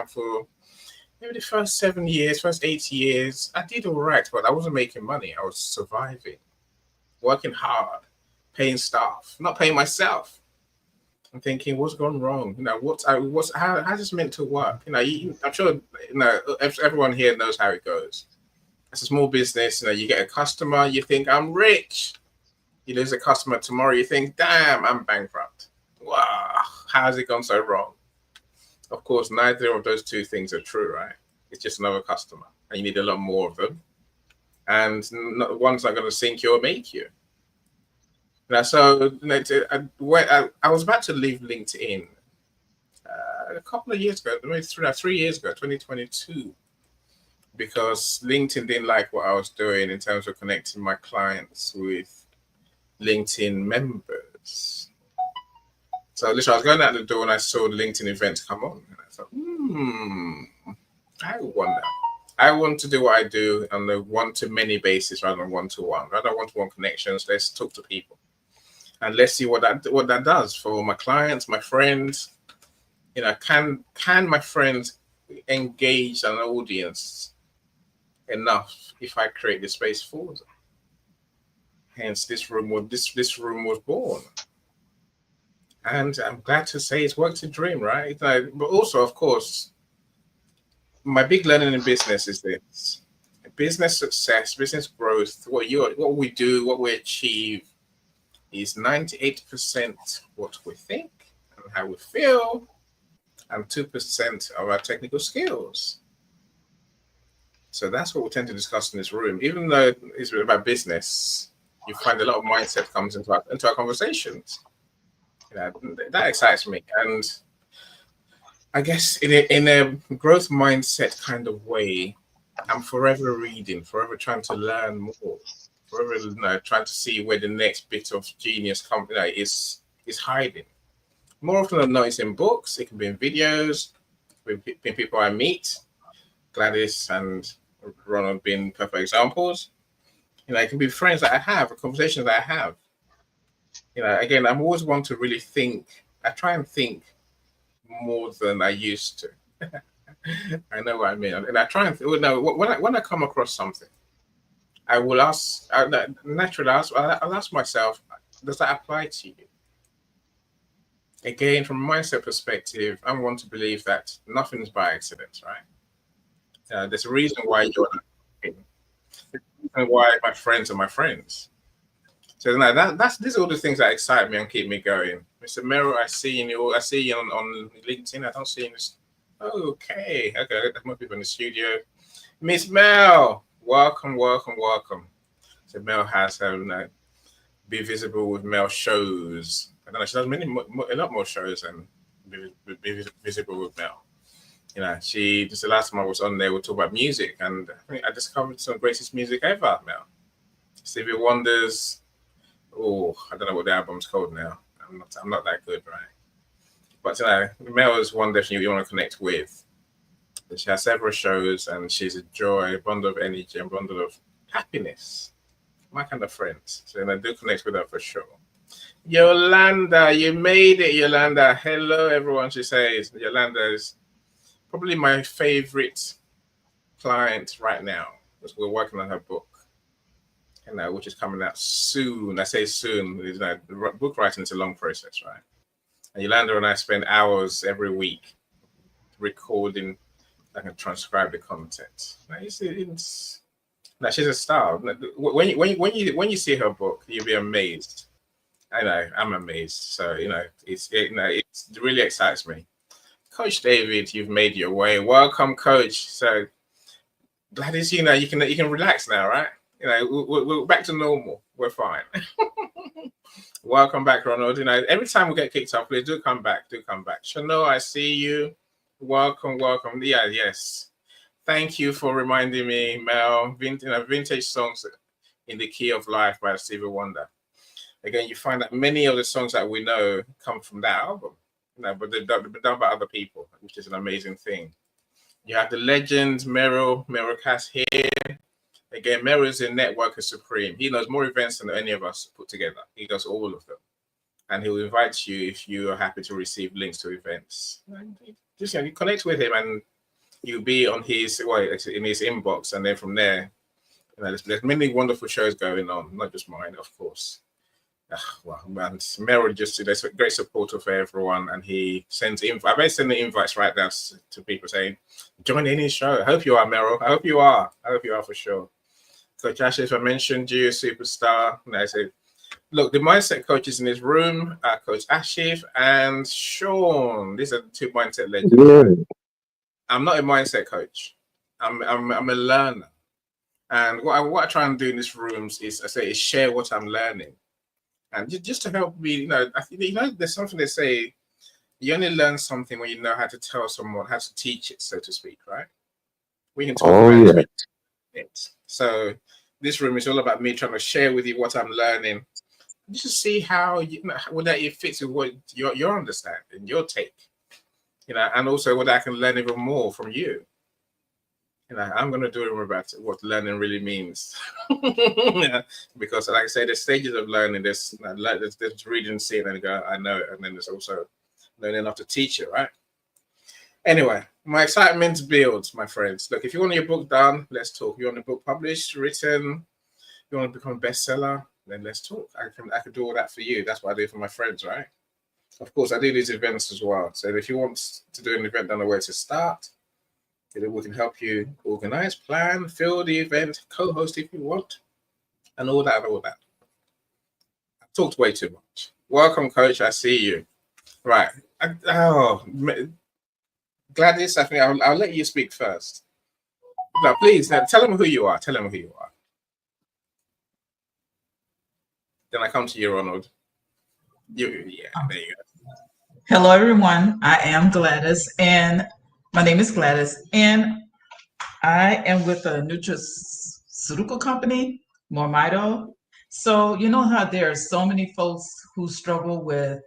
out for maybe the first 7 years, first 8 years. I did all right, but I wasn't making money. I was surviving, working hard, paying staff, not paying myself. I'm thinking, what's gone wrong? How's this meant to work? I'm sure everyone here knows how it goes. It's a small business. You get a customer, you think I'm rich. You lose a customer tomorrow, you think, damn, I'm bankrupt. Wow, how's it gone so wrong? Of course, neither of those two things are true, right? It's just another customer, and you need a lot more of them. And one's not going to sink you or make you. So I was about to leave LinkedIn a couple of years ago, maybe 3 years ago, 2022, because LinkedIn didn't like what I was doing in terms of connecting my clients with LinkedIn members. So literally, I was going out the door and I saw the LinkedIn event come on, and I thought, I wonder. I want to do what I do on a one-to-many basis rather than one-to-one. Rather than one-to-one connections, let's talk to people. And let's see what that does for my clients, my friends. Can my friends engage an audience enough if I create the space for them? Hence, this room was born. And I'm glad to say it's worked a dream, right? But also, of course, my big learning in business is this: business success, business growth. What we do, what we achieve, is 98% what we think and how we feel, and 2% of our technical skills. So that's what we tend to discuss in this room. Even though it's about business, you find a lot of mindset comes into our conversations. That excites me. And I guess in a growth mindset kind of way, I'm forever reading, forever trying to learn more, forever trying to see where the next bit of genius is hiding. More often than not, it's in books. It can be in videos, with people I meet. Gladys and Ronald being perfect examples. It can be friends that I have, or conversations that I have. Again, I'm always one to really think. I try and think more than I used to. I know what I mean. And I try and when I come across something, I will ask, naturally, I'll ask myself, does that apply to you? Again, from a mindset perspective, I want to believe that nothing's by accident, right? There's a reason why you're not, and why my friends are my friends. So these are all the things that excite me and keep me going. Mr. Merrill, I see you on LinkedIn. I don't see you. Okay. There's more people in the studio. Miss Mel, welcome. So Mel has her Be Visible with Mel shows. I don't know. She does a lot more shows than Be Visible with Mel. Just the last time I was on there, we talk about music, and I think I discovered some greatest music ever, Mel. Stevie Wonder's. Oh, I don't know what the album's called now. I'm not that good, right? But Mel is one definitely you want to connect with. She has several shows, and she's a joy, a bundle of energy, a bundle of happiness. My kind of friends. So I do connect with her for sure. Yolanda, you made it, Yolanda. Hello, everyone. She says Yolanda is probably my favorite client right now, because we're working on her book. Which is coming out soon. I say soon. Book writing is a long process, right? And Yolanda and I spend hours every week recording. I can transcribe the content. She's a star. When you see her book, you'll be amazed. I know, I'm amazed. So it really excites me. Coach David, you've made your way. Welcome, Coach. So Gladys, you can relax now, right? We're back to normal. We're fine. Welcome back, Ronald. Every time we get kicked off, please do come back. Chanel, I see you. Welcome. Yeah, yes. Thank you for reminding me, Mel. Vintage songs in the Key of Life by Stevie Wonder. Again, you find that many of the songs that we know come from that album, but they've been done by other people, which is an amazing thing. You have the legend Merrill Cass here. Again, Merrill is a networker supreme. He knows more events than any of us put together. He does all of them. And he'll invite you if you are happy to receive links to events. Just connect with him and you'll be on his well in his inbox, and then from there, there's many wonderful shows going on, not just mine, of course. Well, man, Merrill just there's a great supporter for everyone, and he sends invites. I've been sending invites right now to people saying, "Join in his show." I hope you are, Merrill. I hope you are. I hope you are for sure. Coach Ash, if I mentioned you, superstar. And I said, look, the mindset coaches in this room are Coach Ashif and Sean. These are the two mindset legends. Yeah. I'm not a mindset coach. I'm a learner. And what I try and do in these rooms is share what I'm learning. And just to help me, there's something they say, you only learn something when you know how to tell someone, how to teach it, so to speak, right? We can talk Oh, about yeah. it. So this room is all about me trying to share with you what I'm learning, just to see how whether it fits with what your understanding, your take, and also whether I can learn even more from you. I'm going to do it about what learning really means. Because, like I say, there's stages of learning. There's reading, seeing, and go, I know it. And then there's also learning enough to teach it, right? Anyway, my excitement builds, my friends. Look, if you want your book done, let's talk. You want a book published, written, you want to become a bestseller, then let's talk. I can do all that for you. That's what I do for my friends, right? Of course, I do these events as well. So if you want to do an event, don't know where to start, we can help you organize, plan, fill the event, co-host if you want, and all that. I've talked way too much. Welcome, Coach. I see you. Right. Gladys, I think I'll let you speak first. Now, please, tell them who you are. Tell them who you are. Then I come to you, Ronald. There you go. Hello, everyone. I am Gladys, and my name is Gladys, and I am with a nutraceutical company, Mormito. So you know how there are so many folks who struggle with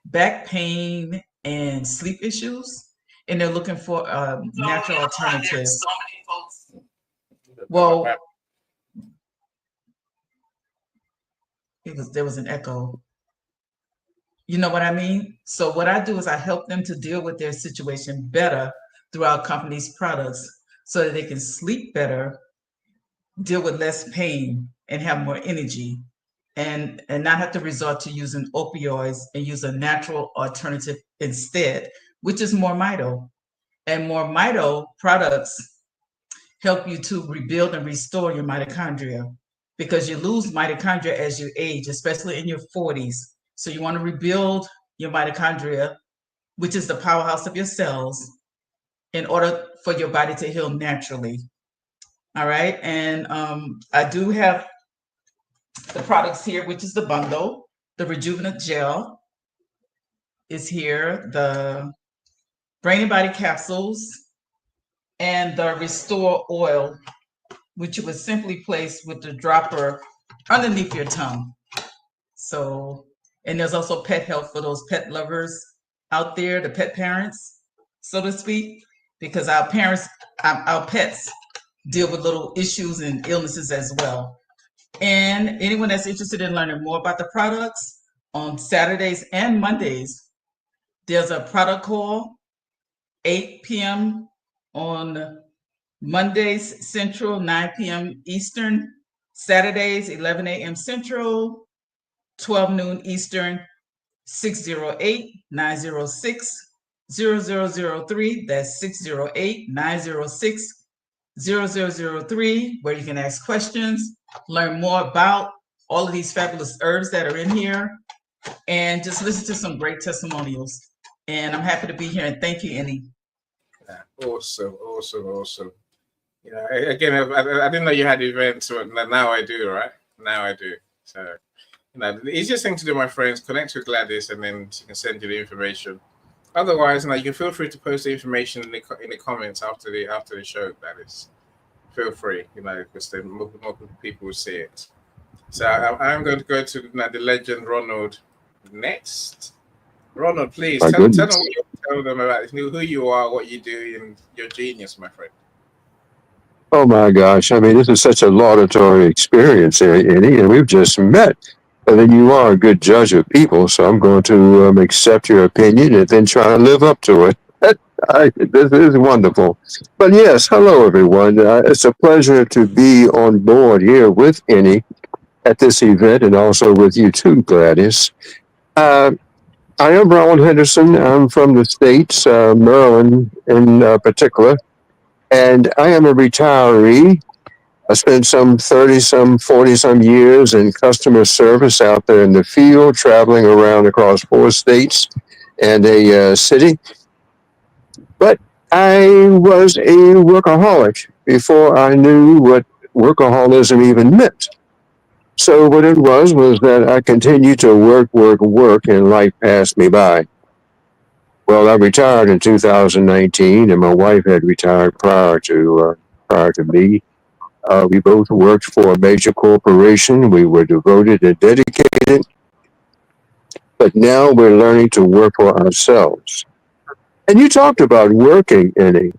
back pain and sleep issues, and they're looking for a natural alternative. Well, there was an echo. You know what I mean? So what I do is I help them to deal with their situation better through our company's products so that they can sleep better, deal with less pain, and have more energy, and not have to resort to using opioids and use a natural alternative instead, which is Mormito. And Mormito products help you to rebuild and restore your mitochondria, because you lose mitochondria as you age, especially in your 40s. So you want to rebuild your mitochondria, which is the powerhouse of your cells, in order for your body to heal naturally. All right. And I do have the products here, which is the bundle. The Rejuvenate Gel is here, the Brain and Body Capsules, and the Restore Oil, which you would simply place with the dropper underneath your tongue. So, and there's also pet health for those pet lovers out there, the pet parents, so to speak, because our pets deal with little issues and illnesses as well. And anyone that's interested in learning more about the products, on Saturdays and Mondays, there's a product call, 8 p.m. on Mondays Central, 9 p.m. Eastern, Saturdays 11 a.m. Central, 12 noon Eastern, 608-906-0003. That's 608-906-0003, where you can ask questions, learn more about all of these fabulous herbs that are in here, and just listen to some great testimonials. And I'm happy to be here, and thank you, Annie. Yeah, awesome. Again, I didn't know you had events, but now I do, right? Now I do. So, the easiest thing to do, my friends, connect with Gladys, and then she can send you the information. Otherwise, you can feel free to post the information in the comments after the show, Gladys. Feel free, because then more people will see it. So I'm going to go to the legend Ronald next. Ronald, please tell them about who you are, what you do, and your genius, my friend. Oh my gosh. I mean, this is such a laudatory experience, Eddie, and we've just met. And then you are a good judge of people, so I'm going to accept your opinion and then try to live up to it. This is wonderful. But yes, hello everyone. It's a pleasure to be on board here with Annie at this event and also with you too, Gladys. Uh, I am Ron Henderson. I'm from the States, Maryland in particular, and I am a retiree. I spent some 30, some 40, some years in customer service out there in the field, traveling around across 4 states and a city. But I was a workaholic before I knew what workaholism even meant. So what it was that I continued to work, work, work, and life passed me by. Well, I retired in 2019, and my wife had retired prior to me. We both worked for a major corporation. We were devoted and dedicated, but now we're learning to work for ourselves. And you talked about working, Annie.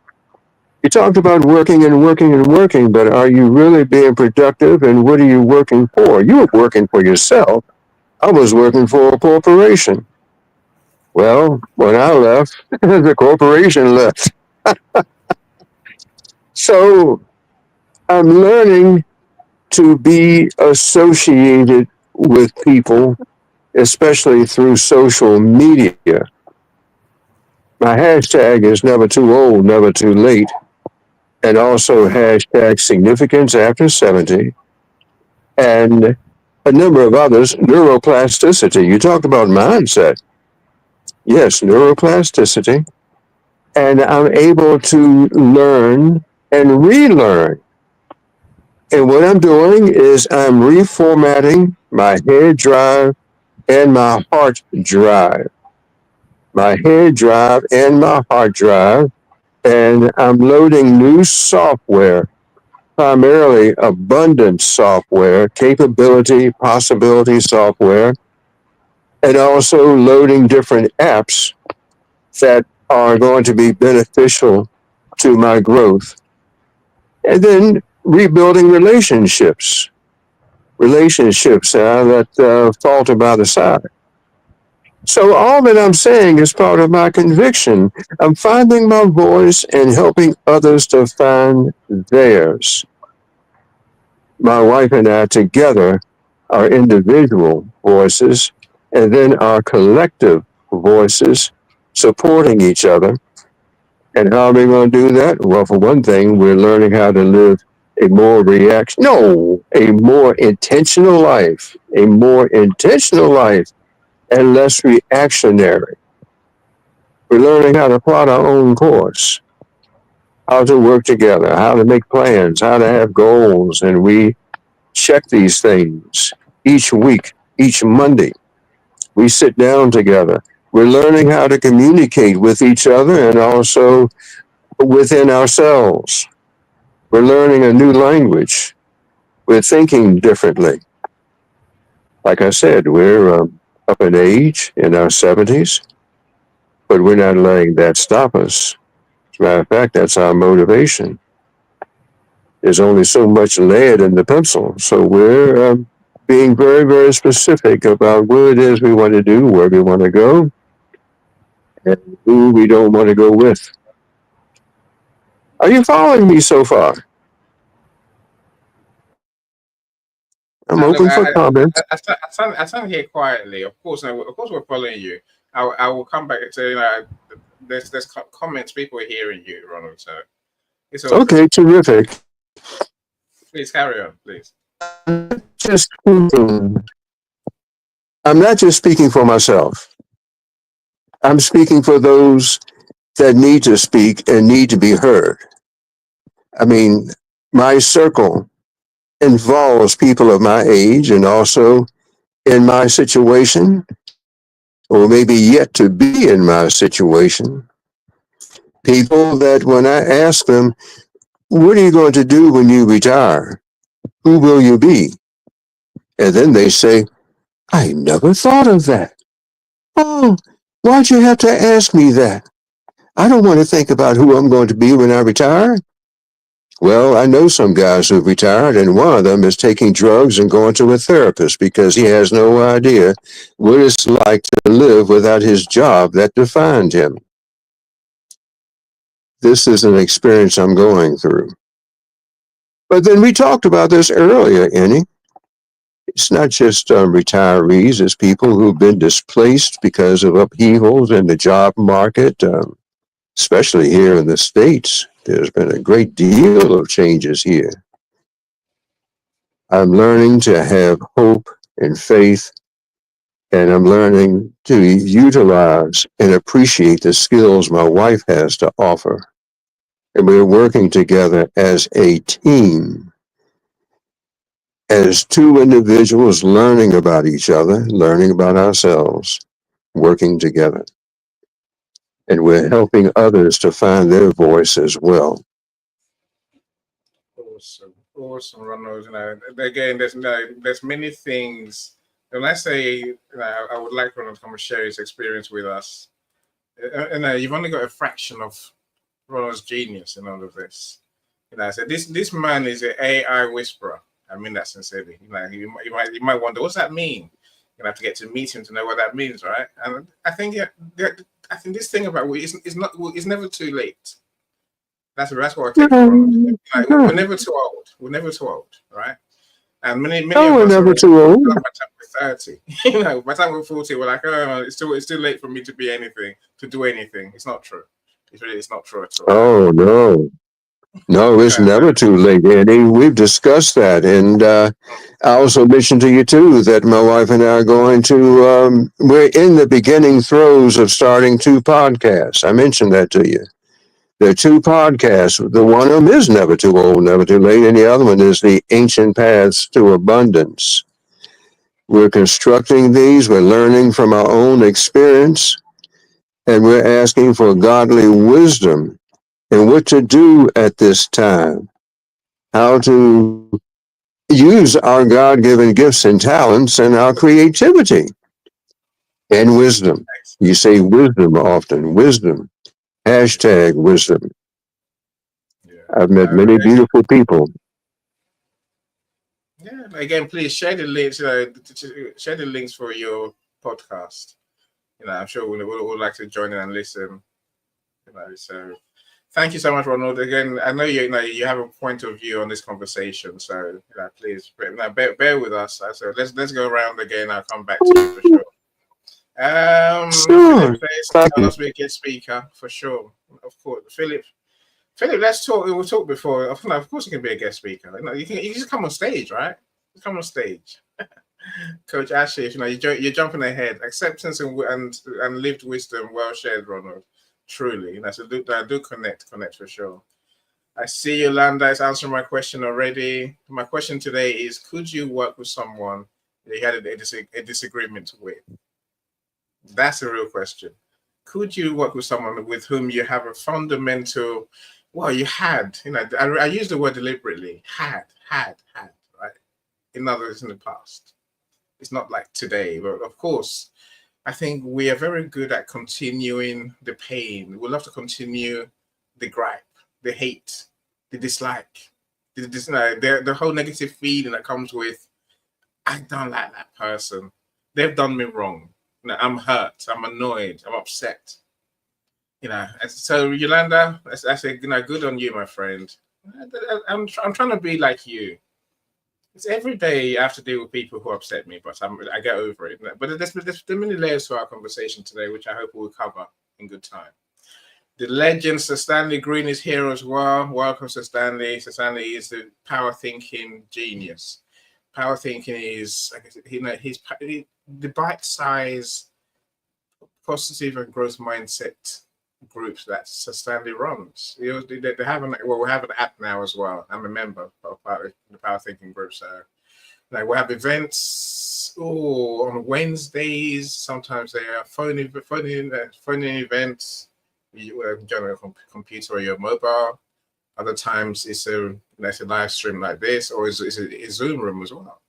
You talked about working and working and working, but are you really being productive? And what are you working for? You were working for yourself. I was working for a corporation. Well, when I left, the corporation left. So I'm learning to be associated with people, especially through social media. My hashtag is never too old, never too late, and also hashtag significance after 70, and a number of others. Neuroplasticity. You talked about mindset. Yes, neuroplasticity. And I'm able to learn and relearn. And what I'm doing is I'm reformatting my head drive and my hard drive. My head drive and my hard drive. And I'm loading new software, primarily abundance software, capability, possibility software, and also loading different apps that are going to be beneficial to my growth. And then rebuilding relationships that falter by the side. So all that I'm saying is part of my conviction. I'm finding my voice and helping others to find theirs. My wife and I together, our individual voices, and then our collective voices supporting each other. And how are we going to do that? Well, for one thing, we're learning how to live a more intentional life, a more intentional life and less reactionary. We're learning how to plot our own course, how to work together, how to make plans, how to have goals, and we check these things each week, each Monday. We sit down together. We're learning how to communicate with each other and also within ourselves. We're learning a new language. We're thinking differently. Like I said, we're up in age in our 70s, but we're not letting that stop us. As a matter of fact, that's our motivation. There's only so much lead in the pencil. So we're being very, very specific about what it is we want to do, where we want to go, and who we don't want to go with. Are you following me so far? I'm Look, open for comments. I stand here quietly. Of course, we're following you. I will come back to there's comments. People are hearing you, Ronald. So it's all good. Okay, terrific. Please carry on, please. Just speaking, I'm not just speaking for myself. I'm speaking for those that need to speak and need to be heard. I mean, my circle involves people of my age and also in my situation, or maybe yet to be in my situation. People that when I ask them, what are you going to do when you retire? Who will you be? And then they say, I never thought of that. Oh, why'd you have to ask me that? I don't want to think about who I'm going to be when I retire. Well, I know some guys who've retired, and one of them is taking drugs and going to a therapist because he has no idea what it's like to live without his job that defined him. this is an experience I'm going through. But then we talked about this earlier, Annie. It's not just retirees, it's people who've been displaced because of upheavals in the job market, especially here in the States. There's been a great deal of changes here. I'm learning to have hope and faith, and I'm learning to utilize and appreciate the skills my wife has to offer. And we're working together as a team, as two individuals learning about each other, learning about ourselves, working together. And we're helping others to find their voice as well. Awesome, awesome, Ronald. Again, there's many things. When I say, I would like Ronald to come and share his experience with us. You've only got a fraction of Ronald's genius in all of this. So this man is an AI whisperer. I mean that sincerely. You might wonder, what's that mean? You have to get to meet him to know what that means, right? And I think I think this thing about it's never too late. That's what I take from Ronald. We're never too old. We're never too old, right? And many Oh, of we're us are never by too old. the time we're 30. By the time we're 40, we're like, oh, it's too late for me to be anything, to do anything. It's not true. It's not true at all. Oh, no. No, it's never too late, Eddie. We've discussed that. And I also mentioned to you, too, that my wife and I are going to, we're in the beginning throes of starting two podcasts. I mentioned that to you. There are two podcasts. The one of them is Never Too Old, Never Too Late, and the other one is The Ancient Paths to Abundance. We're constructing these, we're learning from our own experience, and we're asking for godly wisdom and what to do at this time, how to use our God given gifts and talents and our creativity and wisdom. You say wisdom often, wisdom, hashtag wisdom. Yeah. I've met many beautiful people. Yeah. Again, please share the links. Share the links for your podcast. I'm sure we'll like to join in and listen. So thank you so much, Ronald. Again, I know you have a point of view on this conversation, so please bear with us. So let's go around again. I'll come back to you for sure. Sure. Philip says, I'll also be a guest speaker for sure. Of course, Philip, let's talk. We'll talk before. Of course, you can be a guest speaker. You just come on stage, right? You come on stage. Coach Ashley, you're jumping ahead. Acceptance and lived wisdom, well shared, Ronald. Truly, so do connect for sure. I see Yolanda is answering my question already. My question today is: could you work with someone that you had a disagreement with? That's a real question. Could you work with someone with whom you have a fundamental? Well, you had. I use the word deliberately. Had, right? In other words, in the past. It's not like today, but of course, I think we are very good at continuing the pain. We love to continue the gripe, the hate, the dislike, the whole negative feeling that comes with, I don't like that person. They've done me wrong. I'm hurt. I'm annoyed. I'm upset. So Yolanda, I say, good on you, my friend. I'm trying to be like you. It's every day I have to deal with people who upset me, but I get over it. But there's many layers to our conversation today, which I hope we'll cover in good time. The legend, Sir Stanley Green, is here as well. Welcome, Sir Stanley. Sir Stanley is the power thinking genius. Power thinking is, the bite-size, positive and growth mindset groups that Sir Stanley runs. They have we have an app now as well. I'm a member of the Power Thinking group. So we have events on Wednesdays. Sometimes they are phone events. You join a computer or your mobile. Other times it's a live stream like this, or it's a Zoom room as well.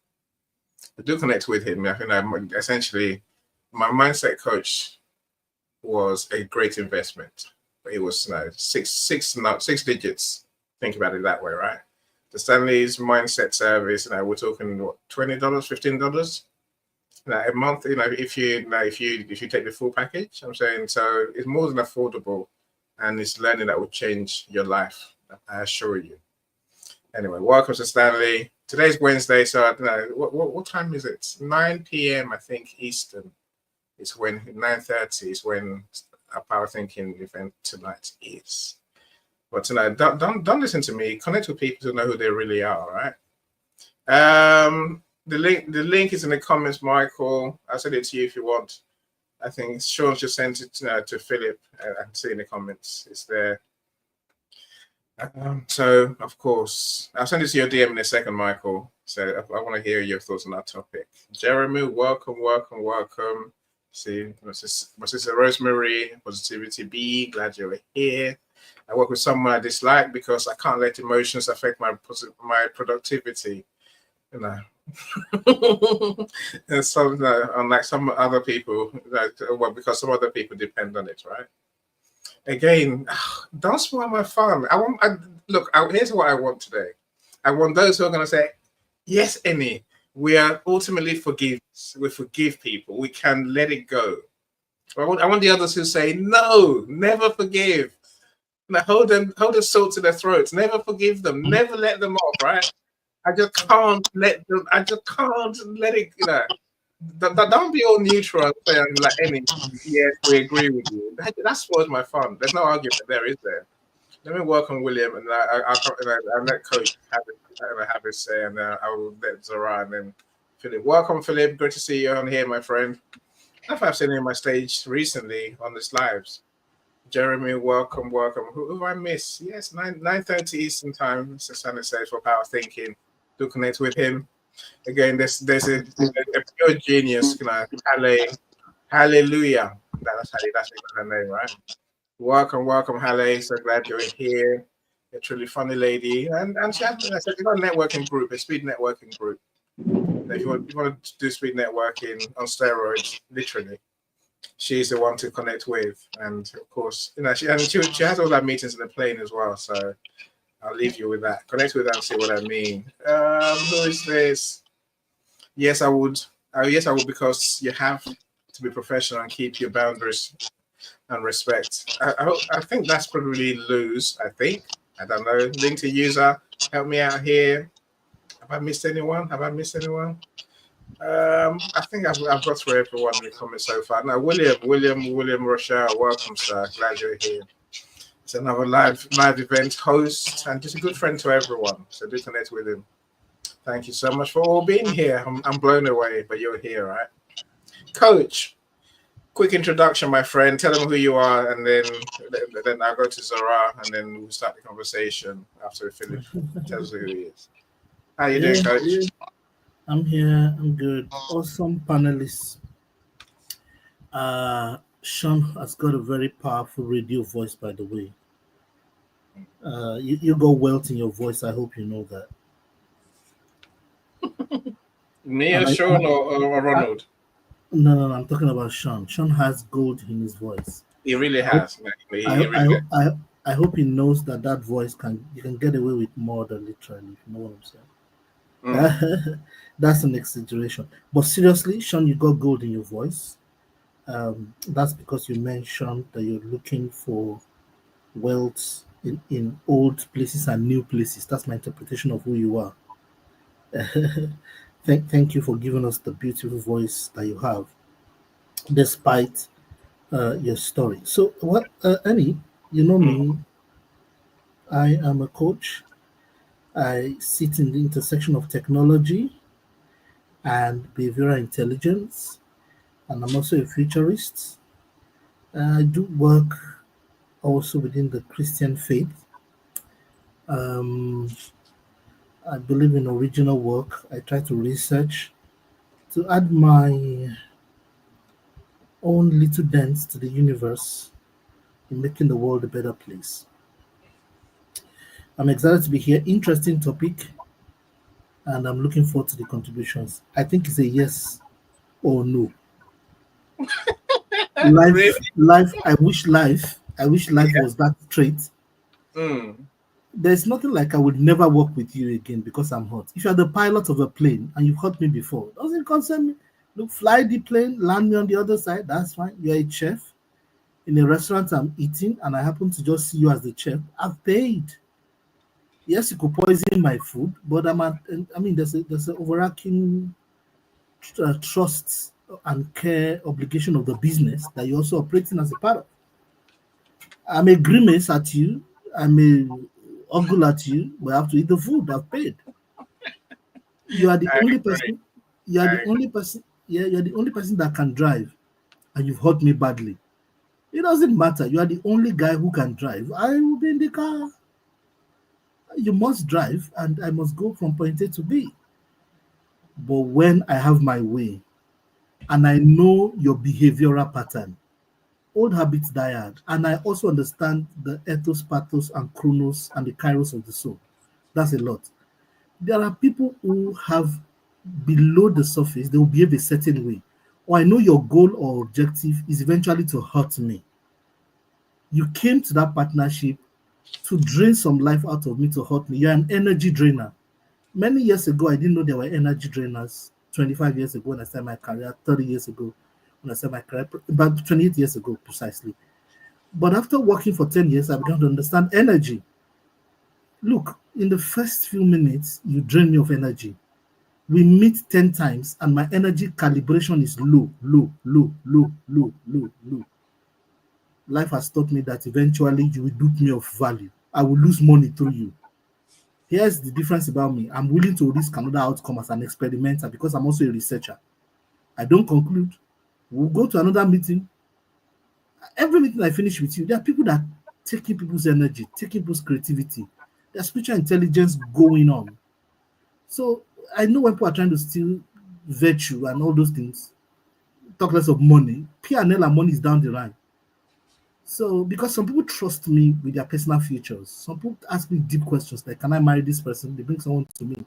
I do connect with him. I think essentially my mindset coach was a great investment. It was six digits. Think about it that way, right? The Stanley's mindset service, we're talking what, $20, $15, a month. If you take the full package, I'm saying, so it's more than affordable and it's learning that will change your life. I assure you. Anyway, welcome to Stanley. Today's Wednesday, so I don't know what time is it? 9 p.m. I think Eastern. It's when 9:30 is when our Power Thinking event tonight is. But tonight, don't listen to me. Connect with people to know who they really are, right? The link is in the comments, Michael. I'll send it to you if you want. I think Sean just sent it to Philip. I can see in the comments. It's there. So, of course, I'll send it to your DM in a second, Michael. So I want to hear your thoughts on that topic. Jeremy, welcome. See, my sister Rosemary, Positivity B, glad you're here. I work with someone I dislike because I can't let emotions affect my productivity. You know, and so unlike some other people, because some other people depend on it, right? Again, don't spoil my fun. Here's what I want today. I want those who are going to say, yes, Annie, we are ultimately forgiveness. We forgive people. We can let it go. I want the others who say, no, never forgive. Now hold the salt to their throats. Never forgive them. Never let them off, right? I just can't let them. I just can't let it. Don't be all neutral and say like any. Yes, we agree with you. That spoils my fun. There's no argument there, is there? Let me welcome William, and I'll let Coach have his say, and I will let Zara and then Philip. Welcome, Philip. Good to see you on here, my friend. I've seen you on my stage recently on this lives. Jeremy, welcome. Who I miss? Yes, 9:30 Eastern time. Mr. Sunday says for Power Thinking. Do connect with him. Again, there's a pure genius, Hallelujah. That's her name, right? Welcome, Halle. So glad you're here. You're a truly funny lady, and she has a networking group, a speed networking group. If you want to do speed networking on steroids, literally, she's the one to connect with. And of course, she has all that meetings in the plane as well. So I'll leave you with that. Connect with that and see what I mean. Who is this? Yes, I would. Yes, I would, because you have to be professional and keep your boundaries and respect. I think that's probably lose. I don't know. LinkedIn user, help me out here. Have I missed anyone? I think I've got through everyone in the comments so far. Now, William Rochelle, welcome, sir. Glad you're here. It's another live event host and just a good friend to everyone. So do connect with him. Thank you so much for all being here. I'm blown away, but you're here, right? Coach, quick introduction, my friend. Tell them who you are, and then I'll go to Zara, and then we'll start the conversation after Philip tells us who he is. How you doing, Coach? I'm here. I'm good. Awesome panelists. Sean has got a very powerful radio voice, by the way. You got wealth in your voice. I hope you know that. Me or Sean or Ronald? No, I'm talking about Sean. Sean has gold in his voice. He really has. I hope he knows that voice you can get away with more than literally, if you know what I'm saying. That's an exaggeration. But seriously, Sean, you got gold in your voice. That's because you mentioned that you're looking for wealth in old places and new places. That's my interpretation of who you are. Thank you for giving us the beautiful voice that you have, despite your story. So, Annie, you know me. I am a coach. I sit in the intersection of technology and behavioral intelligence, and I'm also a futurist. I do work also within the Christian faith. I believe in original work. I try to research to add my own little dent to the universe in making the world a better place. I'm excited to be here. Interesting topic, and I'm looking forward to the contributions. I think it's a yes or no. Life. I wish life was that straight. There's nothing like I would never work with you again because I'm hot. If you're the pilot of a plane and you've hurt me before, doesn't concern me. Look, fly the plane, land me on the other side. That's fine. You're a chef. in a restaurant I'm eating and I happen to just see you as the chef, I've paid. Yes, you could poison my food, but I mean, there's an overarching trust and care obligation of the business that you're also operating as a part of. I may grimace at you, I may ogle at you, but I have to eat the food I've paid. You are the I only agree. person. You are I the only person. Yeah, you're the only person that can drive, and you've hurt me badly. It doesn't matter. You are the only guy who can drive. I will be in the car. You must drive, and I must go from point A to B. But when I have my way, and I know your behavioral pattern, old habits die hard, and I also understand the ethos, pathos, and chronos and the kairos of the soul. That's a lot. There are people who have below the surface, they will behave a certain way. Or I know your goal or objective is eventually to hurt me. You came to that partnership to drain some life out of me to hurt me. You're an energy drainer. Many years ago, I didn't know there were energy drainers. 25 years ago, when I started my career, 30 years ago, when I started my career, about 28 years ago, precisely. But after working for 10 years, I began to understand energy. Look, in the first few minutes, you drain me of energy. We meet 10 times, and my energy calibration is low, low, low, low, low, low, low. Life has taught me that eventually you will dupe me of value. I will lose money through you. Here's the difference about me. I'm willing to risk another outcome as an experimenter because I'm also a researcher. I don't conclude. We'll go to another meeting. Every meeting I finish with you, there are people that taking people's energy, taking people's creativity. There's spiritual intelligence going on. So I know when people are trying to steal virtue and all those things, talk less of money. P&L and money is down the line. So because some people trust me with their personal futures, some people ask me deep questions like, "Can I marry this person?" They bring someone to me,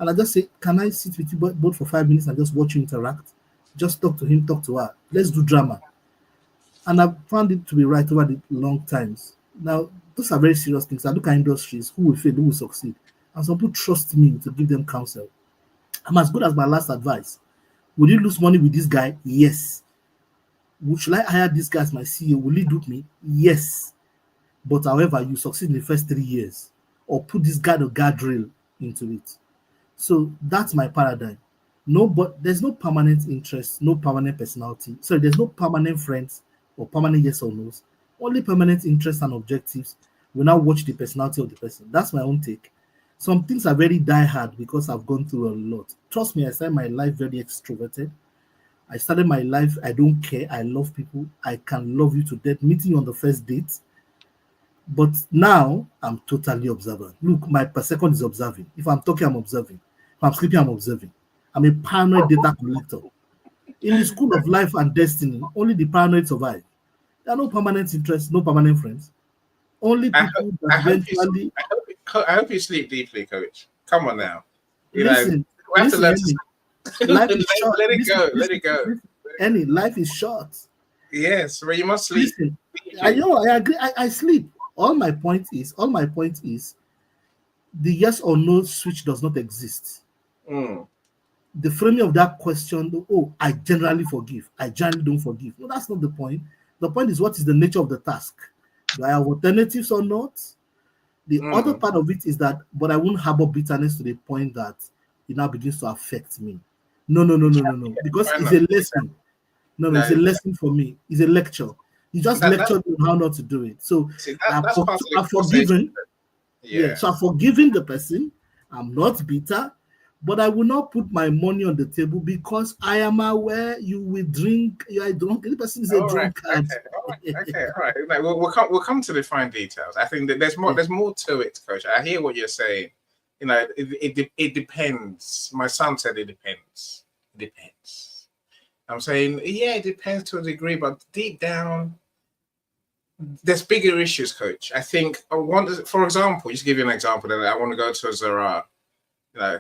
and I just say, "Can I sit with you both for 5 minutes and just watch you interact? Just talk to him, talk to her. Let's do drama." And I've found it to be right over the long times. Now, those are very serious things. I look at industries, who will fail, who will succeed. And some people trust me to give them counsel. I'm as good as my last advice. Will you lose money with this guy? Yes. Should I hire this guy as my CEO? Will he dupe me? Yes. But however, you succeed in the first 3 years. Or put this guy or guardrail into it. So that's my paradigm. No, but there's no permanent interest, no permanent personality. So there's no permanent friends or permanent yes or no's. Only permanent interests and objectives. We now watch the personality of the person. That's my own take. Some things are very die hard because I've gone through a lot. Trust me, I started my life very extroverted. I started my life, I don't care. I love people. I can love you to death. Meeting you on the first date. But now I'm totally observant. Look, my per second is observing. If I'm talking, I'm observing. If I'm sleeping, I'm observing. I'm a paranoid data collector. In the school of life and destiny, only the paranoid survive. There are no permanent interests, no permanent friends. Only I people hope, that I hope you, eventually I hope you sleep deeply, Coach. Come on now. You know, listen. we have to Listen, learn Annie, to life is short. let it Listen, go. Let listen, it go. listen. Annie, life is short. Yes, well, you must sleep. Listen, I know, I agree. I sleep. All my point is, the yes or no switch does not exist. Mm, The framing of that question, oh, I generally forgive. I generally don't forgive. No, that's not the point. The point is, what is the nature of the task? Do I have alternatives or not? The other mm. part of it is that, but I won't harbor bitterness to the point that it now begins to affect me. No, no, no, no, no, no. Because Why it's not? a lesson. No, no, it's a No, lesson for me. It's a lecture. You just that lectured me on how not to do it. So see that's part of the I've conversation. forgiven. Yeah, Yeah. so I've forgiven the person. I'm not bitter, but I will not put my money on the table because I am aware you will drink. You are drunk. The person is a All right. drunkard. Okay. All right. Okay. All right. Like, we'll come to the fine details. I think that there's more to it, Coach. I hear what you're saying. You know, it depends. My son said it depends. It depends. I'm saying, yeah, it depends to a degree, but deep down, there's bigger issues, Coach. I think I want, for example, just give you an example that I want to go to Zara. You know,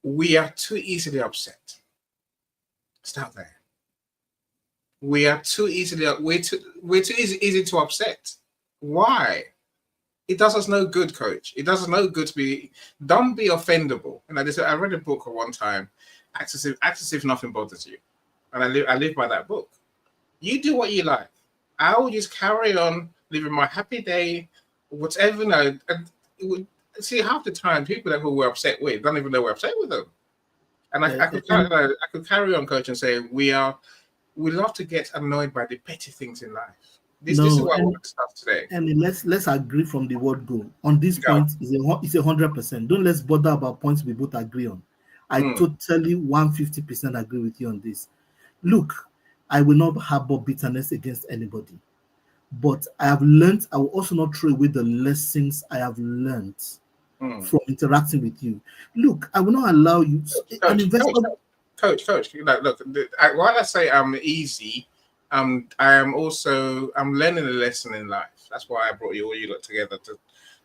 we are too easily upset. Stop there. We are too easily we're too easy to upset. Why? It does us no good, Coach. It does us no good to be. Don't be offendable. And I read a book at one time, act as if nothing bothers you, and I live by that book. You do what you like. I will just carry on living my happy day, whatever. No, and it would, see, half the time people that who we're upset with don't even know we're upset with them. And I could carry on, coach, and say we love to get annoyed by the petty things in life. This is No, what I want to start today. and let's agree from the word go. On this Go. point, is a 100%. Don't let's bother about points we both agree on. I totally 150% agree with you on this. Look, I will not harbor bitterness against anybody, but I have learned. I will also not throw away the lessons I have learned from interacting with you. Look, I will not allow you. An investor. Coach. Look. While I say I'm easy, I am also learning a lesson in life. That's why I brought you lot together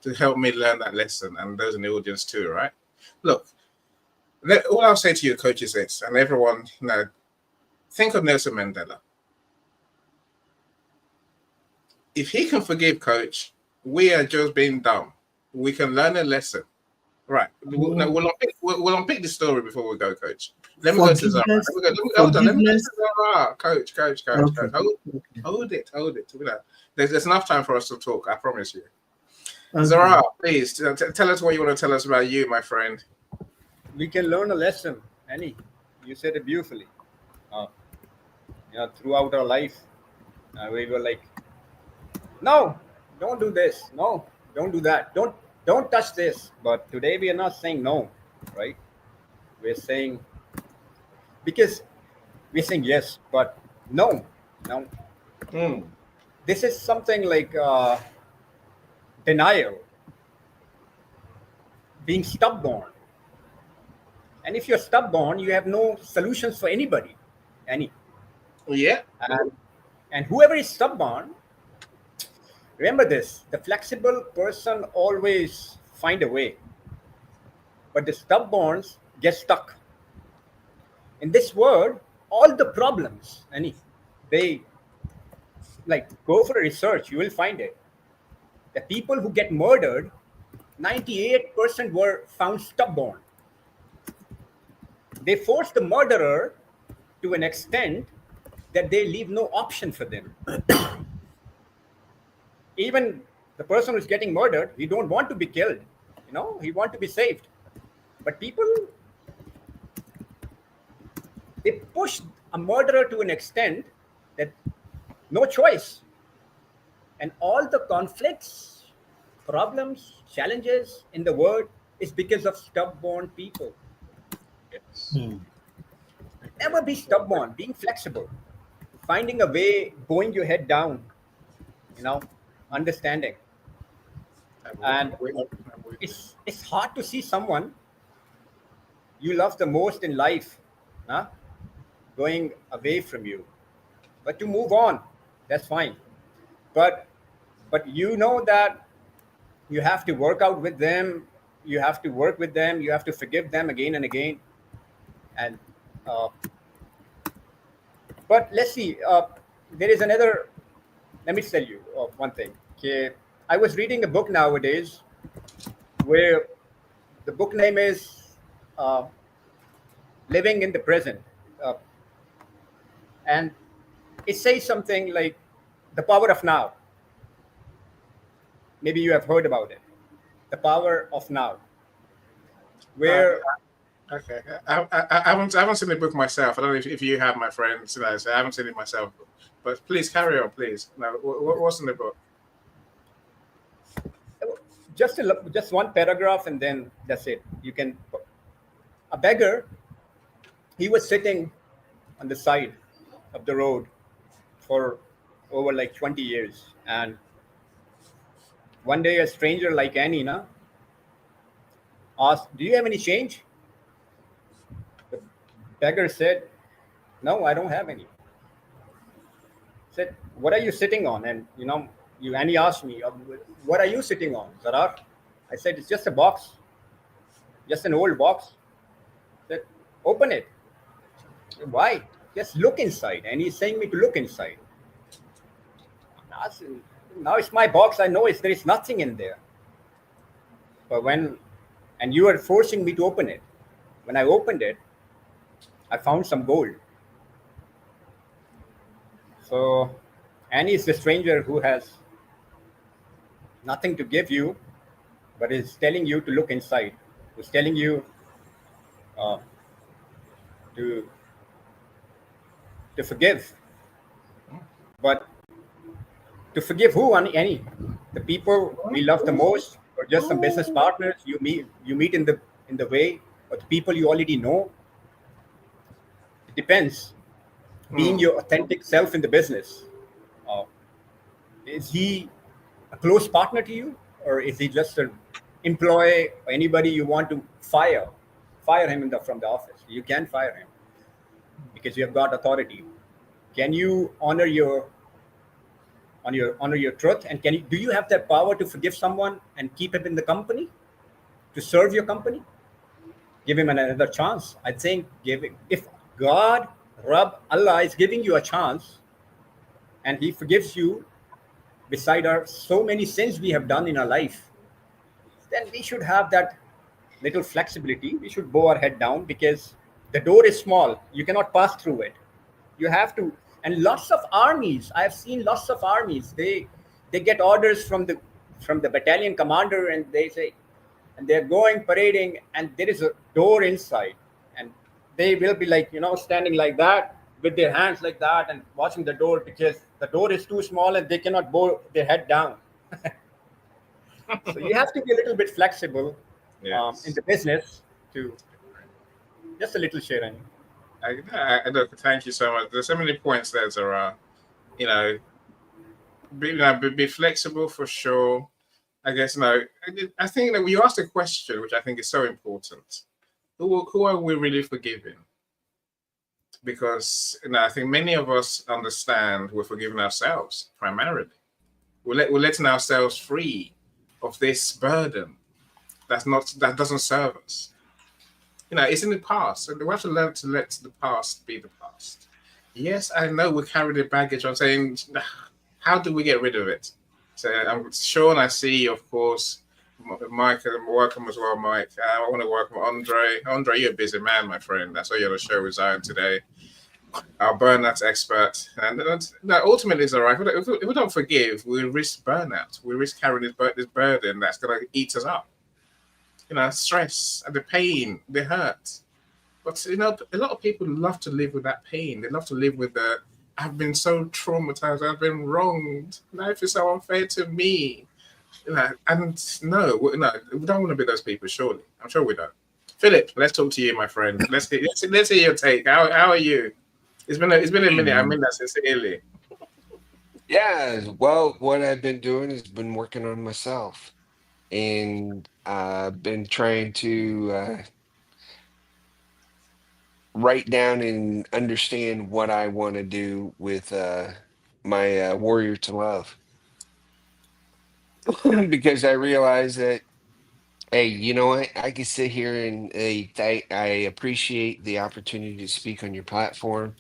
to help me learn that lesson, and those in the audience too, right? Look, all I'll say to you, coach, is this, and everyone, think of Nelson Mandela. If he can forgive, coach, we are just being dumb. We can learn a lesson. Right. We'll unpick the story before we go, coach. Let me go to Zara. Hold on. Let me go to Zara. Coach. Okay. Hold it. There's enough time for us to talk. I promise you. Okay. Zara, please tell us what you want to tell us about you, my friend. We can learn a lesson, Annie. You said it beautifully. Throughout our life, we were like, no, don't do this. No, don't do that. Don't touch this. But today we are not saying no, right? We're saying, because we're saying yes, but no. This is something like denial, being stubborn. And if you're stubborn, you have no solutions for anybody, Annie. Yeah. And whoever is stubborn, remember this, the flexible person always find a way, but the stubborns get stuck. In this world, all the problems, they go for a research, you will find it. The people who get murdered, 98% were found stubborn. They force the murderer to an extent that they leave no option for them. Even the person who's getting murdered, he don't want to be killed. He want to be saved. But people, they push a murderer to an extent that no choice. And all the conflicts, problems, challenges in the world is because of stubborn people. Yes. Never be stubborn, being flexible, finding a way, going your head down, understanding. And it's hard to see someone you love the most in life going away from you. But to move on, that's fine. But you know that you have to work out with them, you have to work with them, you have to forgive them again and again. And but let's see, there is another, let me tell you one thing. Okay, I was reading a book nowadays where the book name is Living in the Present. And it says something like the power of now. Maybe you have heard about it. The power of now. Where okay, I haven't seen the book myself. I don't know if you have, my friend. So I haven't seen it myself. But please carry on, please. Now, what's in the book? just one paragraph, and then that's it. You can. A beggar. He was sitting on the side of the road for over like 20 years, and one day a stranger like Annie asked, "Do you have any change?" The beggar said, "No, I don't have any." Said, "What are you sitting on?" And Annie asked me, "What are you sitting on, Zarar?" I said, "It's just a box, just an old box." Said, "Open it." Said, "Why?" "Just look inside." And he's saying me to look inside. Now it's my box. I know there is nothing in there. But and you are forcing me to open it. When I opened it, I found some gold. So, Annie is the stranger who has nothing to give you, but is telling you to look inside, who's telling you uh, to forgive. But to forgive who? Any the people we love the most, or just some business partners you meet in the way, or the people you already know. It depends. Being Mm. your authentic self in the business. Uh, is he a close partner to you, or is he just an employee or anybody you want to fire? Fire him from the office. You can fire him because you have got authority. Can you honor your truth, and can you do you have that power to forgive someone and keep him in the company, to serve your company? Give him another chance. I think giving if God, Rab, Allah is giving you a chance and He forgives you beside our so many sins we have done in our life, then we should have that little flexibility. We should bow our head down because the door is small. You cannot pass through it. You have to. And lots of armies. I have seen lots of armies. They get orders from the battalion commander, and they say, and they're going parading, and there is a door inside, and they will be like standing like that with their hands like that and watching the door because the door is too small and they cannot bow their head down. So you have to be a little bit flexible in Yes. the business to just a little sharing. Look, thank you so much. There's so many points there, Zara. You know, be flexible for sure. I guess no. I think that we asked a question, which I think is so important. Who are we really forgiving? Because I think many of us understand we're forgiving ourselves primarily. We're letting ourselves free of this burden that doesn't serve us. It's in the past, and we have to learn to let the past be the past. Yes, I know we carry the baggage. I'm saying, how do we get rid of it? So I'm Sean. I see, of course, Mike. Welcome as well, Mike. I want to welcome Andre. Andre, you're a busy man, my friend. That's why you're on the show with Zion today. Our burnout expert, and that ultimately is all right. If we don't forgive, we risk burnout. We risk carrying this burden that's going to eat us up. Stress and the pain, the hurt. But a lot of people love to live with that pain. They love to live with the I've been so traumatized. I've been wronged. Life is so unfair to me. And no, we don't want to be those people. Surely, I'm sure we don't. Philip, let's talk to you, my friend. Let's hear your take. How are you? It's been a minute. I mean that sincerely. Yeah, well, what I've been doing is been working on myself and been trying to write down and understand what I want to do with my warrior to love because I realize that, hey, you know what? I can sit here and I appreciate the opportunity to speak on your platform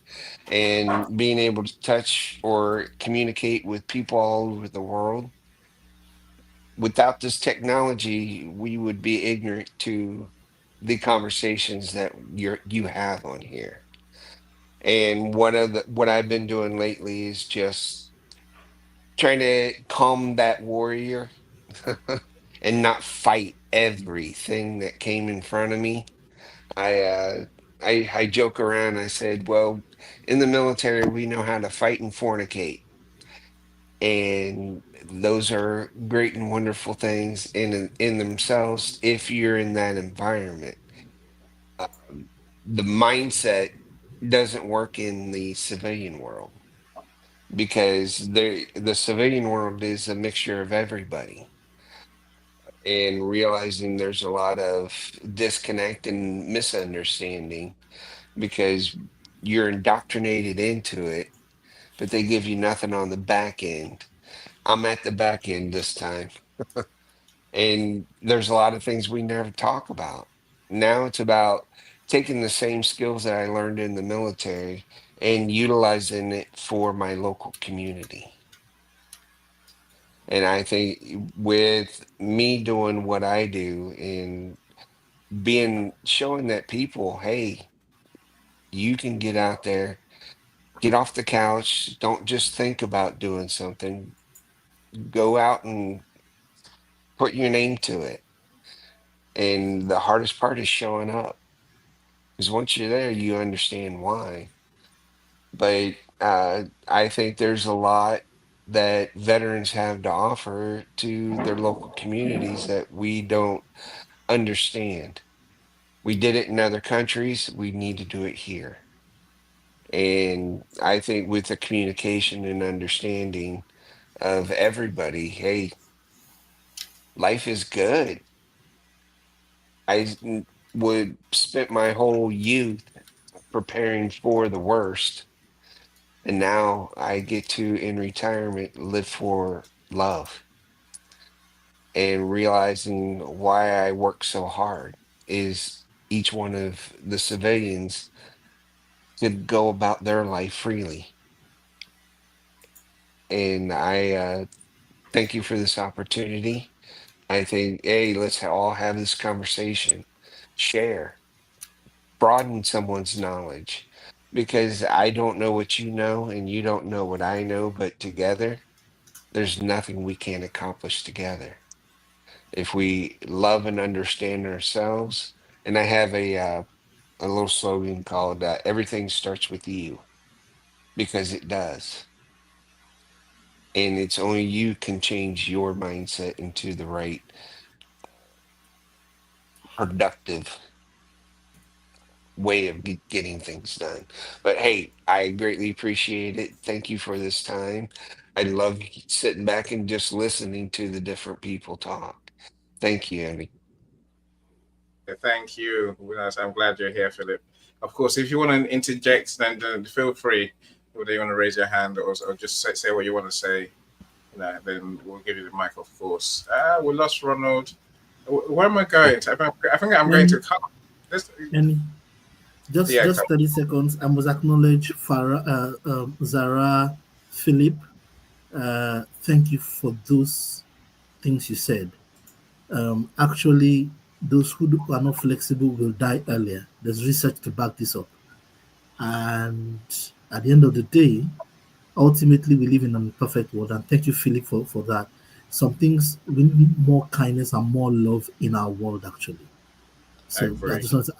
and being able to touch or communicate with people all over the world. Without this technology, we would be ignorant to the conversations that you have on here. And what I've been doing lately is just trying to calm that warrior and not fight everything that came in front of me. I uh I joke around. I said, well, in the military, we know how to fight and fornicate. And those are great and wonderful things in themselves if you're in that environment. Um, the mindset doesn't work in the civilian world because the civilian world is a mixture of everybody, and realizing there's a lot of disconnect and misunderstanding because you're indoctrinated into it, but they give you nothing on the back end. I'm at the back end this time. And there's a lot of things we never talk about. Now it's about taking the same skills that I learned in the military and utilizing it for my local community. And I think with me doing what I do and being showing that people, hey, you can get out there Get off the couch. Don't just think about doing something. Go out and put your name to it. And the hardest part is showing up. Because once you're there, you understand why. But I think there's a lot that veterans have to offer to their local communities that we don't understand. We did it in other countries. We need to do it here. And I think with the communication and understanding of everybody, hey, life is good. Would spent my whole youth preparing for the worst, and now I get to in retirement live for love and realizing why I work so hard is each one of the civilians could go about their life freely. And I thank you for this opportunity. I think, hey, let's all have this conversation, share, broaden someone's knowledge, because I don't know what you know and you don't know what I know, but together, there's nothing we can't accomplish together if we love and understand ourselves. And I have a little slogan called "Everything starts with you," because it does, and it's only you can change your mindset into the right productive way of getting things done. But hey, I greatly appreciate it. Thank you for this time. I love sitting back and just listening to the different people talk. Thank you, Andy. Thank you. I'm glad you're here, Philip. Of course, if you want to interject, then feel free. Whether you want to raise your hand or just say what you want to say, then we'll give you the mic, of course. We lost Ronald. Where am I going? I think I'm going to come. And just Yeah, 30 seconds. I must acknowledge Zara, Philip. Thank you for those things you said. Actually, those who are not flexible will die earlier. There's research to back this up. And at the end of the day, ultimately, we live in an imperfect world. And thank you, Philip, for that. Some things, we need more kindness and more love in our world, actually. I So I agree. just want to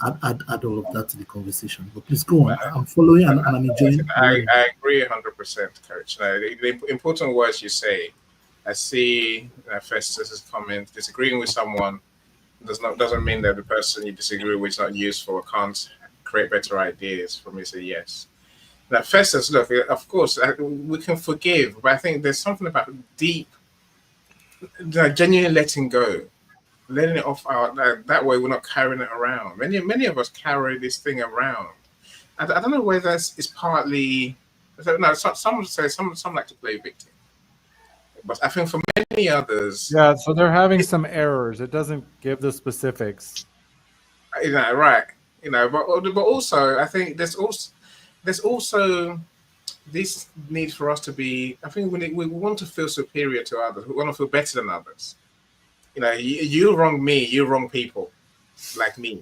add all of that to the conversation. But please go on. I'm following and I'm enjoying. I agree 100%, Coach. The important words you say, I see Festus's comment. Disagreeing with someone doesn't mean that the person you disagree with is not useful or can't create better ideas. For me, to say yes. Now, Festus, look, of course, we can forgive, but I think there's something about deep, genuinely letting go, letting it off out. That way, we're not carrying it around. Many of us carry this thing around. I don't know whether it's partly. No, some say some like to play victim, but I think for many others, Yeah, so they're having some errors. It doesn't give the specifics. right, but also I think there's also this need for us to be. I think we want to feel superior to others. We want to feel better than others. You wrong me, you wrong people like me.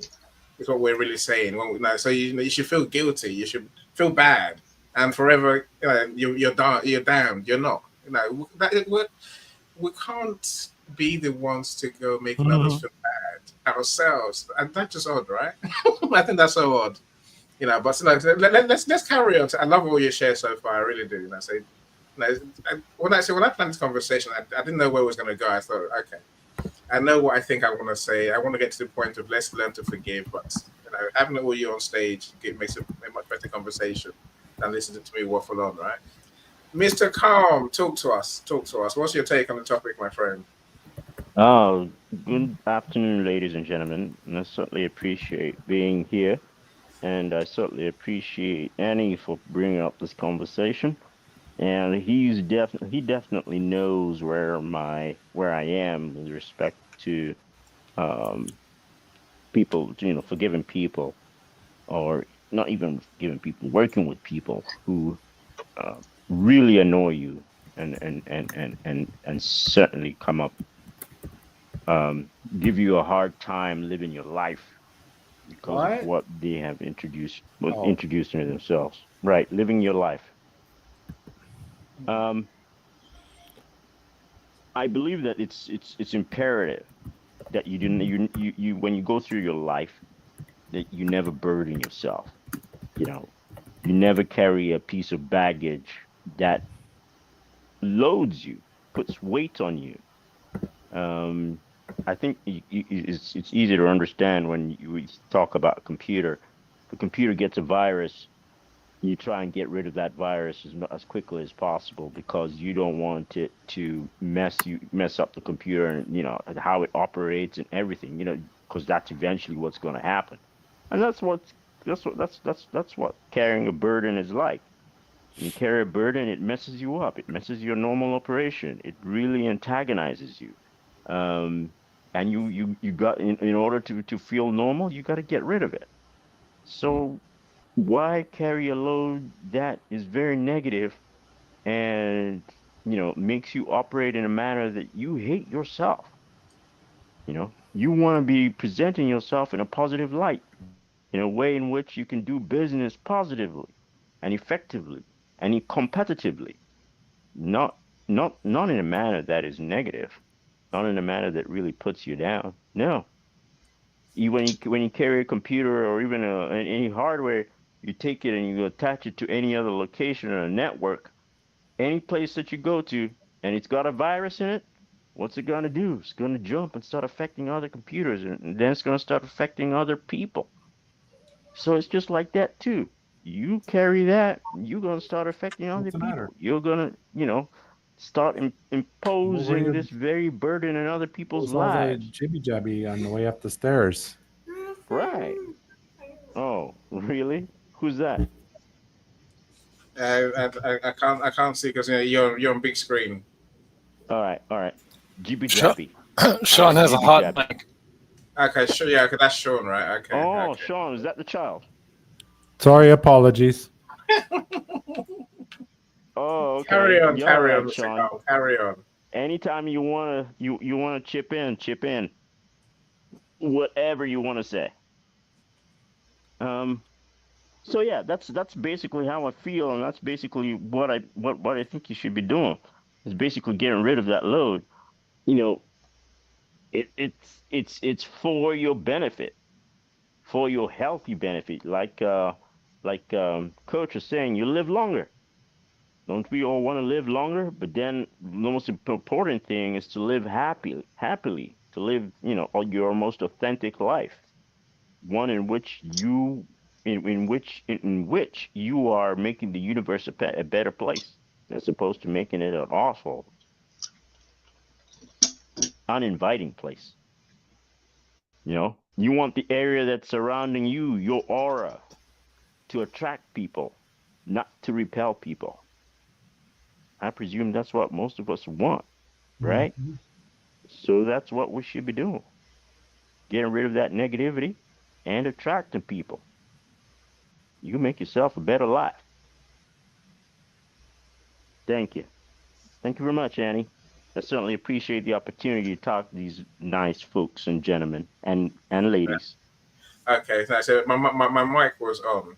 Is what we're really saying. So you should feel guilty. You should feel bad, and forever, you're damned. You're not. We can't be the ones to go making others feel bad ourselves, and that's just odd, right? I think that's so odd. But let's carry on. I love all your shares so far. I really do. When I planned this conversation, I didn't know where it was going to go. I thought, okay, I know what I think I want to say. I want to get to the point of let's learn to forgive. But having all you on stage makes it a much better conversation than listening to me waffle on, right? Mr. Calm, talk to us. Talk to us. What's your take on the topic, my friend? Oh, good afternoon, ladies and gentlemen. And I certainly appreciate being here, and I certainly appreciate Annie for bringing up this conversation. And he definitely knows where I am with respect to um people, forgiving people, or not even forgiving people, working with people who uh, really annoy you, and certainly come up, give you a hard time living your life because of What? what they have Oh, introduced into themselves. Right, living your life. Um, I believe that it's imperative that you didn't you when you go through your life that you never burden yourself. You know, you never carry a piece of baggage that loads you, puts weight on you. Um, I think it's easy to understand when we talk about a computer. The computer gets a virus, you try and get rid of that virus as quickly as possible because you don't want it to mess up the computer and and how it operates and everything. Because that's eventually what's going to happen, and that's what carrying a burden is like. When you carry a burden, it messes you up. It messes your normal operation. It really antagonizes you. Um, and you got in order to feel normal, you got to get rid of it. So why carry a load that is very negative and makes you operate in a manner that you hate yourself? You want to be presenting yourself in a positive light, in a way in which you can do business positively and effectively and competitively, not not in a manner that is negative, not in a manner that really puts you down. No, when you carry a computer or even any hardware, you take it and you attach it to any other location or a network, any place that you go to, and it's got a virus in it. What's it gonna do? It's gonna jump and start affecting other computers, and then it's gonna start affecting other people. So it's just like that too. You carry that, you're gonna start affecting other What's the matter? people. You're gonna, start What were imposing you? this very burden in other What people's was all the lives. jibby jabby on the way up the stairs? Right. Oh, really? Who's that? I can't see because you're on big screen. All right. Jibby Sean, Jabby. Sean has a Jibby hot Jabby. mic. Okay, sure. Yeah, okay, that's Sean, right? Okay, Oh, okay. Sean, is that the child? Sorry, apologies. Oh, Carry okay. on, You're all carry on, right, Mr. Sean. Carl. Carry on. Anytime you wanna chip in, chip in. Whatever you want to say. Um, so yeah, that's basically how I feel, and that's basically what I think you should be doing. Is basically getting rid of that load. You know, it's for your benefit, for your healthy benefit. Like Coach was saying, you live longer. Don't we all want to live longer? But then the most important thing is to live happily, to live, your most authentic life, one in which you are making the universe a better place, as opposed to making it an awful, uninviting place. You want the area that's surrounding you, your aura, to attract people, not to repel people. I presume that's what most of us want, right? Mhm. So that's what we should be doing. Getting rid of that negativity and attracting people. You make yourself a better life. Thank you. Thank you very much, Annie. I certainly appreciate the opportunity to talk to these nice folks and gentlemen and ladies. Okay, so my mic was on.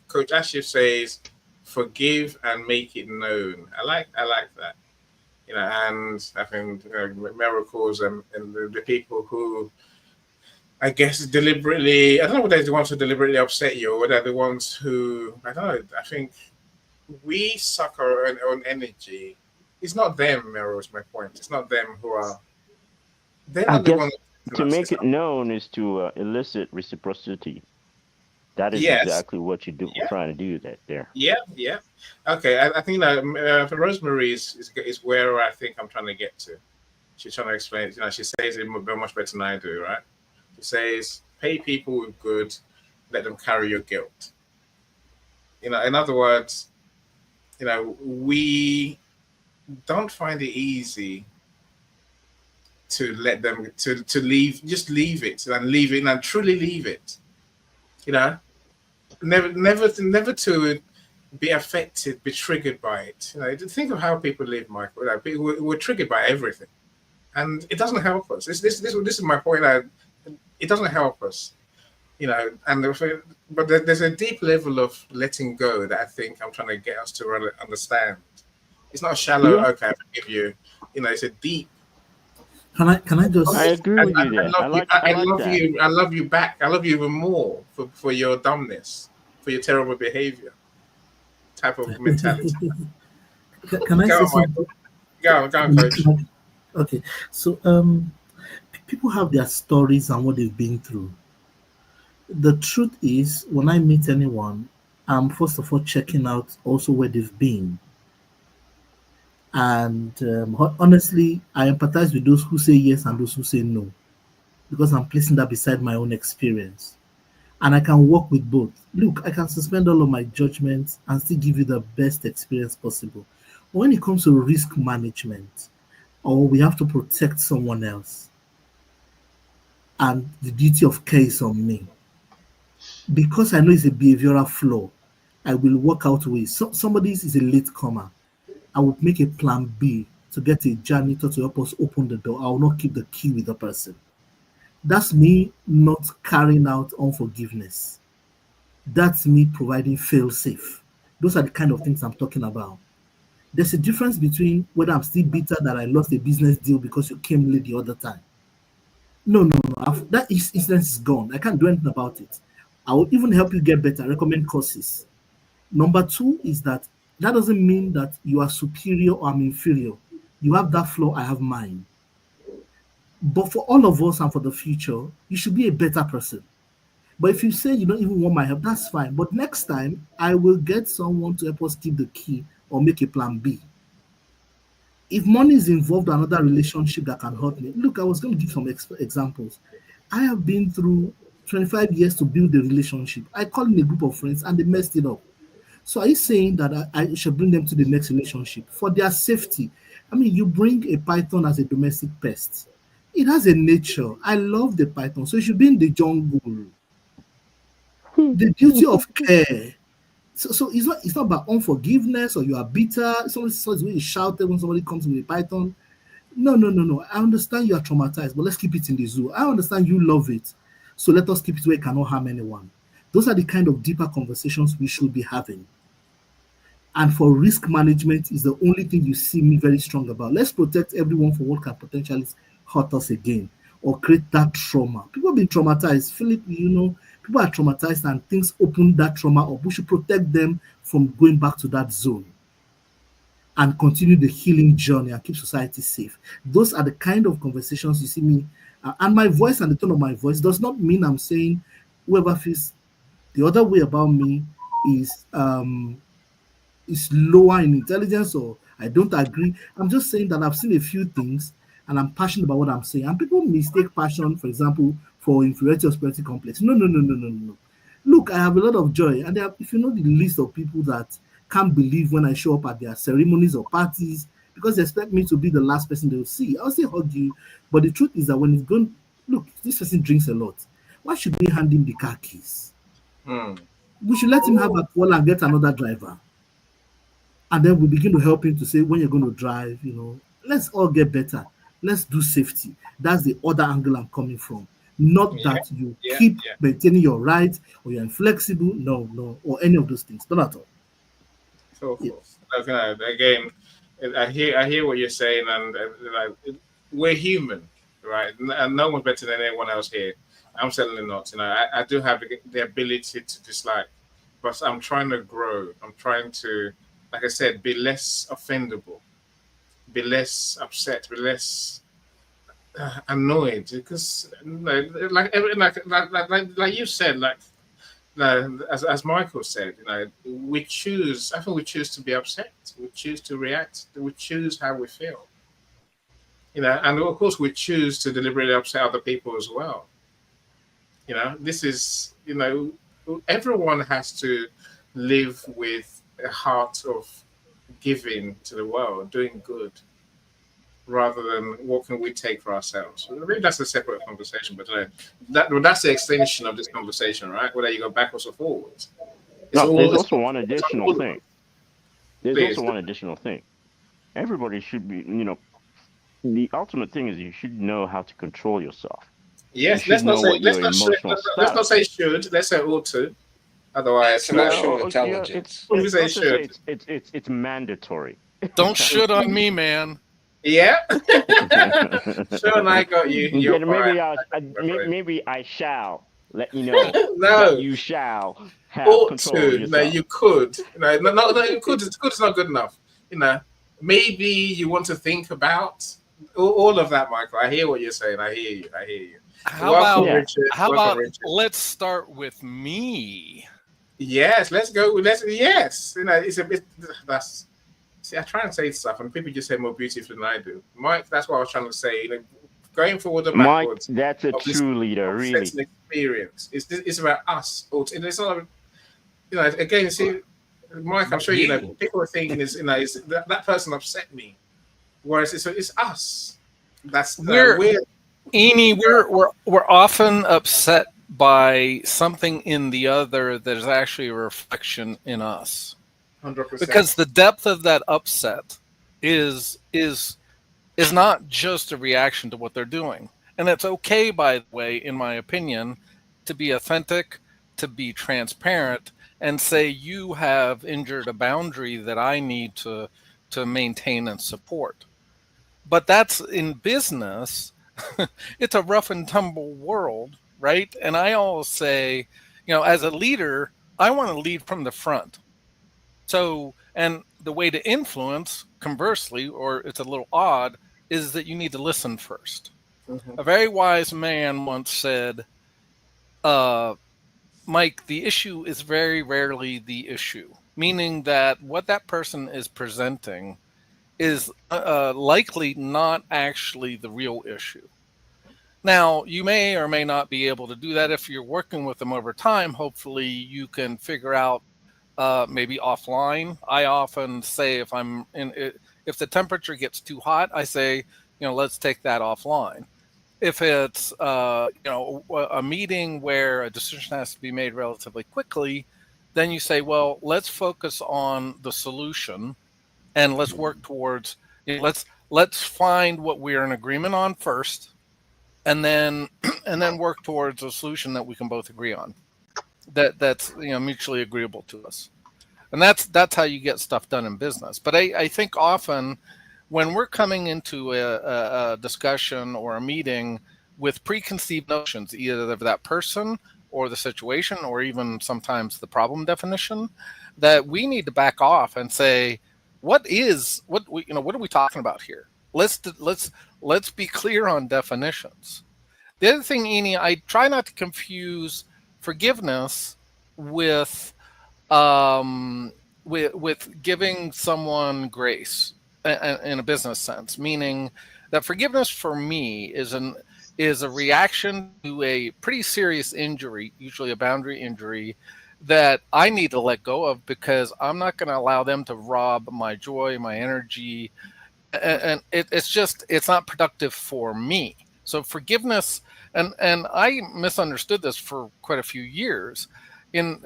Coach Ashif says, "Forgive and make it known." I like that. And I think miracles and the people who I guess deliberately. I don't know whether they're the ones who deliberately upset you or whether they're the ones who I don't know. I think we suck our own energy. It's not them, Meryl, is my point. It's not them who are. They're I not the ones guess who to us. make It's it not. known is to elicit reciprocity. That is Yes. exactly what you do. We're Yeah. trying to do that there. Yeah. Yeah. Okay. I think that for Rosemary is where I think I'm trying to get to. She's trying to explain. She says it much better than I do, right? She says, "Pay people with good, let them carry your guilt." In other words, we don't find it easy to let them to leave, just leave it and truly leave it. You know, never to be affected, be triggered by it. Think of how people live, Michael. We're triggered by everything, and it doesn't help us. This is my point. It doesn't help us. And but there's a deep level of letting go that I think I'm trying to get us to really understand. It's not a shallow. Yeah, Okay, I forgive you. You know, it's a deep. Can I I just agree with you there. I love you. I like love that. you. I love you back. I love you even more for your dumbness, for your terrible behavior, type of mentality. can I Go say on, something? Michael. Go on, coach. Okay, so people have their stories and what they've been through. The truth is, when I meet anyone, I'm first of all checking out also where they've been. And honestly, I empathize with those who say yes and those who say no because I'm placing that beside my own experience. And I can work with both. Look, I can suspend all of my judgments and still give you the best experience possible. But when it comes to risk management, or we have to protect someone else, and the duty of care is on me, because I know it's a behavioral flaw, I will work out ways. Somebody is a late comer. I will make a plan B to get a janitor to help us open the door. I will not keep the key with the person. That's me not carrying out unforgiveness. That's me providing fail safe. Those are the kind of things I'm talking about. There's a difference between whether I'm still bitter that I lost a business deal because you came late the other time. No, no, no. Incident is gone. I can't do anything about it. I will even help you get better, recommend courses. Number two is that doesn't mean that you are superior or I'm inferior. You have that flaw, I have mine. But for all of us and for the future, you should be a better person. But if you say you don't even want my help, that's fine. But next time, I will get someone to help us keep the key or make a plan B. If money is involved, another relationship that can hurt me. Look, I was going to give some examples. I have been through 25 years to build a relationship. I called in a group of friends and they messed it up. So are you saying that I should bring them to the next relationship for their safety? I mean, you bring a python as a domestic pest. It has a nature. I love the python, so it should be in the jungle. The duty of care. So it's not about unforgiveness or you are bitter. Somebody says when you shouted when somebody comes with a python. No, no, no, no. I understand you are traumatized, but let's keep it in the zoo. I understand you love it. So let us keep it where it cannot harm anyone. Those are the kind of deeper conversations we should be having. And for risk management is the only thing you see me very strong about. Let's protect everyone from what can potentially hurt us again or create that trauma. People have been traumatized. Philip, people are traumatized and things open that trauma up. We should protect them from going back to that zone and continue the healing journey and keep society safe. Those are the kind of conversations you see me. And my voice and the tone of my voice does not mean I'm saying whoever feels the other way about me is lower in intelligence or I don't agree. I'm just saying that I've seen a few things and I'm passionate about what I'm saying. And people mistake passion, for example, for inferiority or superiority complex. No, no, no, no, no, no. Look, I have a lot of joy. And if you know the list of people that can't believe when I show up at their ceremonies or parties because they expect me to be the last person they'll see, I'll say hug you. But the truth is that when it's going, look, this person drinks a lot. Why should we hand him the car keys? Hmm. We should let him have a call and get another driver. And then we begin to help him to say, when you're going to drive, let's all get better. Let's do safety. That's the other angle I'm coming from. Not Yeah, that you yeah, keep yeah. maintaining your rights or you're inflexible. No, no, or any of those things. Not at all. Cool, Yeah. cool. Okay, again, I hear what you're saying, and like, we're human, right? And no one's better than anyone else here. I'm certainly not. I do have the ability to dislike, but I'm trying to grow. I'm trying to, like I said, be less offendable, be less upset, be less annoyed, because like you said, as Michael said, we choose. I think we choose to be upset. We choose to react. We choose how we feel. And of course we choose to deliberately upset other people as well. This is everyone has to live with a heart of giving to the world, doing good, rather than what can we take for ourselves. Maybe that's a separate conversation, but that's the extension of this conversation, right? Whether you go backwards or forwards. It's No, all. there's It's also one additional all thing. There's also please. one additional thing. Everybody should be, the ultimate thing is you should know how to control yourself. You Yes, should let's not know say what let's your not say, emotional let's not status say is. should. Let's say ought to. It's Otherwise, Yeah, emotional yeah, intelligence. we say let's just say should. it's mandatory. Don't shit on me, man. Yeah. Sure, and I got you. You're Then fine. My friend. maybe I shall let you know that No, you shall have ought control of to. No, yourself. you could. No, no, you could. It's good. It's not good enough. You know, maybe you want to think about all of that, Michael. I hear what you're saying. I hear you. I hear you. How Welcome, about Yeah. Richard. how Welcome, about Richard. let's start with me. Yes, let's go. Let's yes. You know, it's a bit. That's see. I try and say stuff, and people just say more beautifully than I do. Mike, that's what I was trying to say. You know, going forward or Mike, backwards that's a of this true leader, really. setting experience. It's about us. It's not. You know, again, see, Mike, I'm sure you know. People are thinking is you know, is that person upset me, whereas it's us. That's we're Eni, we're often upset by something in the other that is actually a reflection in us. 100%. Because the depth of that upset is not just a reaction to what they're doing. And it's okay, by the way, in my opinion, to be authentic, to be transparent, and say you have injured a boundary that I need to maintain and support. But that's in business. It's a rough and tumble world, right? And I always say, as a leader, I want to lead from the front. So, and the way to influence, conversely, or it's a little odd, is that you need to listen 1st. Mhm. A very wise man once said, Mike, the issue is very rarely the issue, meaning that what that person is presenting is likely not actually the real issue. Now, you may or may not be able to do that if you're working with them over time. Hopefully, you can figure out maybe offline. I often say if the temperature gets too hot, I say, let's take that offline. If it's a meeting where a decision has to be made relatively quickly, then you say, well, let's focus on the solution and let's work towards let's find what we're in agreement on first, and then and then work towards a solution that we can both agree on, that's mutually agreeable to us. And that's how you get stuff done in business. But I think often when we're coming into a discussion or a meeting with preconceived notions, either of that person or the situation, or even sometimes the problem definition, that we need to back off and say, what are we talking about here? Let's be clear on definitions. The other thing, Eni, I try not to confuse forgiveness with um, with giving someone grace in a business sense, meaning that forgiveness for me is a reaction to a pretty serious injury, usually a boundary injury, that I need to let go of because I'm not going to allow them to rob my joy, my energy, and it's not productive for me. So forgiveness, and I misunderstood this for quite a few years,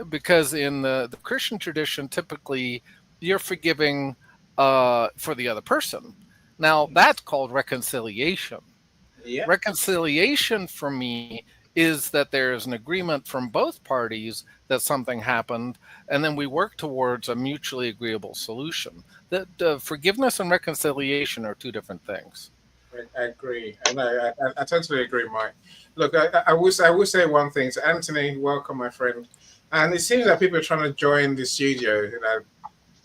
because in the Christian tradition, typically you're forgiving for the other person. Now that's called reconciliation. Yeah. Reconciliation for me is that there is an agreement from both parties that something happened, and then we work towards a mutually agreeable solution. That forgiveness and reconciliation are two different things. I agree. I totally agree, Mike. Look, I will say one thing. So, Anthony, welcome, my friend. And it seems that people are trying to join the studio.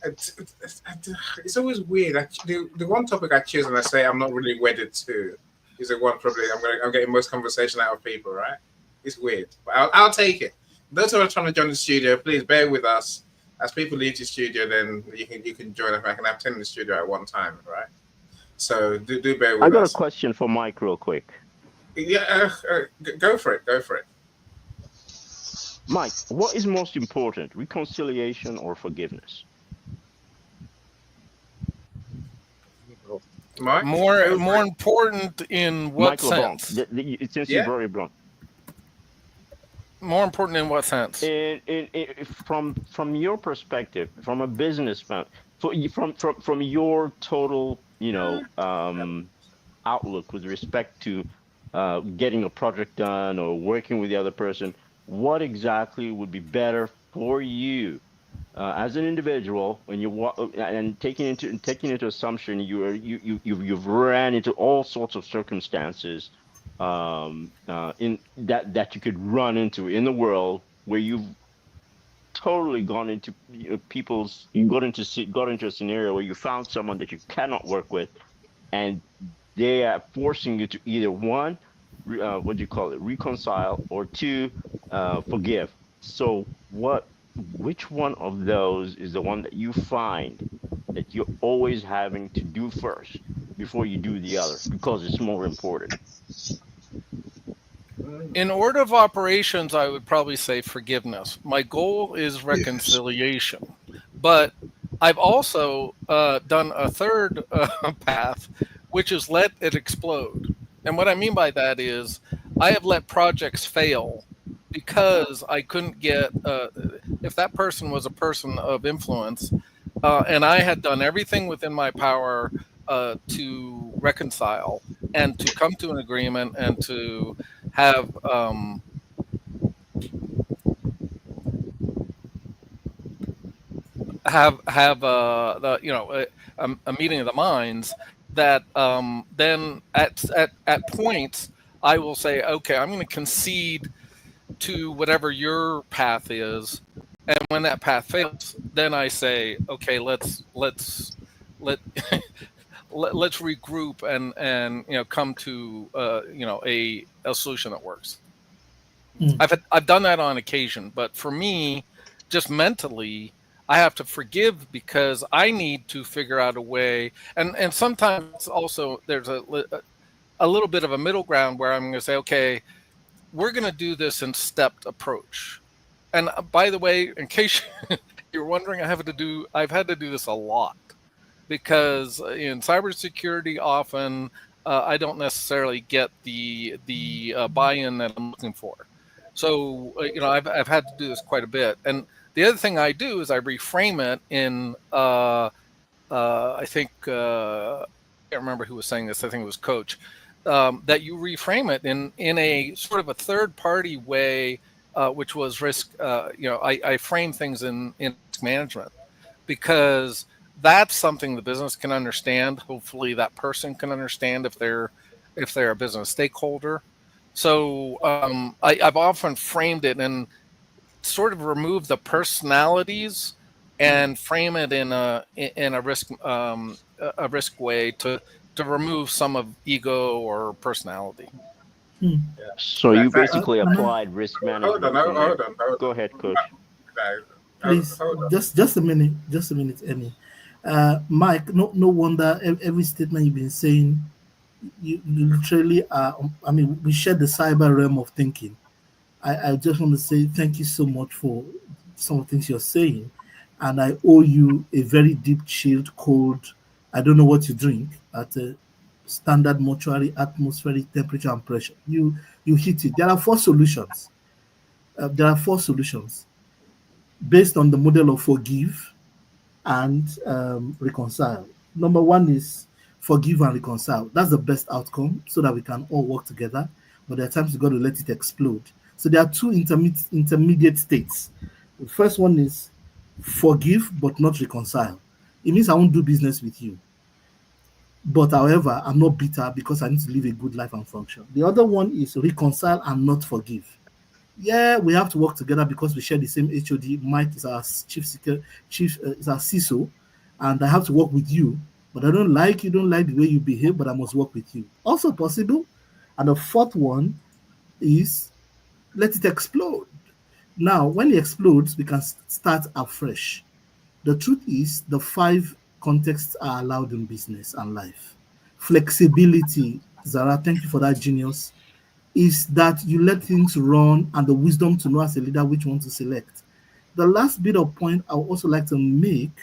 It's always weird. The one topic I choose and I say I'm not really wedded to is the one probably I'm getting most conversation out of people, right? It's weird, but I'll take it. Those who are trying to join the studio, please bear with us. As people leave the studio, then you can join us. I can have 10 in the studio at one time, right? So do bear with I got a us. question for Mike, real quick. Yeah, go for it. Go for it. Mike, what is most important, reconciliation or forgiveness? Mike, More go for it. important in what Mike LeBlanc, sense? since Yeah. you're very blunt. More important in what sense? From your perspective, from a business from your total, outlook with respect to getting a project done or working with the other person, what exactly would be better for you As an individual, when you and taking into assumption you've ran into all sorts of circumstances in that you could run into in the world where you've totally gone into you got into a scenario where you found someone that you cannot work with, and they are forcing you to either one, what do you call it, reconcile, or two, forgive. So which one of those is the one that you find that you're always having to do first before you do the other because it's more important? In order of operations, I would probably say forgiveness. My goal is Yes. reconciliation, but I've also done a third path, which is let it explode. And what I mean by that is I have let projects fail because I couldn't get, if that person was a person of influence, and I had done everything within my power to reconcile and to come to an agreement and to have a meeting of the minds that then at points I will say, okay, I'm going to concede to whatever your path is, and when that path fails, then I say, okay, let let's regroup and come to a solution that works. Mm. I've done that on occasion, but for me, just mentally, I have to forgive because I need to figure out a way. And sometimes also there's a little bit of a middle ground where I'm going to say, okay, we're going to do this in stepped approach. And by the way, in case you're wondering, I've had to do this a lot because in cybersecurity, often I don't necessarily get the buy-in that I'm looking for. So I've had to do this quite a bit. And the other thing I do is I reframe it in I think I can't remember who was saying this. I think it was Coach. That you reframe it in a sort of a third party way, which was risk. I frame things in risk management because that's something the business can understand. Hopefully, that person can understand if they're a business stakeholder. So I've often framed it and sort of remove the personalities and frame it in a risk way to remove some of ego or personality. Mm. Yeah. So you Thank basically Can I, applied risk hold on, management hold in there. on, hold Go on. ahead, Coach. please, just a minute, Emmy. Mike, no wonder every statement you've been saying, you literally are. I mean, we share the cyber realm of thinking. I just want to say thank you so much for some of the things you're saying, and I owe you a very deep, chilled, cold. I don't know what you drink at a standard mortuary atmospheric temperature and pressure. You hit it. There are four solutions. There are four solutions based on the model of forgive and reconcile. Number one is forgive and reconcile. That's the best outcome so that we can all work together. But there are times you got to let it explode. So there are two intermediate states. The first one is forgive but not reconcile. It means I won't do business with you. But however, I'm not bitter because I need to live a good life and function. The other one is reconcile and not forgive. Yeah, we have to work together because we share the same HOD. Mike is our chief is our CISO, and I have to work with you. But I don't like you, don't like the way you behave, but I must work with you. Also possible. And the fourth one is let it explode. Now, when it explodes, we can start afresh. The truth is, the five contexts are allowed in business and life. Flexibility, Zara, thank you for that genius, is that you let things run and the wisdom to know as a leader which one to select. The last bit of point I would also like to make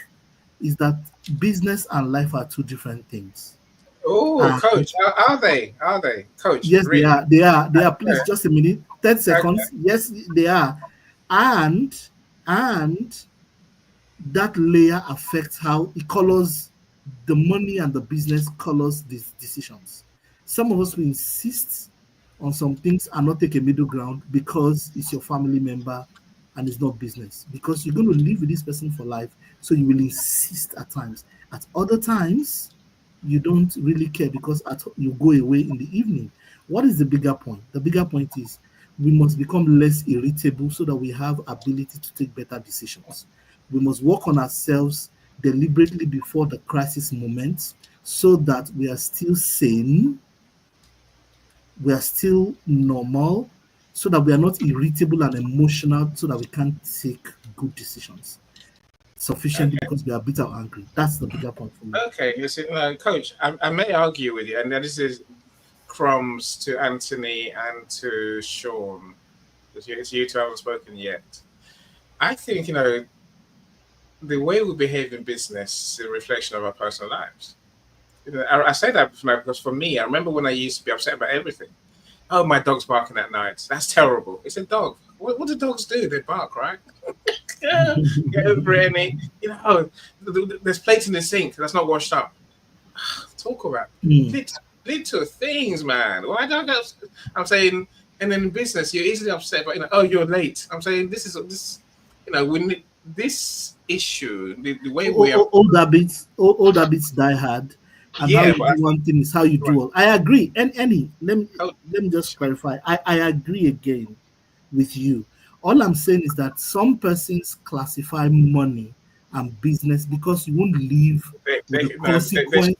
is that business and life are two different things. Oh, And coach, are they? Are they, coach? yes, they Really? are. They are. They are. Please, Okay. just a minute. 30 Okay. seconds. Yes, they are. And and that layer affects how it colors the money and the business colors these decisions. Some of us will insist on some things and not take a middle ground because it's your family member and it's not business, because you're going to live with this person for life. So you will insist at times. At other times, you don't really care because you go away in the evening. What is the bigger point? The bigger point is we must become less irritable so that we have ability to take better decisions. We must work on ourselves deliberately before the crisis moments so that we are still sane, we are still normal, so that we are not irritable and emotional, so that we can't take good decisions sufficiently Okay. because we are bitter or angry. That's the bigger point for me. Okay. Listen, Coach, I may argue with you, and this is crumbs to Anthony and to Sean, because you two haven't spoken yet. I think, the way we behave in business is a reflection of our personal lives. I say that because for me, I remember when I used to be upset about everything. Oh, my dog's barking at night. That's terrible. It's a dog. What do dogs do? They bark, right? Get over it, Annie. There's plates in the sink that's not washed up. Talk about Mm. little things, man. Why don't I? I'm saying, and then in business, you're easily upset, but oh, you're late. I'm saying this. We need this issue. The way we are. Old habits die hard, and how Yeah, you but do one thing is how you right. do all. I agree. And any Oh, let me just clarify. I agree again with you. All I'm saying is that some persons classify money and business because you won't live they, with the they, no, consequence,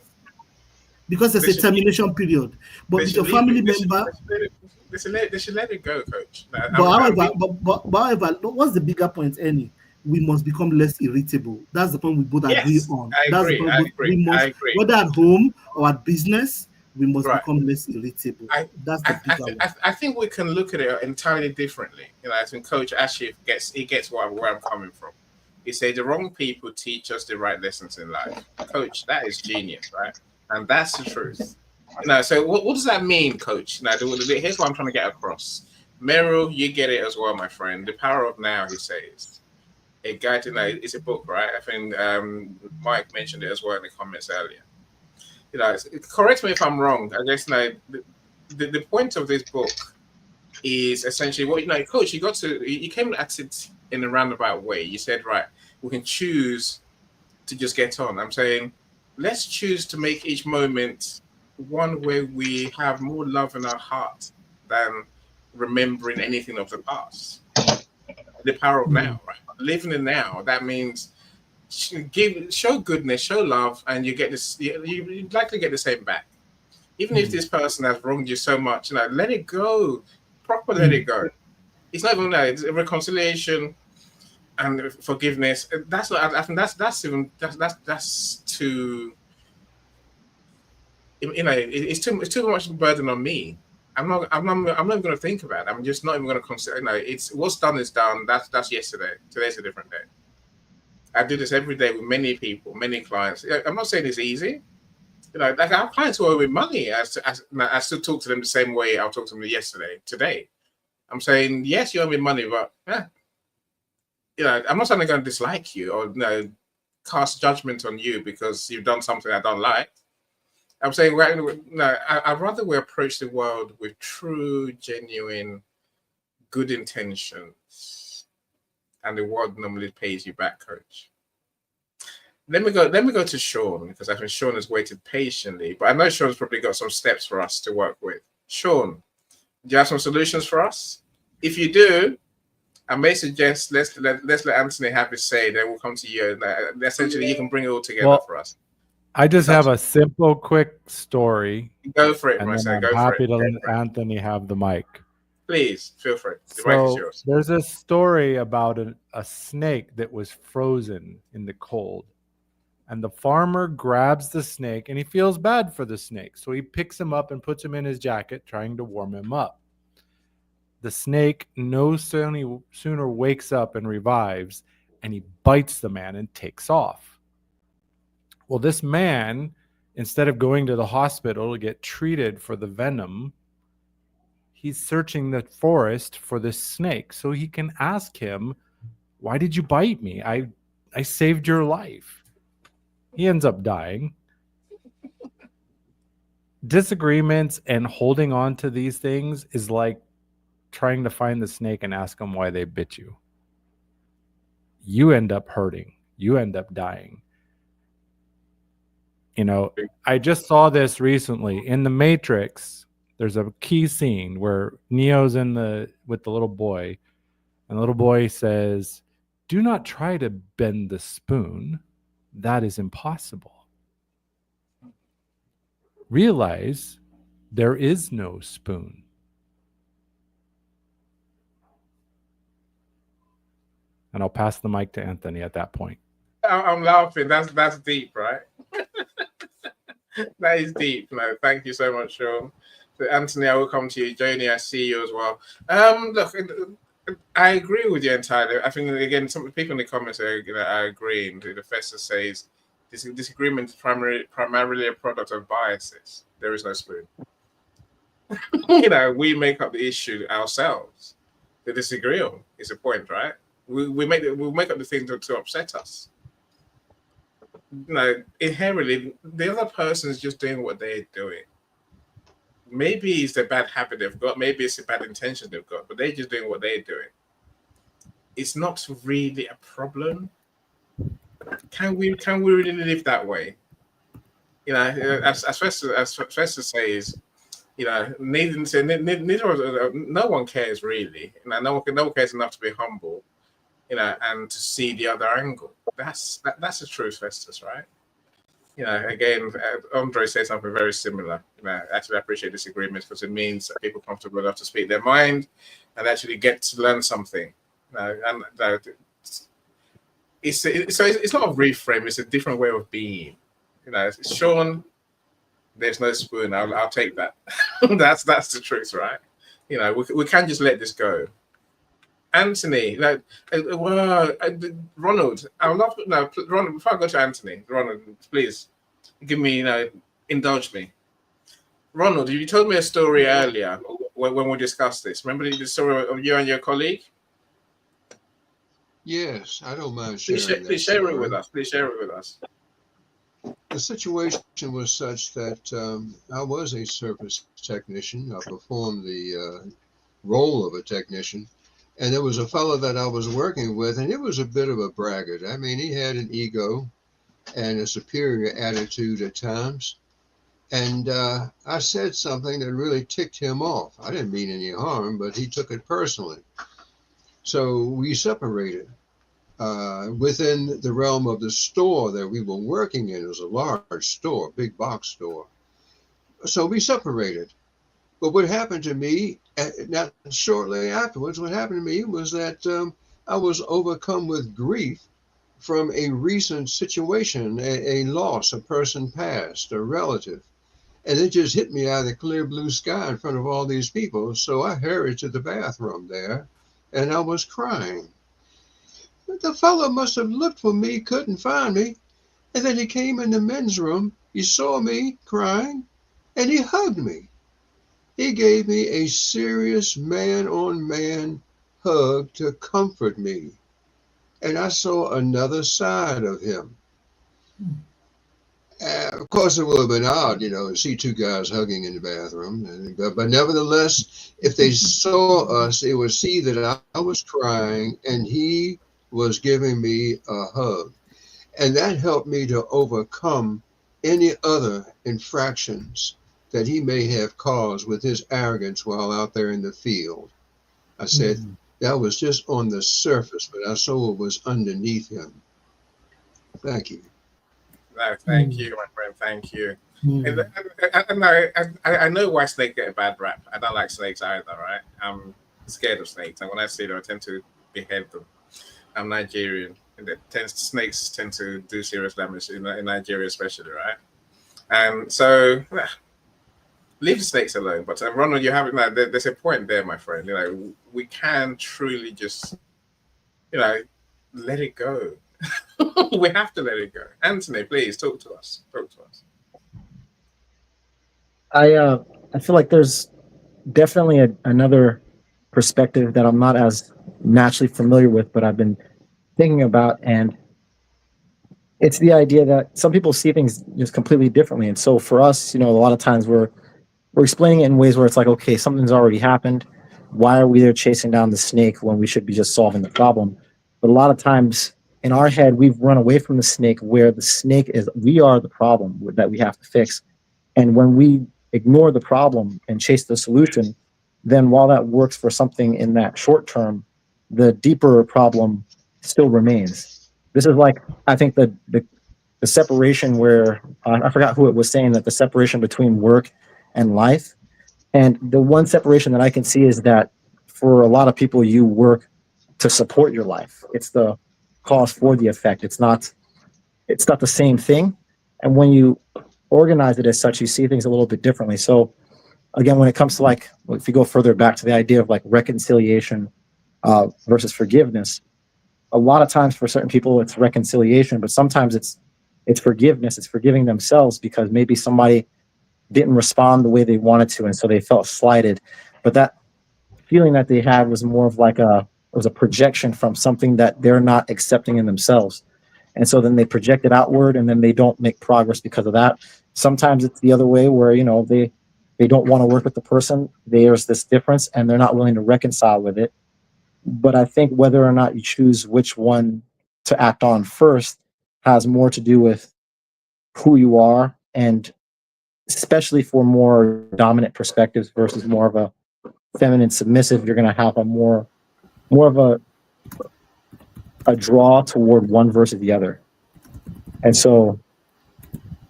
because there's they a should termination period. But they with should your leave family it. member, They should let it go, Coach. No, but I'm however, being what's the bigger point, Any? We must become less irritable. That's the point we both agree yes. on. I That's the agree. point I we agree. I must, agree. whether at home or at business, we must Right. become less irritable. I That's the bigger one. I think we can look at it entirely differently. I think Coach actually gets where I'm coming from. He said the wrong people teach us the right lessons in life. Coach, that is genius, right? And that's the truth. So what does that mean, Coach? Here's what I'm trying to get across. Meryl, you get it as well, my friend. The Power of Now, he says. A guide to know. It's a book, right? I think Mike mentioned it as well in the comments earlier. Correct me if I'm wrong. I guess the point of this book is essentially Coach. You came at it in a roundabout way. You said, right, we can choose to just get on. I'm saying, let's choose to make each moment one where we have more love in our heart than remembering anything of the past. The power of now, right? Living in now. That means show goodness, show love, and you get this. You likely get the same back. Even if this person has wronged you so much, let it go. Proper, let it go. It's not even that. It's a reconciliation and forgiveness. That's not. I think that's too. It's too much burden on me. I'm not going to think about it. I'm just not even going to consider. It's what's done is done. That's yesterday. Today's a different day. I do this every day with many people, many clients. I'm not saying it's easy. Like our clients who owe me money, I still talk to them the same way I'll talk to them yesterday, today. I'm saying, yes, you owe me money, but I'm not suddenly going to dislike you or cast judgment on you because you've done something I don't like. I'm saying, I'd rather we approach the world with true, genuine, good intentions, and the world normally pays you back, Coach. Let me go to Sean, because I think Sean has waited patiently, but I know Sean's probably got some steps for us to work with. Sean, do you have some solutions for us? If you do, I may suggest let's let Anthony have his say. Then we'll come to you. Essentially, you can bring it all together for us. I just have a simple, quick story. Go for it, and Marcel. then Go I'm for happy it. to let Anthony have the mic. Please, feel free. The mic is So yours. there's a story about a snake that was frozen in the cold. And the farmer grabs the snake and he feels bad for the snake. So he picks him up and puts him in his jacket, trying to warm him up. The snake no sooner wakes up and revives, and he bites the man and takes off. Well, this man, instead of going to the hospital to get treated for the venom, he's searching the forest for this snake so he can ask him, why did you bite me? I saved your life. He ends up dying. Disagreements and holding on to these things is like trying to find the snake and ask them why they bit you. you end up hurting. You end up dying. You know, I just saw this recently in the Matrix. There's a key scene where Neo's with the little boy, and the little boy says, "Do not try to bend the spoon. That is impossible. Realize there is no spoon." And I'll pass the mic to Anthony at that point. I'm laughing. That's deep, right? That is deep. No, thank you so much, Sean. So Anthony, I will come to you. Joni, I see you as well. Look, I agree with you entirely. I think again, some people in the comments are agreeing. The Fester says disagreement is primarily a product of biases. There is no spoon. We make up the issue ourselves. To disagree on is the point, right? We make up the thing to upset us. Inherently, the other person is just doing what they're doing. Maybe it's a bad habit they've got. Maybe it's a bad intention they've got, but they're just doing what they're doing. It's not really a problem. Can we really live that way? As Fester says, no one cares really. No one cares enough to be humble, and to see the other angle. That's the truth, Festus, right? Again, Andre said something very similar. Actually, I appreciate disagreements because it means that people are comfortable enough to speak their mind and actually get to learn something. It's not a reframe; it's a different way of being. Sean, there's no spoon. I'll take that. that's the truth, right? We can't just let this go. Anthony, Ronald, I would love to know. Ronald, before I go to Anthony, Ronald, please give me, indulge me. Ronald, you told me a story earlier when we discussed this. Remember the story of you and your colleague? Yes, I don't mind sharing. Please share it with us. Please share it with us. The situation was such that I was a service technician. I performed the role of a technician. And there was a fellow that I was working with, and it was a bit of a braggart. I mean, he had an ego and a superior attitude at times. And I said something that really ticked him off. I didn't mean any harm, but he took it personally. So we separated. Within the realm of the store that we were working in, it was a large store, big box store. So we separated. But what happened to me, not shortly afterwards, what happened to me was that I was overcome with grief from a recent situation, a loss, a person passed, a relative. And it just hit me out of the clear blue sky in front of all these people. So I hurried to the bathroom there, and I was crying. But the fellow must have looked for me, couldn't find me. And then he came in the men's room, he saw me crying, and he hugged me. He gave me a serious man-on-man hug to comfort me. And I saw another side of him. Of course, it would have been odd, to see two guys hugging in the bathroom. But nevertheless, if they saw us, they would see that I was crying and he was giving me a hug. And that helped me to overcome any other infractions that he may have caused with his arrogance while out there in the field. I said, that was just on the surface, but I saw it was underneath him. Thank you. No, thank you, my friend. Thank you. I know why snakes get a bad rap. I don't like snakes either, right? I'm scared of snakes. And when I see them, I tend to behead them. I'm Nigerian. And snakes tend to do serious damage in Nigeria especially, right? And so... leave the snakes alone. But Ronald, you have there's a point there, my friend. We can truly just, let it go. We have to let it go. Anthony, please talk to us. I feel like there's definitely another perspective that I'm not as naturally familiar with, but I've been thinking about, and it's the idea that some people see things just completely differently. And so for us, a lot of times we're explaining it in ways where it's like, okay, something's already happened. Why are we there chasing down the snake when we should be just solving the problem? But a lot of times in our head, we've run away from the snake, where the snake is, we are the problem that we have to fix. And when we ignore the problem and chase the solution, then while that works for something in that short term, the deeper problem still remains. This is like, I think the separation where I forgot who it was saying that the separation between work and life. And the one separation that I can see is that for a lot of people, you work to support your life. It's the cause for the effect. It's not the same thing. And when you organize it as such, you see things a little bit differently. So again, when it comes to like, if you go further back to the idea of like reconciliation versus forgiveness, a lot of times for certain people it's reconciliation, but sometimes it's forgiveness. It's forgiving themselves because maybe somebody didn't respond the way they wanted to, and so they felt slighted. But that feeling that they had was more of like it was a projection from something that they're not accepting in themselves. And so then they project it outward, and then they don't make progress because of that. Sometimes it's the other way where, they don't want to work with the person. There's this difference and they're not willing to reconcile with it. But I think whether or not you choose which one to act on first has more to do with who you are, and especially for more dominant perspectives versus more of a feminine submissive, you're going to have a more of a draw toward one versus the other. And so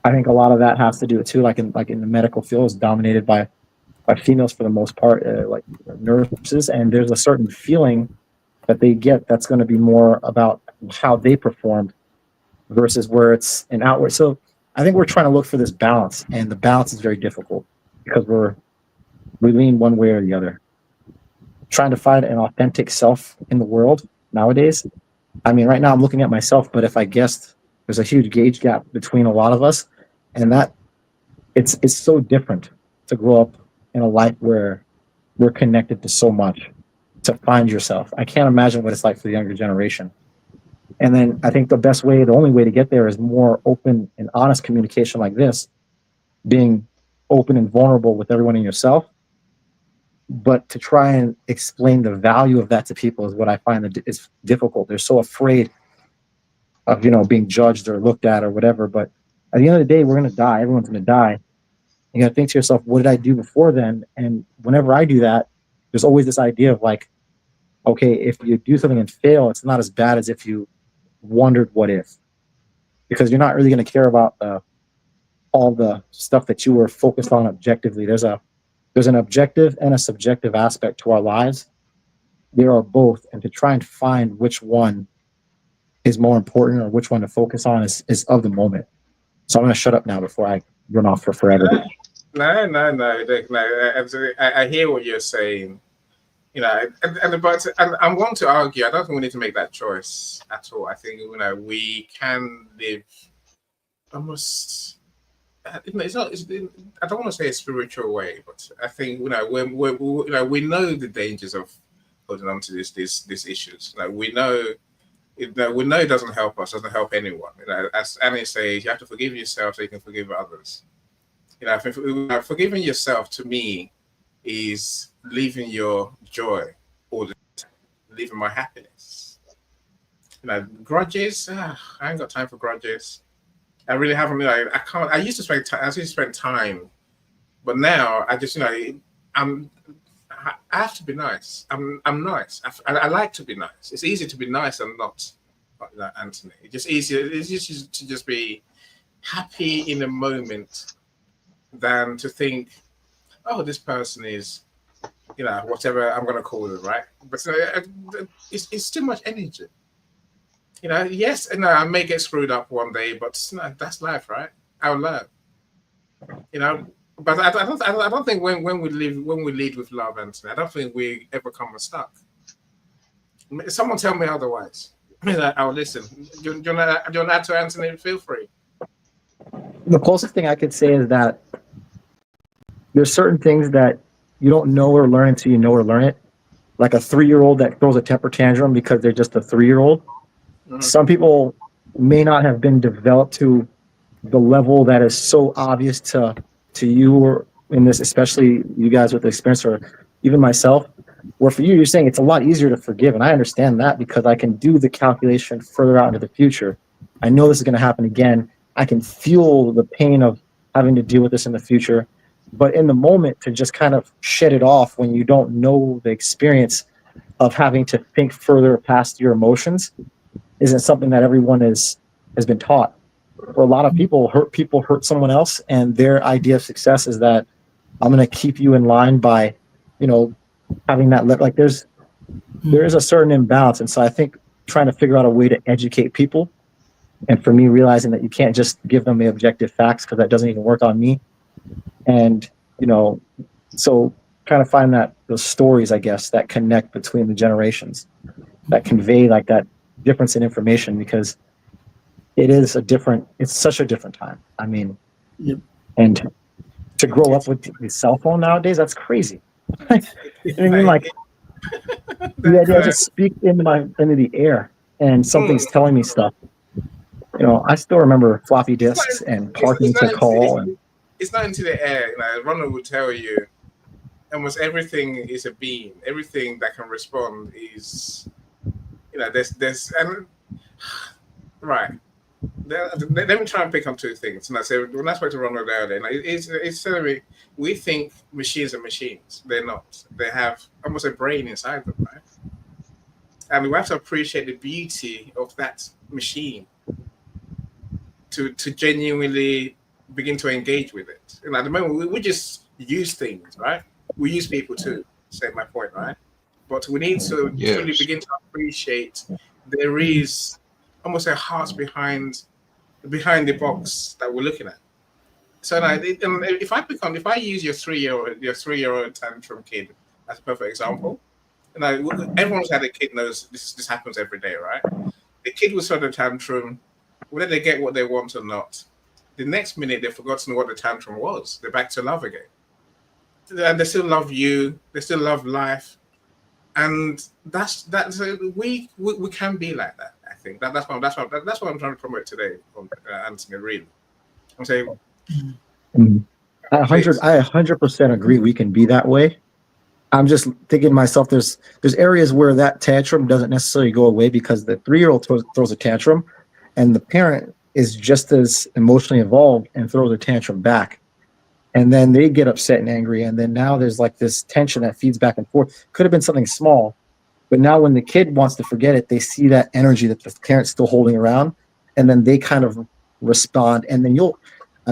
I think a lot of that has to do with too, like in the medical field, is dominated by females for the most part, like nurses, and there's a certain feeling that they get that's going to be more about how they performed versus where it's an outward. So I think we're trying to look for this balance, and the balance is very difficult because we lean one way or the other. Trying to find an authentic self in the world nowadays. I mean, right now I'm looking at myself, but if I guessed, there's a huge gauge gap between a lot of us, and that it's so different to grow up in a life where we're connected to so much to find yourself. I can't imagine what it's like for the younger generation. And then I think the only way to get there is more open and honest communication like this, being open and vulnerable with everyone in yourself. But to try and explain the value of that to people is what I find that is difficult. They're so afraid of, being judged or looked at or whatever. But at the end of the day, we're going to die. Everyone's going to die. You got to think to yourself, what did I do before then? And whenever I do that, there's always this idea of like, okay, if you do something and fail, it's not as bad as if you wondered what if, because you're not really going to care about all the stuff that you were focused on objectively. There's an objective and a subjective aspect to our lives. There are both, and to try and find which one is more important or which one to focus on is of the moment. So I'm going to shut up now before I run off for forever. No. I hear what you're saying. But I'm going to argue. I don't think we need to make that choice at all. I think we can live almost. It's not. I don't want to say a spiritual way, but I think we know the dangers of holding on to these issues. We know. We know it doesn't help us. Doesn't help anyone. As Annie says, you have to forgive yourself so you can forgive others. I think forgiving yourself to me is leaving your joy all the time, leaving my happiness. Grudges. I ain't got time for grudges. I really haven't. I can't. I used to spend time, but now I just I have to be nice. I'm nice. I like to be nice. It's easy to be nice and not like that, Anthony. It's just easier. It's just to just be happy in a moment than to think, oh, this person is, whatever I'm going to call them, right? But it's too much energy. Yes, I may get screwed up one day, but that's life, right? I'll learn. But I don't think when we lead with love, Anthony, I don't think we ever come unstuck. Someone tell me otherwise. I'll listen. Do you want to add to Anthony? Feel free. The closest thing I could say is that there's certain things that you don't know or learn until you know or learn it. Like a 3-year-old that throws a temper tantrum because they're just a 3-year-old. Mm-hmm. Some people may not have been developed to the level that is so obvious to you, or in this, especially you guys with the experience, or even myself. Where for you, you're saying it's a lot easier to forgive. And I understand that because I can do the calculation further out into the future. I know this is going to happen again. I can feel the pain of having to deal with this in the future. But in the moment, to just kind of shed it off when you don't know the experience of having to think further past your emotions isn't something that everyone has been taught. For a lot of people hurt someone else, and their idea of success is that I'm going to keep you in line by, having that like there is a certain imbalance. And so I think trying to figure out a way to educate people, and for me realizing that you can't just give them the objective facts because that doesn't even work on me. And so kind of find that those stories, I guess, that connect between the generations, that convey like that difference in information, because it's such a different time. I mean, Yep. and to grow up with the cell phone nowadays, that's crazy. You know what I mean? Like the idea I just speak into the air and something's telling me stuff. I still remember floppy disks and parking to call. It's not into the air. Ronald will tell you almost everything is a beam. Everything that can respond is, there's right. Let me try and pick on two things. And I say when I spoke to Ronald earlier, it's certainly we think machines are machines. They're not. They have almost a brain inside them, right? And we have to appreciate the beauty of that machine to genuinely begin to engage with it. And at the moment, we just use things, right? We use people too. Say my point, right? But we need to truly begin to appreciate there is almost a heart behind the box that we're looking at. So if I use your 3-year-old tantrum kid as a perfect example, and everyone's had a kid knows this happens every day, right? The kid will throw the tantrum, whether they get what they want or not. The next minute they've forgotten what the tantrum was. They're back to love again, and they still love you. They still love life, and that's we can be like that. I think that's what I'm trying to promote today on Anthony. Really, I'm saying. I 100% agree. We can be that way. I'm just thinking to myself, there's areas where that tantrum doesn't necessarily go away because the 3-year-old throws a tantrum, and the parent is just as emotionally involved and throws a tantrum back, and then they get upset and angry, and then now there's like this tension that feeds back and forth. Could have been something small, but now when the kid wants to forget it, they see that energy that the parent's still holding around, and then they kind of respond. And then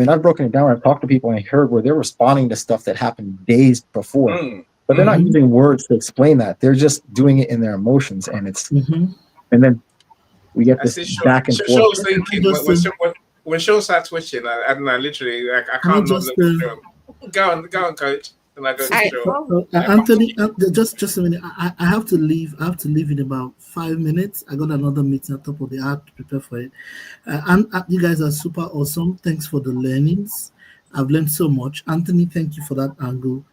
I've broken it down. I've talked to people and I heard where they're responding to stuff that happened days before, but they're not using words to explain that. They're just doing it in their emotions, and it's and then we get this back and forth. Show's thinking when Shaw starts twitching, I literally I can't not look at Shaw. Go on, coach. And I go to Shaw. Anthony, just a minute. I have to leave. I have to leave in about 5 minutes. I got another meeting on top of the hour to prepare for it. And you guys are super awesome. Thanks for the learnings. I've learned so much. Anthony, thank you for that angle.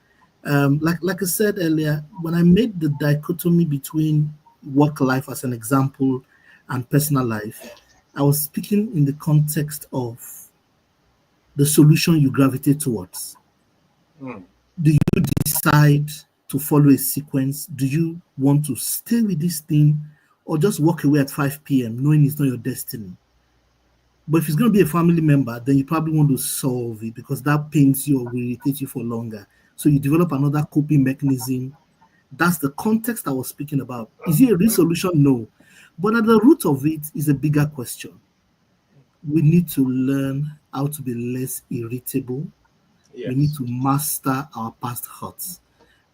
Like I said earlier, when I made the dichotomy between work life as an example and personal life, I was speaking in the context of the solution you gravitate towards. Do you decide to follow a sequence? Do you want to stay with this thing or just walk away at 5 p.m. knowing it's not your destiny? But if it's going to be a family member, then you probably want to solve it because that pains you or will irritate you for longer. So you develop another coping mechanism. That's the context I was speaking about. Is it a real solution? No. But at the root of it is a bigger question. We need to learn how to be less irritable. Yes. We need to master our past hurts.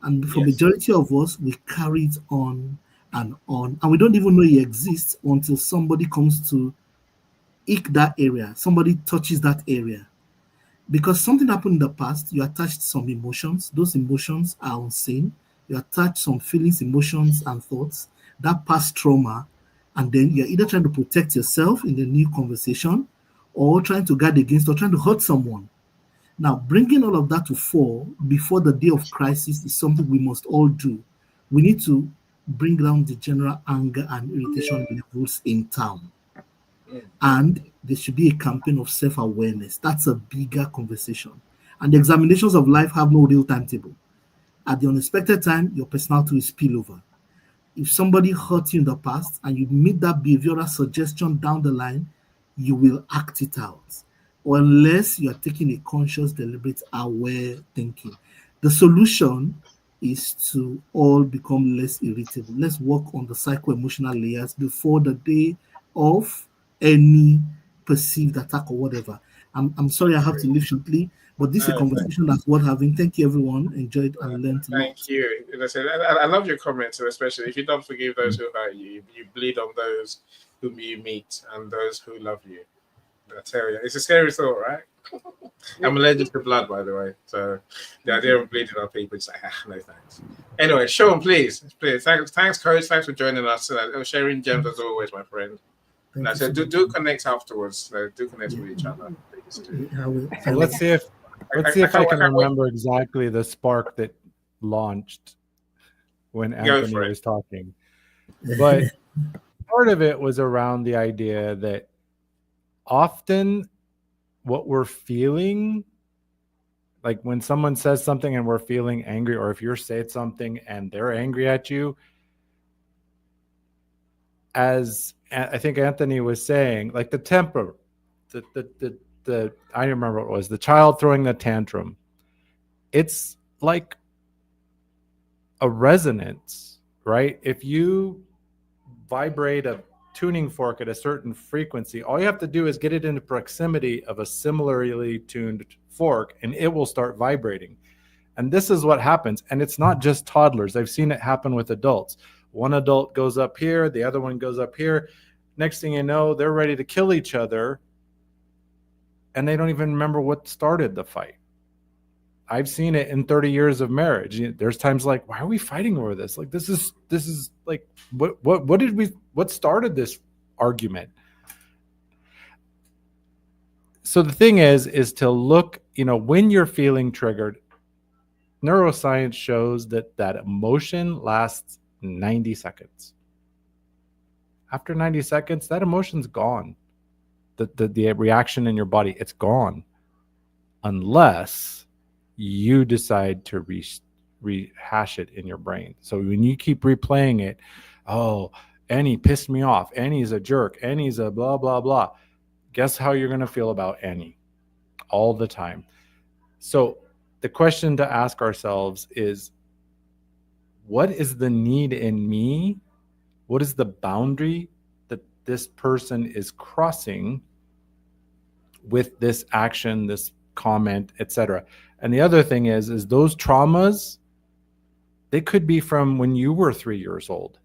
And for majority of us, we carry it on. And we don't even know it exists until somebody comes to ick that area. Somebody touches that area. Because something happened in the past, you attached some emotions. Those emotions are unseen. You attach some feelings, emotions, and thoughts. That past trauma. And then you're either trying to protect yourself in the new conversation or trying to guard against or trying to hurt someone. Now, bringing all of that to fore before the day of crisis is something we must all do. We need to bring down the general anger and irritation levels in town. And there should be a campaign of self-awareness. That's a bigger conversation. And the examinations of life have no real timetable. At the unexpected time, your personality will spill over. If somebody hurt you in the past and you meet that behavioral suggestion down the line, you will act it out. Or unless you are taking a conscious, deliberate, aware thinking. The solution is to all become less irritable. Let's work on the psycho-emotional layers before the day of any perceived attack or whatever. I'm sorry I have to leave shortly, but this is a conversation that's worth having. Thank you, everyone. Enjoyed and learned a lot. Thank you. I love your comments, especially if you don't forgive those who hurt you, you bleed on those whom you meet and those who love you. I tell you, it's a scary thought, right? I'm allergic to blood, by the way, so the idea of bleeding on people is like, no thanks. Anyway, Sean, please. Thanks, Coach. Thanks for joining us. Sharing gems as always, my friend. So do connect afterwards. Do connect with each other. So let's see if I can remember exactly the spark that launched when Anthony was talking. But part of it was around the idea that often what we're feeling, like when someone says something and we're feeling angry, or if you're saying something and they're angry at you, as I think Anthony was saying, like the temper, I don't remember what it was, the child throwing the tantrum. It's like a resonance, right? If you vibrate a tuning fork at a certain frequency, all you have to do is get it into proximity of a similarly tuned fork and it will start vibrating. And this is what happens. And it's not just toddlers. I've seen it happen with adults. One adult goes up here, the other one goes up here. Next thing you know, they're ready to kill each other and they don't even remember what started the fight. I've seen it in 30 years of marriage. There's times like, why are we fighting over this? Like, this is like, what started this argument? So the thing is to look, when you're feeling triggered, neuroscience shows that emotion lasts 90 seconds. After 90 seconds, that emotion's gone. The reaction in your body, it's gone. Unless you decide to rehash it in your brain. So when you keep replaying it, oh, Annie pissed me off. Annie's a jerk. Annie's a blah, blah, blah. Guess how you're going to feel about Annie all the time. So the question to ask ourselves is, what is the need in me? What is the boundary that this person is crossing with this action, this comment, etc.? And the other thing is those traumas, they could be from when you were 3 years old.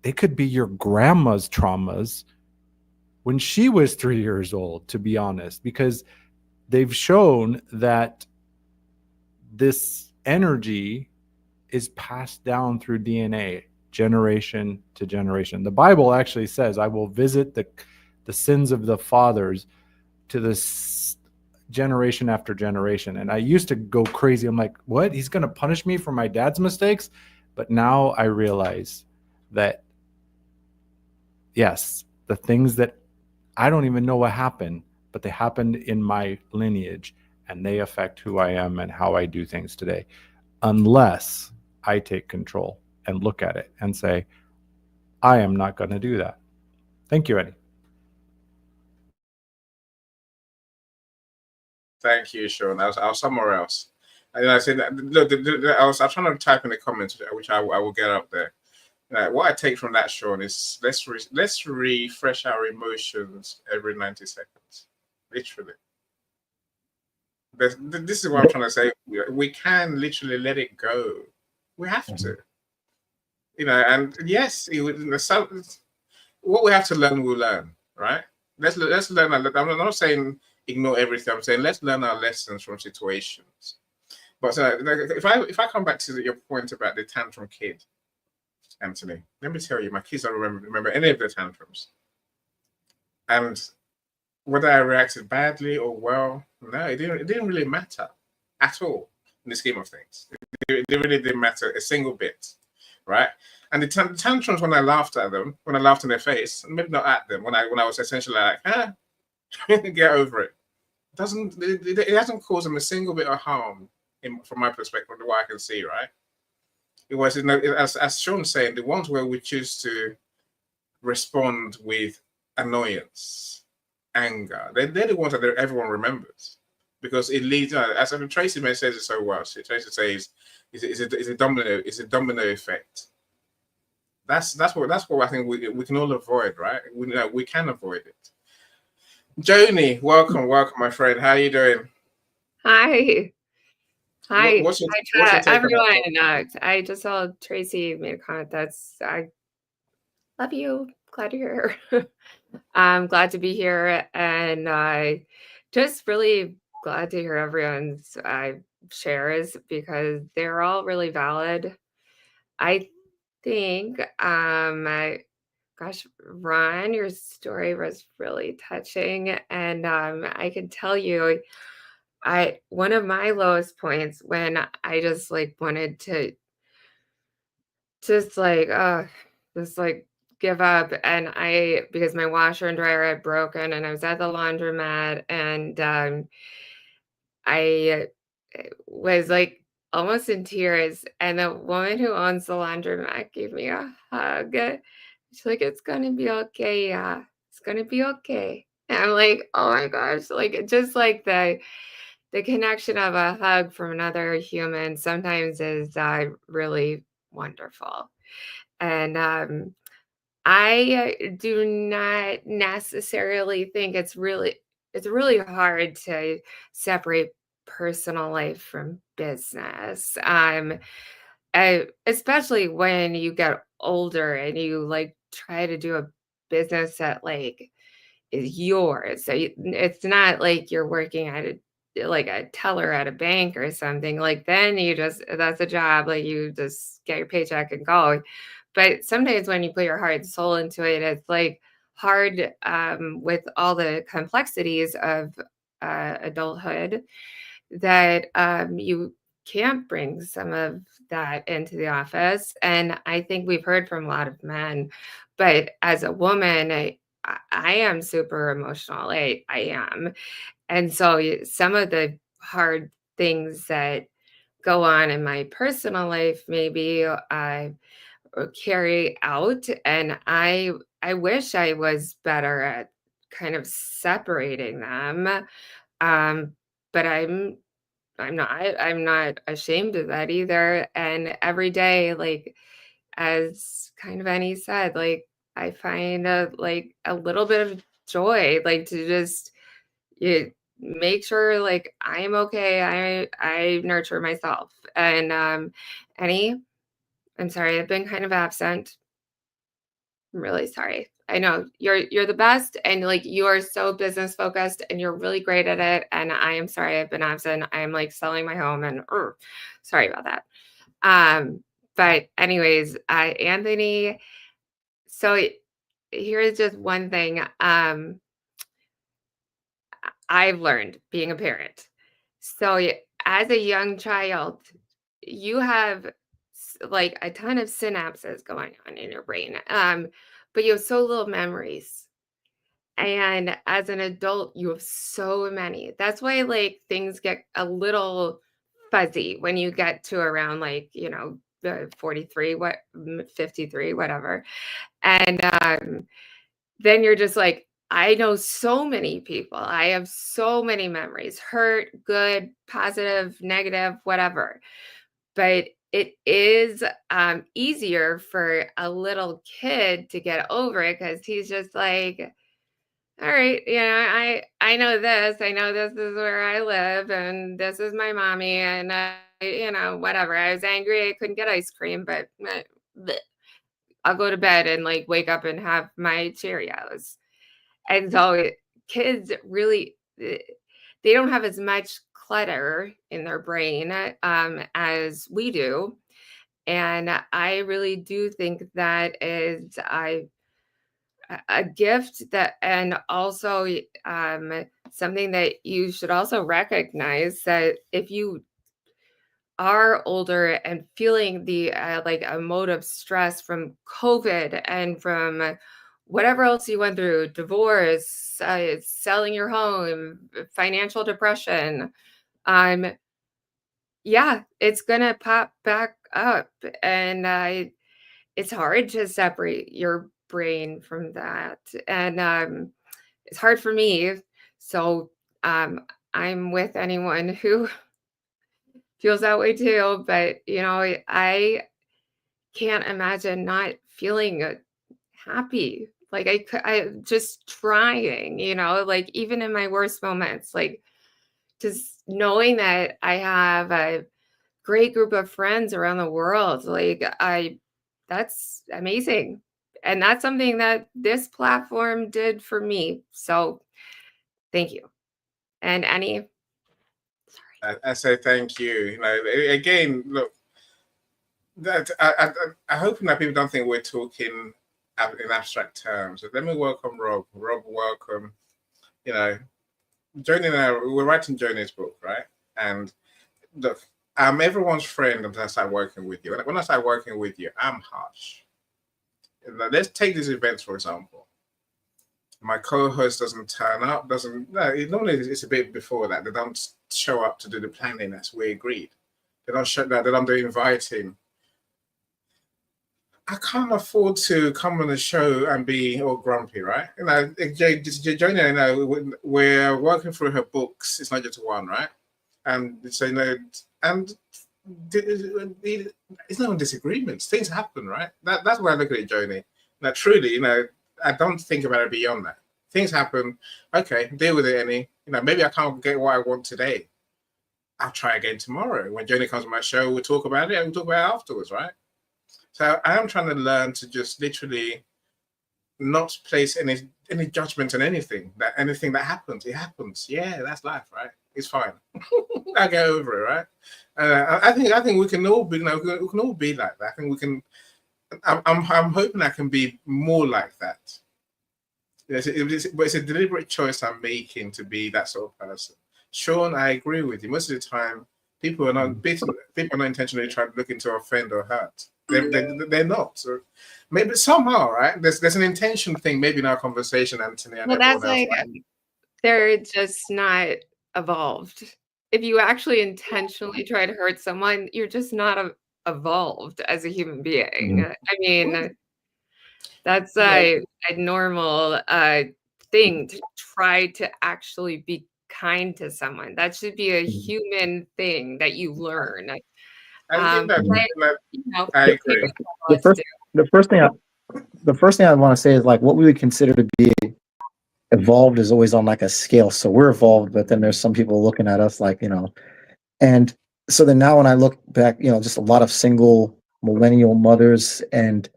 They could be your grandma's traumas when she was 3 years old, to be honest, because they've shown that this energy is passed down through DNA, generation to generation. The Bible actually says, I will visit the sins of the fathers to the generation after generation. And I used to go crazy. I'm like, what? He's going to punish me for my dad's mistakes? But now I realize that, yes, the things that I don't even know what happened, but they happened in my lineage and they affect who I am and how I do things today. Unless I take control and look at it and say, I am not going to do that. Thank you, Eddie. Thank you, Sean. I was somewhere else. And I said, look, I was trying to type in the comments, which I will get up there. What I take from that, Sean, is let's refresh our emotions every 90 seconds. Literally. This is what I'm trying to say. We can literally let it go. We have to. And yes, what we have to learn, we'll learn, right? Let's learn. I'm not saying ignore everything. I'm saying let's learn our lessons from situations. But if I come back to your point about the tantrum kid, Anthony, let me tell you, my kids don't remember any of their tantrums. And whether I reacted badly or well, no, it didn't really matter at all in the scheme of things. It really didn't matter a single bit, right? And the tantrums, when I laughed at them, when I laughed in their face, maybe not at them, when I was essentially like, get over it. It hasn't caused them a single bit of harm from my perspective, from what I can see, right? It was, as Sean said, the ones where we choose to respond with annoyance, anger. They're the ones that everyone remembers, because it leads. As Tracy May says it so well. Tracy says, "Is a domino effect." That's what I think we can all avoid, right? We can avoid it. Joni, welcome, my friend. How are you doing? Hi. Hi. What's your Hi, take on that? everyone. I just saw Tracy made a comment. I love you. Glad you're here. I'm glad to be here, and I just really glad to hear everyone's shares, because they're all really valid. I think, gosh, Ron, your story was really touching, and I can tell you, one of my lowest points when I just like wanted to just like just like give up, and because my washer and dryer had broken, and I was at the laundromat, and I was like almost in tears, and the woman who owns the laundromat gave me a hug. She's like, "It's gonna be okay, yeah, it's gonna be okay." And I'm like, "Oh my gosh," like just like the connection of a hug from another human sometimes is really wonderful. And I do not necessarily think it's really hard to separate personal life from business. Especially when you get older and you like try to do a business that like is yours. So it's not like you're working at a teller at a bank or something. Like then that's a job. Like you just get your paycheck and go. But sometimes when you put your heart and soul into it, it's like hard with all the complexities of adulthood, that you can't bring some of that into the office. And I think we've heard from a lot of men, but as a woman, I am super emotional. I am. And so some of the hard things that go on in my personal life, maybe carry out. And I wish I was better at kind of separating them. But I'm not ashamed of that either. And every day, like as kind of Annie said, like I find like a little bit of joy, like to just make sure like I am okay. I nurture myself. And Annie, I'm sorry, I've been kind of absent. I'm really sorry. I know you're the best, and like you are so business focused and you're really great at it. And I am sorry I've been absent. I am like selling my home, and sorry about that. But anyways, Anthony, so here's just one thing I've learned being a parent. So as a young child, you have like a ton of synapses going on in your brain, but you have so little memories. And as an adult, you have so many. That's why like things get a little fuzzy when you get to around like, the 43, 53, whatever. And then you're just like, I know so many people. I have so many memories, hurt, good, positive, negative, whatever. But it is easier for a little kid to get over it, because he's just like, all right, I know this. I know this is where I live, and this is my mommy, and whatever. I was angry I couldn't get ice cream, but bleh. I'll go to bed and like wake up and have my Cheerios. And so kids really, they don't have as much clutter in their brain as we do. And I really do think that is a gift, that, and also something that you should also recognize, that if you are older and feeling the like emotive stress from COVID and from whatever else you went through, divorce, selling your home, financial depression, yeah, it's gonna pop back up, and it's hard to separate your brain from that, and it's hard for me. So I'm with anyone who feels that way too. But I can't imagine not feeling happy. Like I just trying. Like even in my worst moments, like just knowing that I have a great group of friends around the world, like that's amazing. And that's something that this platform did for me. So thank you. And Annie, I say thank you. Again, look, that I hope that people don't think we're talking in abstract terms. So let me welcome Rob. Rob, welcome. Joni and I, we're writing Joni's book, right? And look, I'm everyone's friend until I start working with you. When I start working with you, I'm harsh. Let's take these events, for example. My co-host doesn't turn up, normally it's a bit before that. They don't show up to do the planning as we agreed. They don't show that, they don't do inviting. I can't afford to come on the show and be all grumpy, right? Joni, we're working through her books. It's not just one, right? And so, and it's not disagreements. Things happen, right? That's why I look at it, Joni. Now, truly, I don't think about it beyond that. Things happen. Okay, deal with it, Annie. Maybe I can't get what I want today. I'll try again tomorrow. When Joni comes on my show, we'll talk about it and we'll talk about it afterwards, right? So I am trying to learn to just literally not place any judgment on anything. That anything that happens, it happens. Yeah, that's life, right? It's fine. I get over it, right? I think we can all be, we can all be like that. I think we can. I'm hoping I can be more like that. But it's a deliberate choice I'm making to be that sort of person. Sean, I agree with you. Most of the time, people are not intentionally trying to look into offend or hurt. They're not. So maybe somehow, right? There's an intention thing maybe in our conversation, Anthony. And well, that's else, like they're just not evolved. If you actually intentionally try to hurt someone, you're just not evolved as a human being. I mean, that's a normal thing to try to actually be kind to someone. That should be a human thing that you learn. I agree. The first thing I want to say is like what we would consider to be evolved is always on like a scale. So we're evolved, but then there's some people looking at us like, and so then now when I look back, just a lot of single millennial mothers and,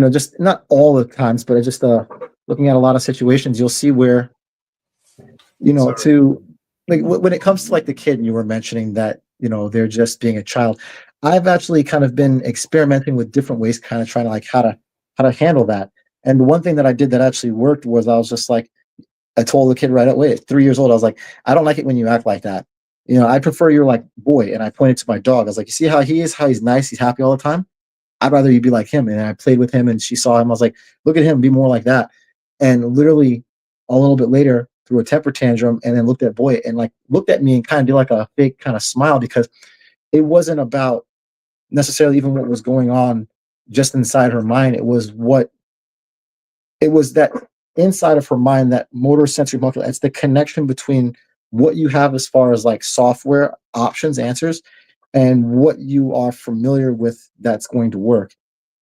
just not all the times, but just looking at a lot of situations, you'll see where, to like when it comes to like the kid and you were mentioning that, they're just being a child. I've actually kind of been experimenting with different ways, kind of trying to like how to handle that. And the one thing that I did that actually worked was I was just like, I told the kid right away at 3 years old, I was like, I don't like it when you act like that. I prefer you're like boy. And I pointed to my dog. I was like, you see how he is, how he's nice, he's happy all the time. I'd rather you be like him. And I played with him and she saw him. I was like, look at him, be more like that. And literally a little bit later threw a temper tantrum and then looked at boy and like looked at me and kind of did like a fake kind of smile because it wasn't about necessarily even what was going on just inside her mind. It was that inside of her mind, that motor sensory molecular, it's the connection between what you have as far as like software options, answers, and what you are familiar with that's going to work.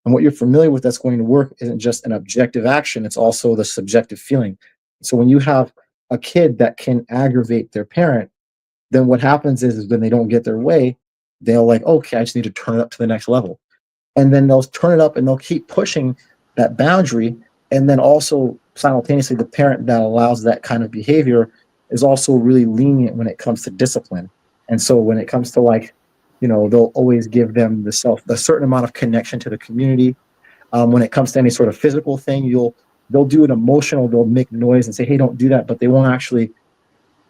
And what you're familiar with that's going to work isn't just an objective action, it's also the subjective feeling. So when you have a kid that can aggravate their parent, then what happens is when they don't get their way, they'll like, okay, I just need to turn it up to the next level. And then they'll turn it up and they'll keep pushing that boundary. And then also simultaneously, the parent that allows that kind of behavior is also really lenient when it comes to discipline. And so when it comes to like, they'll always give them a certain amount of connection to the community. When it comes to any sort of physical thing, they'll do an emotional, they'll make noise and say, hey, don't do that. But they won't actually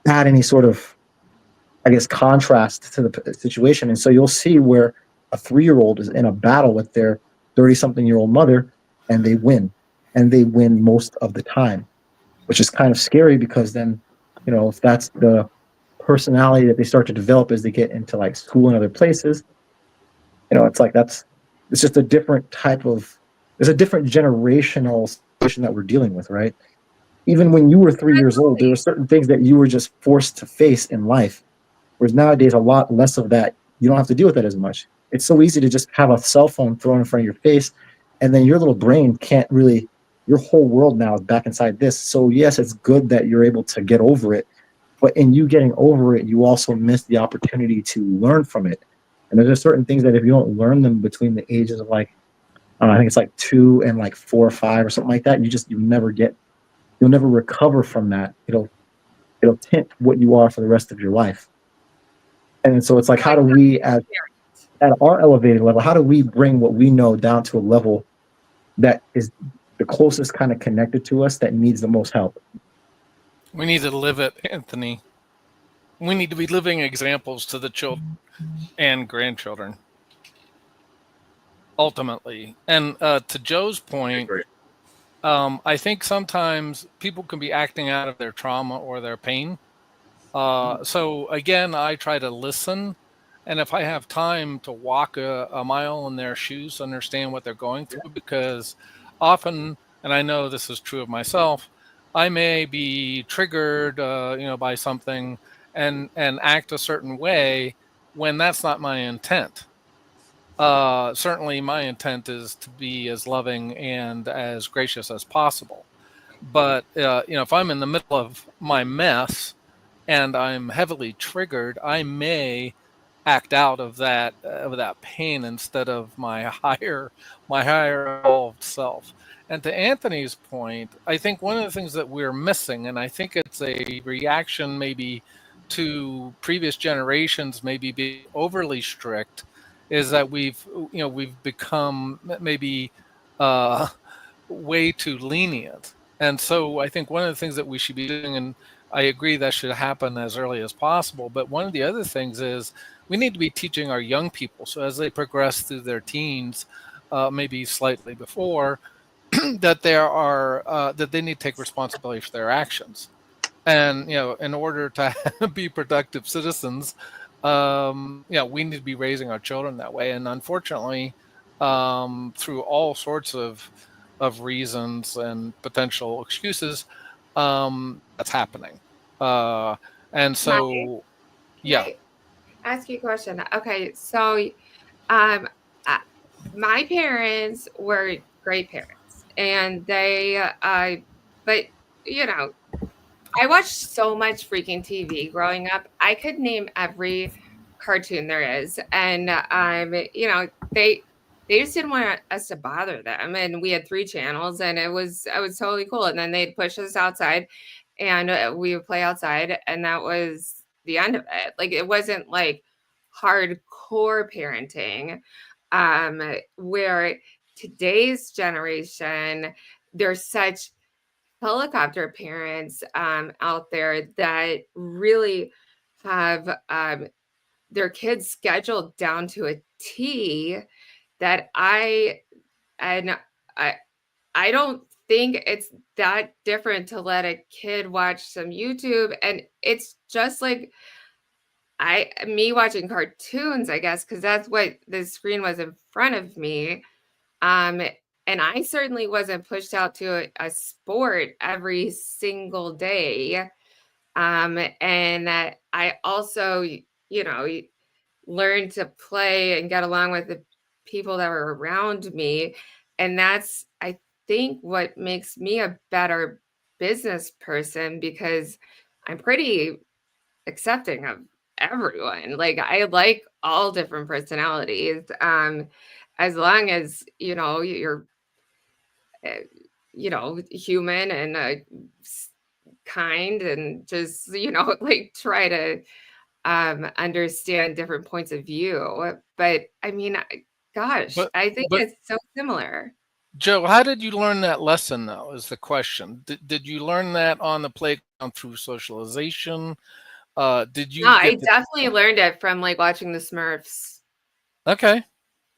add any sort of, I guess, contrast to the situation. And so you'll see where a 3-year-old is in a battle with their 30-something-year-old mother and they win. And they win most of the time, which is kind of scary because then, if that's the personality that they start to develop as they get into like school and other places. It's like it's just a different type of, it's a different generational situation that we're dealing with, right? Even when you were 3 years old, there were certain things that you were just forced to face in life. Whereas nowadays, a lot less of that. You don't have to deal with that as much. It's so easy to just have a cell phone thrown in front of your face, and then your little brain can't really, your whole world now is back inside this. So yes, it's good that you're able to get over it, but in you getting over it, you also miss the opportunity to learn from it. And there's just certain things that if you don't learn them between the ages of like, I don't know, I think it's like 2 and like 4 or 5 or something like that, you'll never recover from that. It'll tint what you are for the rest of your life. And so it's like, how do we at our elevated level, how do we bring what we know down to a level that is the closest kind of connected to us that needs the most help? We need to live it, Anthony. We need to be living examples to the children and grandchildren, ultimately. And to Joe's point, I think sometimes people can be acting out of their trauma or their pain. So again, I try to listen. And if I have time to walk a mile in their shoes, to understand what they're going through, because often, and I know this is true of myself, I may be triggered, by something and act a certain way when that's not my intent. Certainly, my intent is to be as loving and as gracious as possible. But if I'm in the middle of my mess and I'm heavily triggered, I may act out of that pain instead of my higher evolved self. And to Anthony's point, I think one of the things that we're missing, and I think it's a reaction maybe to previous generations maybe being overly strict, is that we've become maybe uh, way too lenient. And so I think one of the things that we should be doing, and I agree that should happen as early as possible, but one of the other things is we need to be teaching our young people, so as they progress through their teens, maybe slightly before, that that they need to take responsibility for their actions. And in order to be productive citizens, we need to be raising our children that way. And unfortunately, through all sorts of reasons and potential excuses, that's happening. And so, Can yeah. I ask you a question? Okay, so um, my parents were great parents, and but I watched so much freaking TV growing up. I could name every cartoon there is, and they just didn't want us to bother them, and we had 3 channels, and it was totally cool. And then they'd push us outside, and we would play outside, and that was the end of it. Like it wasn't like hardcore parenting, where today's generation, there's such helicopter parents out there that really have their kids scheduled down to a T, that and I I don't think it's that different to let a kid watch some YouTube. And it's just like me watching cartoons, I guess, because that's what the screen was in front of me. Um, and I certainly wasn't pushed out to a sport every single day. And I also, learned to play and get along with the people that were around me. And that's, I think, what makes me a better business person, because I'm pretty accepting of everyone. Like I like all different personalities. As long as, you're, uh, human and kind, and just, like try to understand different points of view. But I mean, gosh, But I think but it's so similar. Joe, how did you learn that lesson though, is the question. Did you learn that on the playground through socialization? Did No, you I get the definitely learned it from like watching the Smurfs. Okay.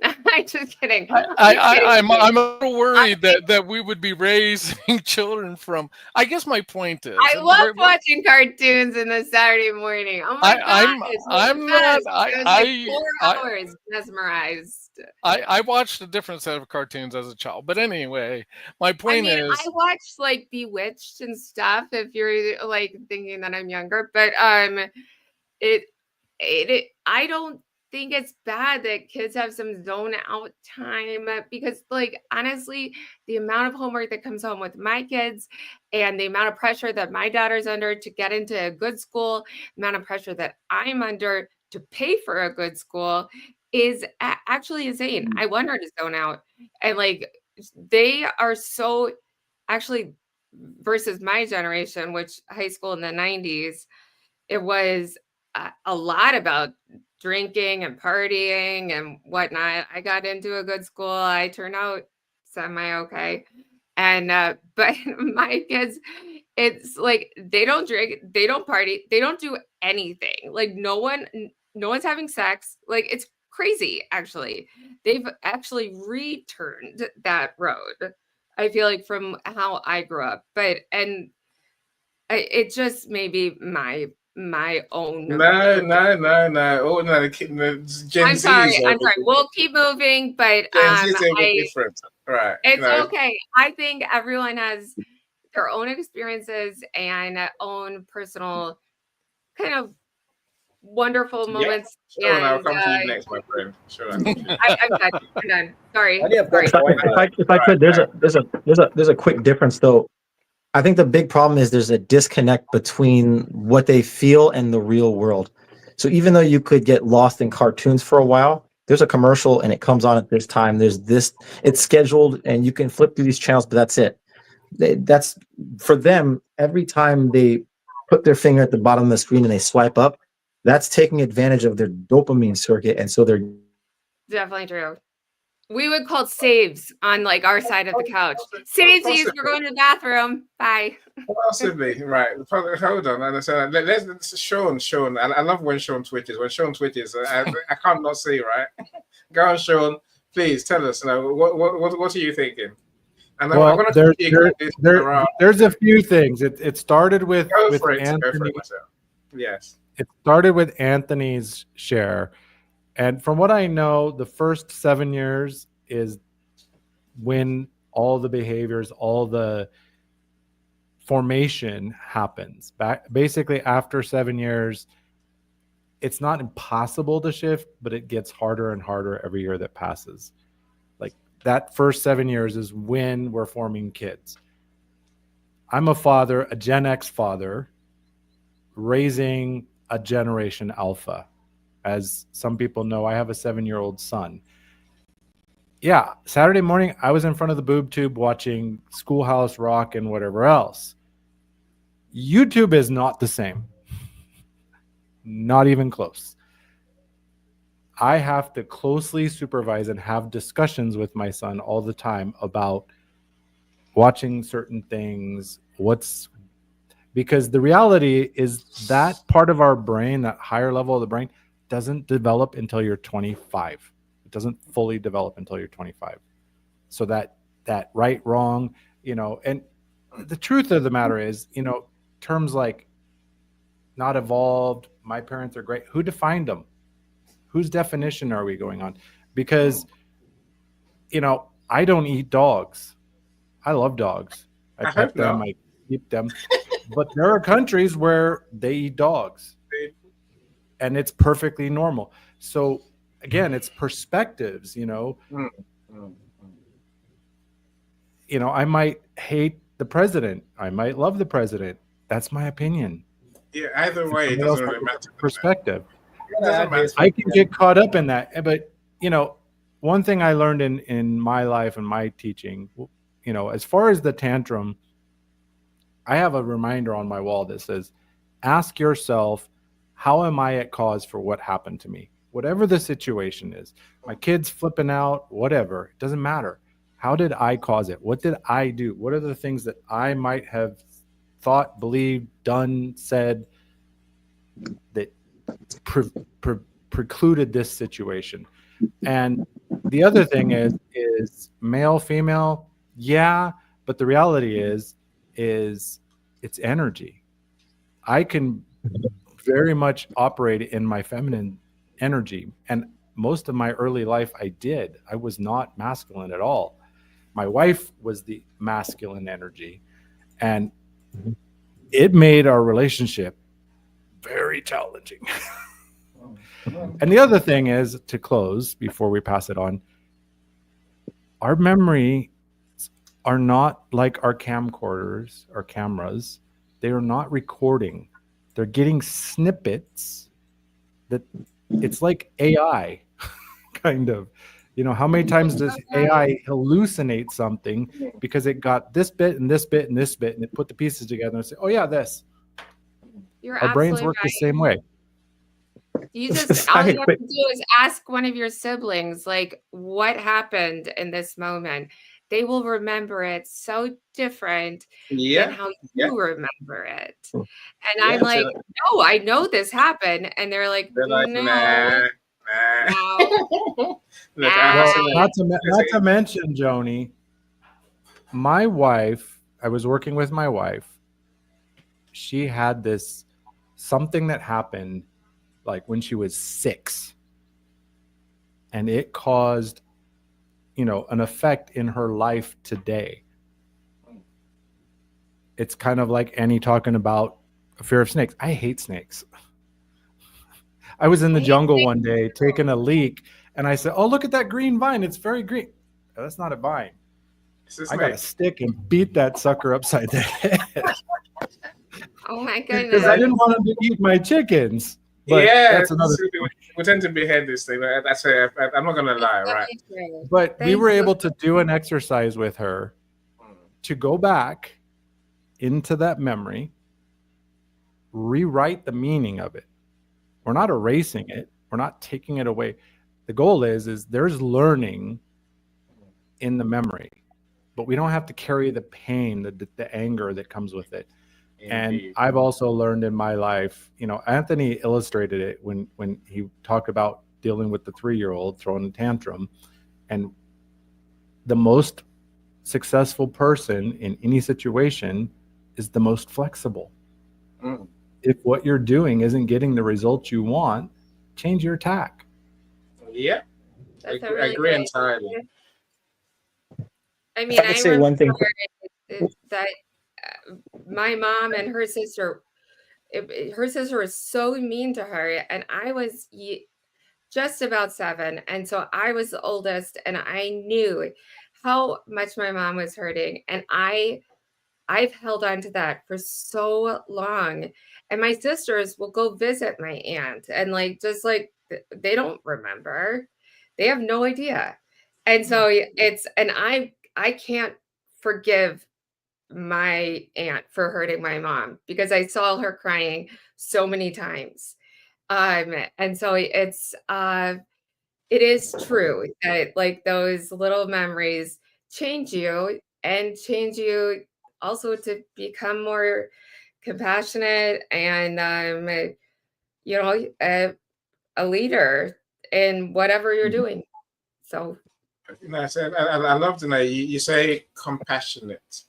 I'm just kidding. I'm a little worried that we would be raising children from. I guess my point is, I love watching cartoons in the Saturday morning. Oh my gosh, I'm not. It was like 4 hours mesmerized. I watched a different set of cartoons as a child, but anyway, my point is, I watched like Bewitched and stuff. If you're like thinking that I'm younger, but I don't think it's bad that kids have some zone out time because, like, honestly, the amount of homework that comes home with my kids and the amount of pressure that my daughter's under to get into a good school, the amount of pressure that I'm under to pay for a good school is actually insane. I want her to zone out. And like, they are so actually versus my generation, which high school in the 90s, it was a lot about drinking and partying and whatnot. I got into a good school. I turned out semi okay. And but my kids, it's like they don't drink, they don't party, they don't do anything. Like no one's having sex. Like it's crazy actually. They've actually returned that road. I feel like from how I grew up. But it just may be my own. No. Oh no, the Gen I'm Z sorry. is I'm sorry. We'll keep moving, but Gen Z is a bit different, right? it's okay. I think everyone has their own experiences and own personal kind of wonderful moments. Sure, and I'll come to you next, my friend. Sure. I'm done. I'm done. Sorry. Any of Sorry. that If I could, there's a quick difference though. I think the big problem is there's a disconnect between what they feel and the real world. So even though you could get lost in cartoons for a while, there's a commercial and it comes on at this time. There's this, it's scheduled and you can flip through these channels, but that's it. That's for them. Every time they put their finger at the bottom of the screen and they swipe up, that's taking advantage of their dopamine circuit. And so they're Definitely true. We would call saves on like our side of the couch. Savesies, we're going to the bathroom. Bye. Possibly, right. Hold on. Let's Sean. I love when Sean twitches. When Sean twitches, I can't not see, right? Go on, Sean. Please tell us. What are you thinking? And well, there's a few things. It started with Anthony. Go for it myself. Yes. It started with Anthony's share. And from what I know, the first 7 years is when all the behaviors, all the formation happens. Basically, after 7 years, it's not impossible to shift, but it gets harder and harder every year that passes. Like that first 7 years is when we're forming kids. I'm a father, a Gen X father, raising a generation alpha. As some people know, I have a 7-year-old son. Yeah, Saturday morning, I was in front of the boob tube watching Schoolhouse Rock and whatever else. YouTube is not the same. Not even close. I have to closely supervise and have discussions with my son all the time about watching certain things, because the reality is that part of our brain, that higher level of the brain, doesn't develop until you're 25. It doesn't fully develop until you're 25. So that right, wrong, and the truth of the matter is, terms like not evolved, my parents are great, who defined them? Whose definition are we going on? Because, I don't eat dogs. I love dogs. I pet them, I keep them. But there are countries where they eat dogs. And it's perfectly normal. So again, it's perspectives, I might hate the president. I might love the president. That's my opinion. Yeah, either way, it doesn't really matter. Perspective. I can get caught up in that. But, one thing I learned in my life and my teaching, as far as the tantrum, I have a reminder on my wall that says, ask yourself, how am I at cause for what happened to me? Whatever the situation is, my kid's flipping out, whatever, it doesn't matter. How did I cause it? What did I do? What are the things that I might have thought, believed, done, said that precluded this situation? And the other thing is male, female, yeah, but the reality is it's energy. I can very much operate in my feminine energy, and most of my early life I did. I was not masculine at all. My wife was the masculine energy, and it made our relationship very challenging. And the other thing is, to close before we pass it on, our memory are not like our camcorders or cameras. They are not recording. They're getting snippets that it's like AI, kind of. You know, how many times does AI hallucinate something because it got this bit and this bit and this bit, and it put the pieces together and say, oh yeah, this. You're Our brains absolutely work the right. same way. You just all you have to do is ask one of your siblings, like, what happened in this moment. They will remember it so different than Yeah, how yeah, you remember it. And yeah. I'm like, no, I know this happened. And they're like, They're like, no, nah. no, Look, Well, no. not to mention, Joni, my wife, I was working with my wife. She had this something that happened like when she was 6, and it caused, you know, an effect in her life today. It's kind of like Annie talking about a fear of snakes. I hate snakes. I was in the jungle one day taking a leak, and I said, oh, look at that green vine. It's very green. That's not a vine. I got a stick and beat that sucker upside the head. Oh my Because goodness. I didn't want him to eat my chickens. But yeah, that's another we tend to behead this thing. That's I'm not gonna lie, right? But we were able to do an exercise with her to go back into that memory, rewrite the meaning of it. We're not erasing it. We're not taking it away. The goal is there's learning in the memory, but we don't have to carry the pain, the anger that comes with it. And I've also learned in my life, you know, Anthony illustrated it when he talked about dealing with the 3-year-old throwing a tantrum. And the most successful person in any situation is the most flexible. If what you're doing isn't getting the results you want, change your tack. Yeah, I agree entirely. I mean, I could say one thing that my mom and her sister was so mean to her, and I was just about 7, and so I was the oldest, and I knew how much my mom was hurting, and I've held on to that for so long. And my sisters will go visit my aunt, and they don't remember, they have no idea. And so I can't forgive my aunt for hurting my mom because I saw her crying so many times. And so it is true that like those little memories change you and change you also to become more compassionate and a leader in whatever you're doing. So I love to know you say compassionate.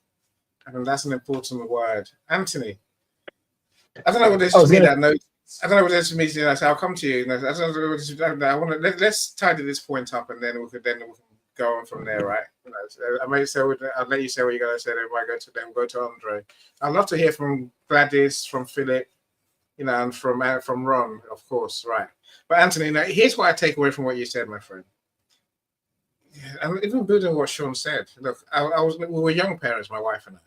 I mean, that's an important word. Anthony, I don't know what this is. I don't know what this means. I'll come to you. I don't know what this, I want to let's tidy this point up, and then we can go on from there, right? I may say I'll let you say what you're gonna say. Then we'll go to Andre. I'd love to hear from Gladys, from Philip, and from Ron, of course, right? But Anthony, now here's what I take away from what you said, my friend. And even building on what Sean said. Look, we were young parents, my wife and I.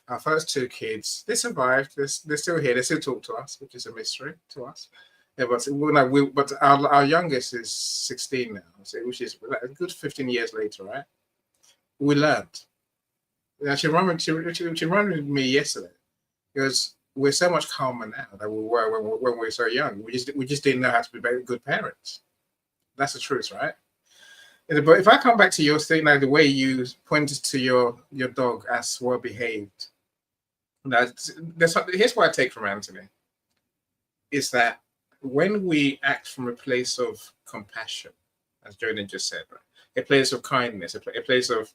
Our first 2 kids, they survived. They're still here. They still talk to us, which is a mystery to us. Yeah, but our youngest is 16 now, which is a good 15 years later, right? We learned. She reminded me yesterday because we're so much calmer now than we were when we were so young. We just didn't know how to be very good parents. That's the truth, right? But if I come back to your thing, like the way you pointed to your dog as well behaved. Here's what I take from Anthony, is that when we act from a place of compassion as Jordan just said, right? A place of kindness, a place of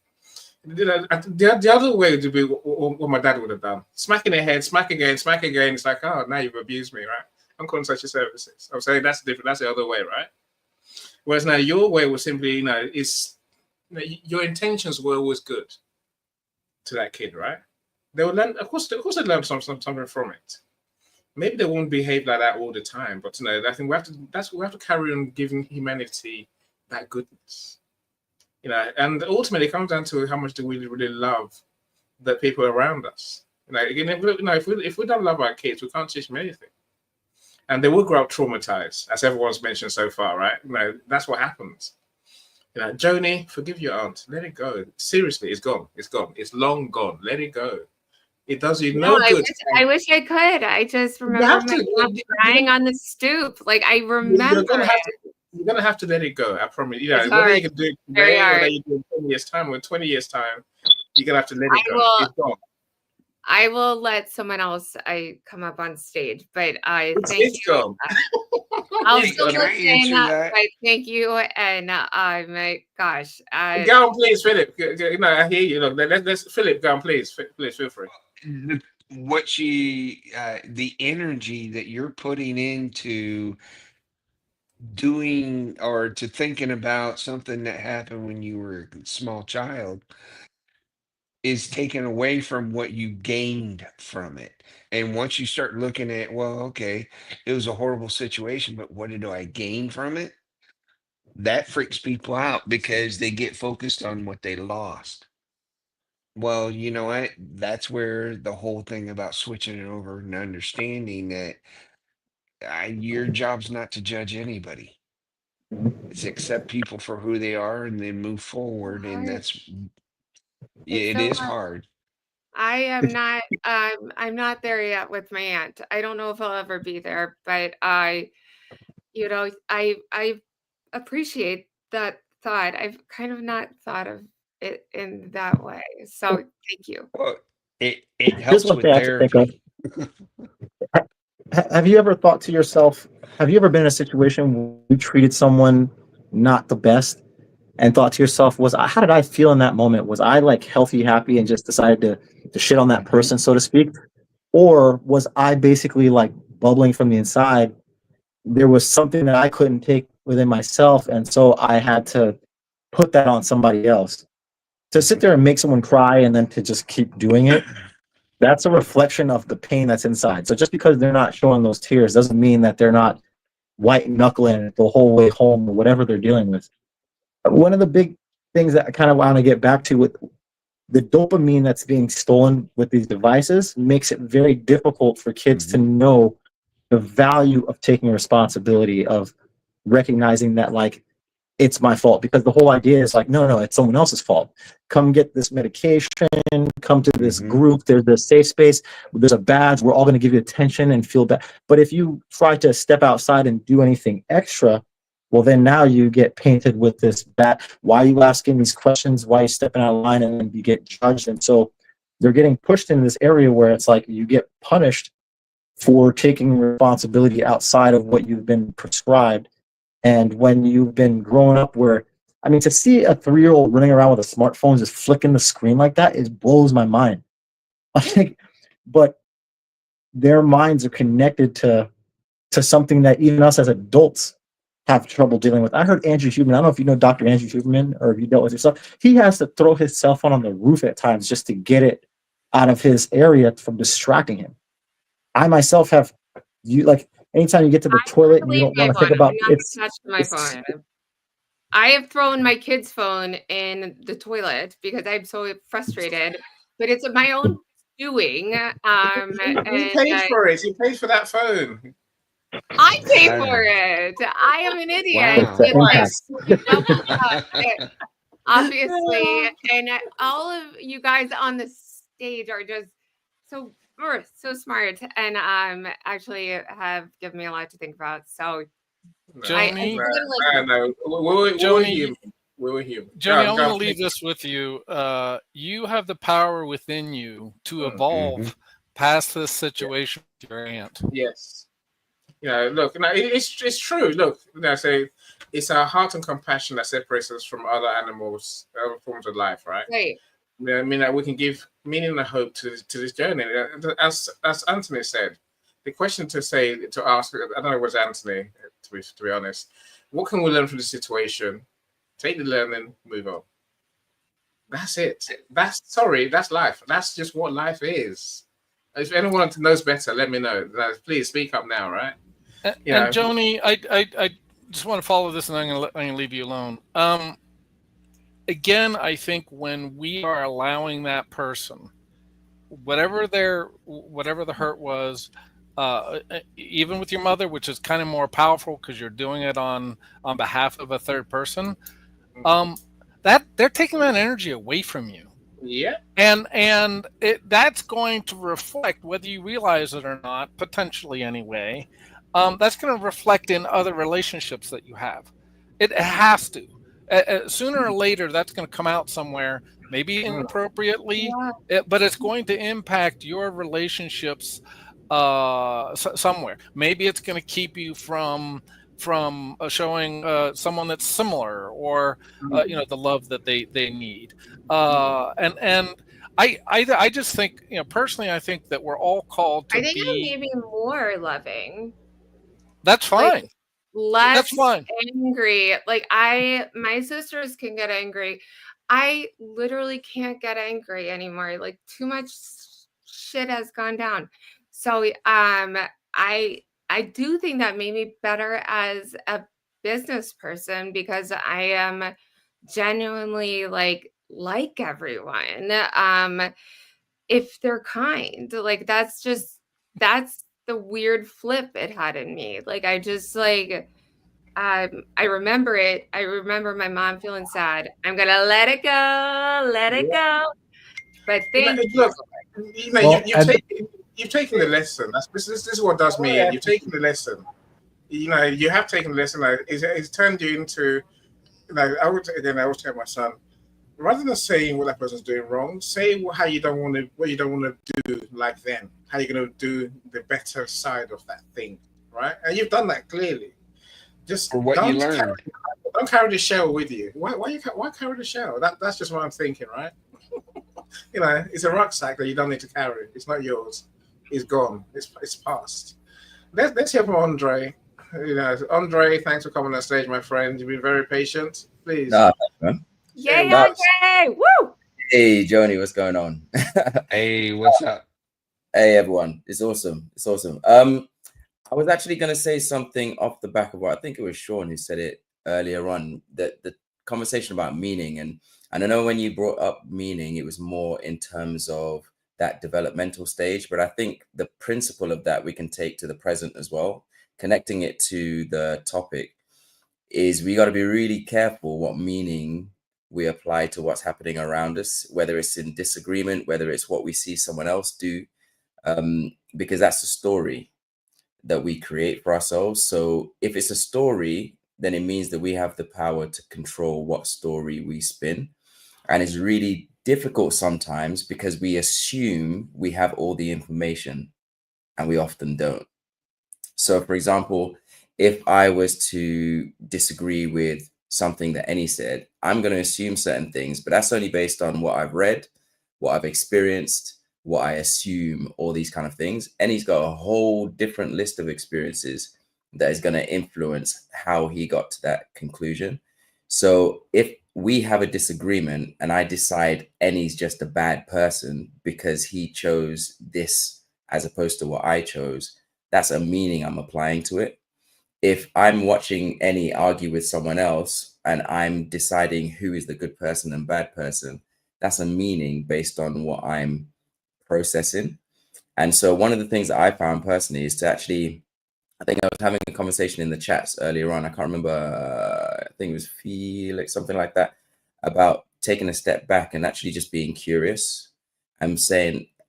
the other way would be what my dad would have done. Smack in the head, smack again, smack again. It's like, oh, now you've abused me, right? I'm calling social services. I'm saying that's different. That's the other way, right? Whereas now your way was simply, your intentions were always good to that kid, right? They will learn, of course, they learn something from it. Maybe they won't behave like that all the time, but I think we have to carry on giving humanity that goodness. And ultimately it comes down to how much do we really love the people around us. Again, if we don't love our kids, we can't teach them anything. And they will grow up traumatized, as everyone's mentioned so far, right? That's what happens. Joni, forgive your aunt. Let it go. Seriously, it's gone. It's gone. It's long gone. Let it go. It does you no good. I wish I could. I just remember my mom crying on the stoop. Like I remember you're gonna have to let it go. I promise. It's Whether hard. you can do it today or that you do it in 10 years' time or in 20 years' time, you're gonna have to let it go. It's gone. I will let someone else come up on stage, but thank it's you. Gone. I'll still listen, but thank you. And my gosh, go on, please, Philip. I hear you. Look, let's Philip, go on, please. Please feel free. The energy that you're putting into doing or to thinking about something that happened when you were a small child is taken away from what you gained from it. And once you start looking at, well, okay, it was a horrible situation, but what did I gain from it? That freaks people out because they get focused on what they lost. Well, you know what? That's where the whole thing about switching it over and understanding that your job's not to judge anybody. It's accept people for who they are and then move forward. And it is hard. I am not. I'm not there yet with my aunt. I don't know if I'll ever be there, but I appreciate that thought. I've kind of not thought of it in that way. So thank you. Well, it helps with therapy. Have you ever thought to yourself, have you ever been in a situation where you treated someone not the best and thought to yourself, how did I feel in that moment? Was I like healthy, happy, and just decided to shit on that person, so to speak? Or was I basically like bubbling from the inside? There was something that I couldn't take within myself, and so I had to put that on somebody else. To sit there and make someone cry and then to just keep doing it, that's a reflection of the pain that's inside. So just because they're not showing those tears doesn't mean that they're not white knuckling it the whole way home or whatever they're dealing with. One of the big things that I kind of want to get back to with the dopamine that's being stolen with these devices makes it very difficult for kids to know the value of taking responsibility, of recognizing that like it's my fault, because the whole idea is like, no, it's someone else's fault. Come get this medication, come to this group, there's this safe space, there's a badge, we're all going to give you attention and feel bad. But if you try to step outside and do anything extra, well, then now you get painted with this bad, why are you asking these questions, why are you stepping out of line, and then you get judged. And so they're getting pushed in this area where it's like you get punished for taking responsibility outside of what you've been prescribed. And when you've been growing up where, I mean, to see a 3-year-old running around with a smartphone just flicking the screen like that, it blows my mind. But their minds are connected to something that even us as adults have trouble dealing with. I heard Andrew Huberman, I don't know if you know Dr. Andrew Huberman or if you dealt with yourself, he has to throw his cell phone on the roof at times just to get it out of his area from distracting him. I myself have, anytime you get to the toilet and you don't want to think about my phone. I have thrown my kid's phone in the toilet because I'm so frustrated, but it's my own doing. He paid for it. He paid for that phone. I pay for it. I am an idiot. Wow. Obviously, and all of you guys on the stage are just so smart, and actually have given me a lot to think about. So, Joni, we were human. Joni, I'm going to leave this with you. You have the power within you to evolve past this situation with your aunt. Yes. Look, it's true. Look, say it's our heart and compassion that separates us from other animals, other forms of life, right? Right. I mean, that we can give meaning and hope to this journey. As Anthony said, the question to ask, I don't know, it was Anthony, to be honest. What can we learn from the situation? Take the learning, move on. That's it. That's life. That's just what life is. If anyone knows better, let me know. Please speak up now, right? And Joni, I just want to follow this, and I'm gonna leave you alone. Again, I think when we are allowing that person, whatever the hurt was, even with your mother, which is kind of more powerful because you're doing it on behalf of a third person, that they're taking that energy away from you. Yeah. And that's going to reflect, whether you realize it or not, potentially anyway. That's going to reflect in other relationships that you have. It has to. Sooner or later, that's going to come out somewhere, maybe inappropriately, but it's going to impact your relationships somewhere. Maybe it's going to keep you from showing someone that's similar, or the love that they need. And I just think, personally, I think that we're all called to I think I'm be. maybe more loving. That's fine. Like, less That's fine. angry. Like, my sisters can get angry. I literally can't get angry anymore. Like, too much shit has gone down. So I do think that made me better as a business person, because I am genuinely like everyone. If they're kind. Like, that's the weird flip it had in me. Like, I just like I remember it. I remember my mom feeling sad. I'm gonna let it go. But thank you. Look, Well, you've taken the lesson. This is what does me in. You've taken the lesson. You have taken the lesson. It's turned you into. I always tell my son, rather than saying what that person's doing wrong, say what you don't want to do like them. How you're going to do the better side of that thing, right? And you've done that clearly. Just For what you learned. Don't carry the shell with you. Why carry the shell? That's just what I'm thinking, right? It's a rucksack that you don't need to carry. It's not yours. It's gone. It's past. Let's hear from Andre. Andre, thanks for coming on stage, my friend. You've been very patient. Please. Nah, man. Yay, Andre! Woo! Hey, Joni, what's going on? Hey, what's up? Hey, everyone. It's awesome. It's awesome. I was actually going to say something off the back of what I think it was Sean who said it earlier on, that the conversation about meaning. And I know when you brought up meaning, it was more in terms of that developmental stage. But I think the principle of that we can take to the present as well, connecting it to the topic, is we got to be really careful what meaning we apply to what's happening around us, whether it's in disagreement, whether it's what we see someone else do, because that's a story that we create for ourselves. So if it's a story, then it means that we have the power to control what story we spin. And it's really difficult sometimes because we assume we have all the information and we often don't. So for example, if I was to disagree with something that Annie said, I'm going to assume certain things, but that's only based on what I've read, what I've experienced, what I assume, all these kind of things. Annie's got a whole different list of experiences that is going to influence how he got to that conclusion. So if we have a disagreement and I decide Annie's just a bad person because he chose this as opposed to what I chose, that's a meaning I'm applying to it. If I'm watching Annie argue with someone else and I'm deciding who is the good person and bad person, that's a meaning based on what I'm processing. And so one of the things that I found personally is to actually, I think I was having a conversation in the chats earlier on. I can't remember, I think it was Felix, something like that, about taking a step back and actually just being curious and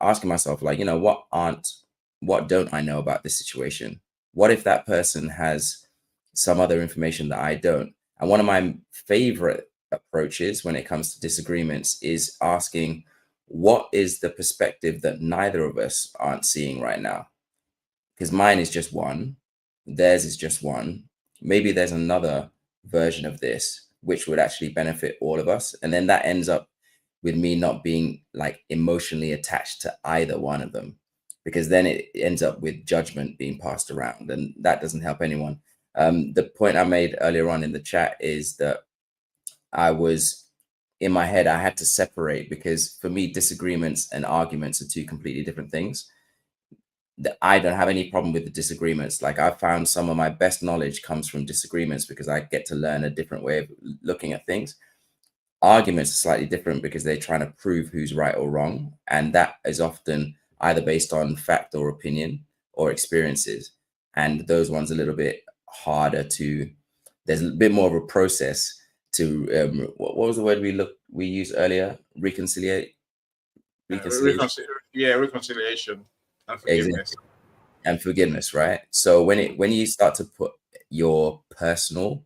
asking myself, like, what don't I know about this situation? What if that person has some other information that I don't? And one of my favorite approaches when it comes to disagreements is asking, what is the perspective that neither of us aren't seeing right now? Because mine is just one. theirs is just one. Maybe there's another version of this which would actually benefit all of us. And then that ends up with me not being like emotionally attached to either one of them, because then it ends up with judgment being passed around, and that doesn't help anyone. The point I made earlier on in the chat is that I was in my head, I had to separate, because for me, disagreements and arguments are two completely different things. I don't have any problem with the disagreements. Like, I found some of my best knowledge comes from disagreements, because I get to learn a different way of looking at things. Arguments are slightly different because they're trying to prove who's right or wrong. And that is often either based on fact or opinion or experiences. And those ones are a little bit harder to, there's a bit more of a process to, what was the word we used earlier? Reconciliate? Reconciliation. Reconciliation and forgiveness. Exactly. And forgiveness, right? So when you start to put your personal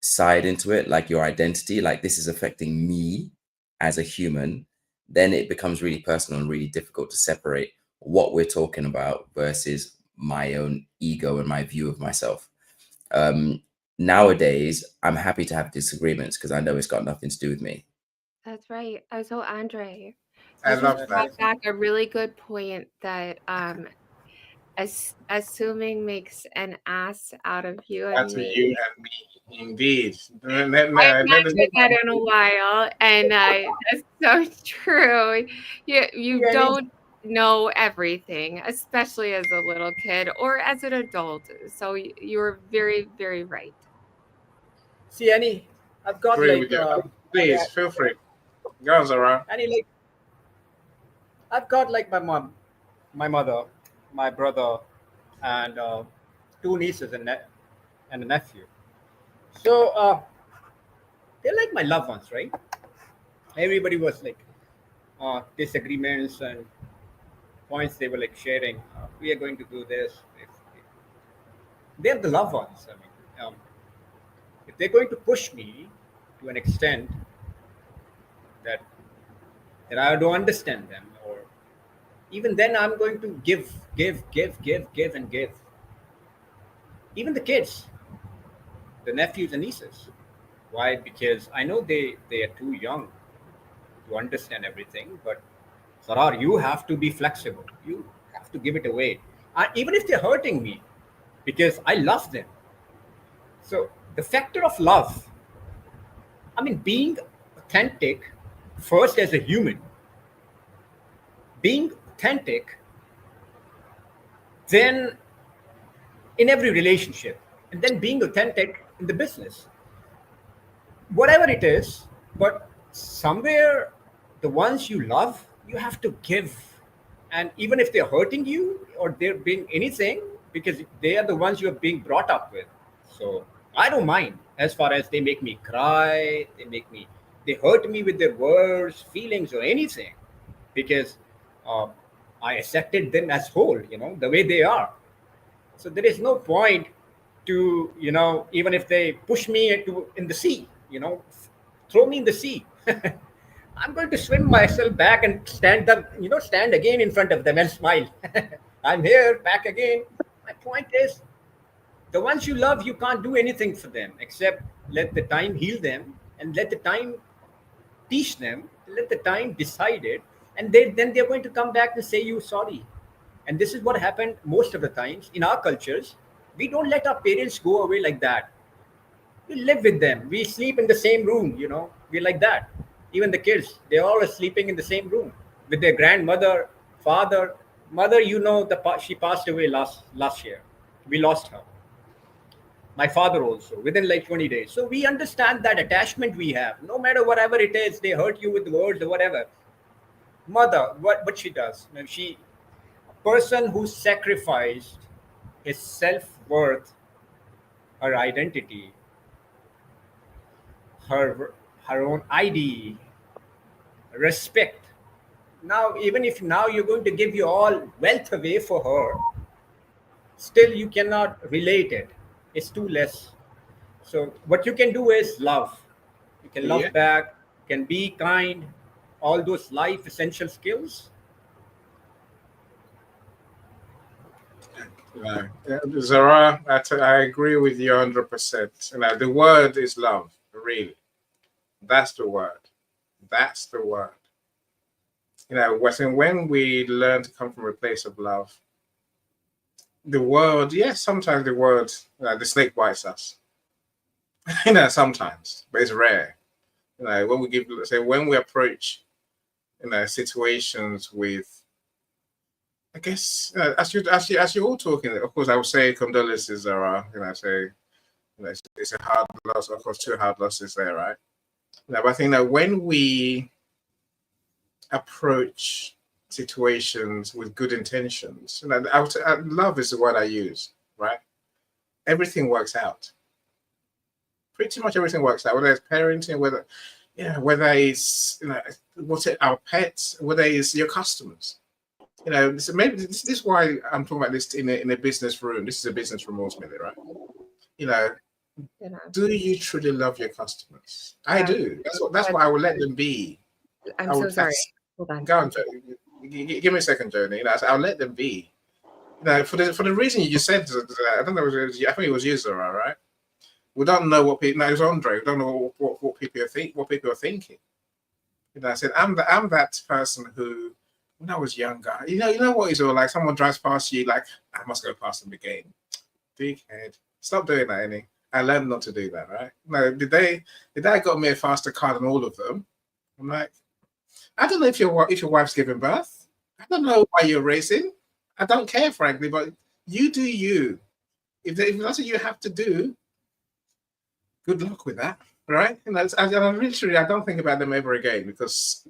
side into it, like your identity, like this is affecting me as a human, then it becomes really personal and really difficult to separate what we're talking about versus my own ego and my view of myself. Nowadays, I'm happy to have disagreements because I know it's got nothing to do with me. That's right. So Andre, I you love just that. brought back a really good point that assuming makes an ass out of you and That's me. you and me, indeed. I haven't done that in a while, and that's so true. You don't know everything, especially as a little kid or as an adult. So you're very, very right. See, Annie, I've got Agree like, with you. Please feel free. Go, Zara. Annie, like, I've got like my mom, my mother, my brother, and two nieces and a nephew. So they're like my loved ones, right? Everybody was like disagreements and points they were like sharing. We are going to do this. They're the loved ones. I mean, if they're going to push me to an extent that I don't understand them, or even then I'm going to give, and give. Even the kids, the nephews and nieces. Why? Because I know they are too young to understand everything. But Sarar, you have to be flexible. You have to give it away, even if they're hurting me, because I love them. So the factor of love, I mean, being authentic first as a human, being authentic, then in every relationship, and then being authentic in the business, whatever it is. But somewhere, the ones you love, you have to give. And even if they're hurting you or they're being anything, because they are the ones you're being brought up with. So I don't mind as far as they make me cry, they hurt me with their words, feelings, or anything, because uh, I accepted them as whole, the way they are. So there is no point to, even if they push me in the sea, throw me in the sea. I'm going to swim myself back and stand again in front of them and smile. I'm here, back again. My point is, the ones you love, you can't do anything for them except let the time heal them, and let the time teach them, let the time decide it, and then they're going to come back and say you sorry. And this is what happened most of the times in our cultures. We don't let our parents go away like that. We live with them. We sleep in the same room, we're like that. Even the kids, they're all sleeping in the same room with their grandmother, father. Mother, she passed away last year. We lost her. My father also, within like 20 days. So we understand that attachment we have. No matter whatever it is, they hurt you with words or whatever. Mother, what she does, she person who sacrificed his self-worth, her identity, her own ID, respect. Now, even if now you're going to give your all wealth away for her, still you cannot relate it. It's too less. So what you can do is love. You can Yeah. love back, can be kind, all those life essential skills. Yeah. Zara, I agree with you 100%. The word is love, really. That's the word. That's the word. When we learn to come from a place of love, the world, yes, sometimes the world, the snake bites us. Sometimes, but it's rare. When we when we approach, situations with, I guess, as you're all talking, of course, I would say condolences are, say, it's a hard loss. Of course, two hard losses there, right? But I think that when we approach situations with good intentions, love is the word I use, right? Everything works out. Pretty much everything works out. Whether it's parenting, whether it's what's it, our pets, whether it's your customers. So maybe this is why I'm talking about this in a business room. This is a business room ultimately, right? Do you truly love your customers? I do. That's what I would let them be. I'm so sorry. Hold on. Go on, Jody. Give me a second, Jody. I'll let them be. For the reason you just said, I don't know. I think it was you, Zara, right? We don't know what people. No, it was Andre. We don't know what people think. What people are thinking. I said I'm that person who, when I was younger, you know what is all like. Someone drives past you, like I must go past them again. Big head. Stop doing that, Annie. I learned not to do that, right? No, did they got me a faster car than all of them? I'm like, I don't know if your wife's giving birth. I don't know why you're racing. I don't care, frankly, but you do you. If that's what you have to do, good luck with that, right? I literally I don't think about them ever again because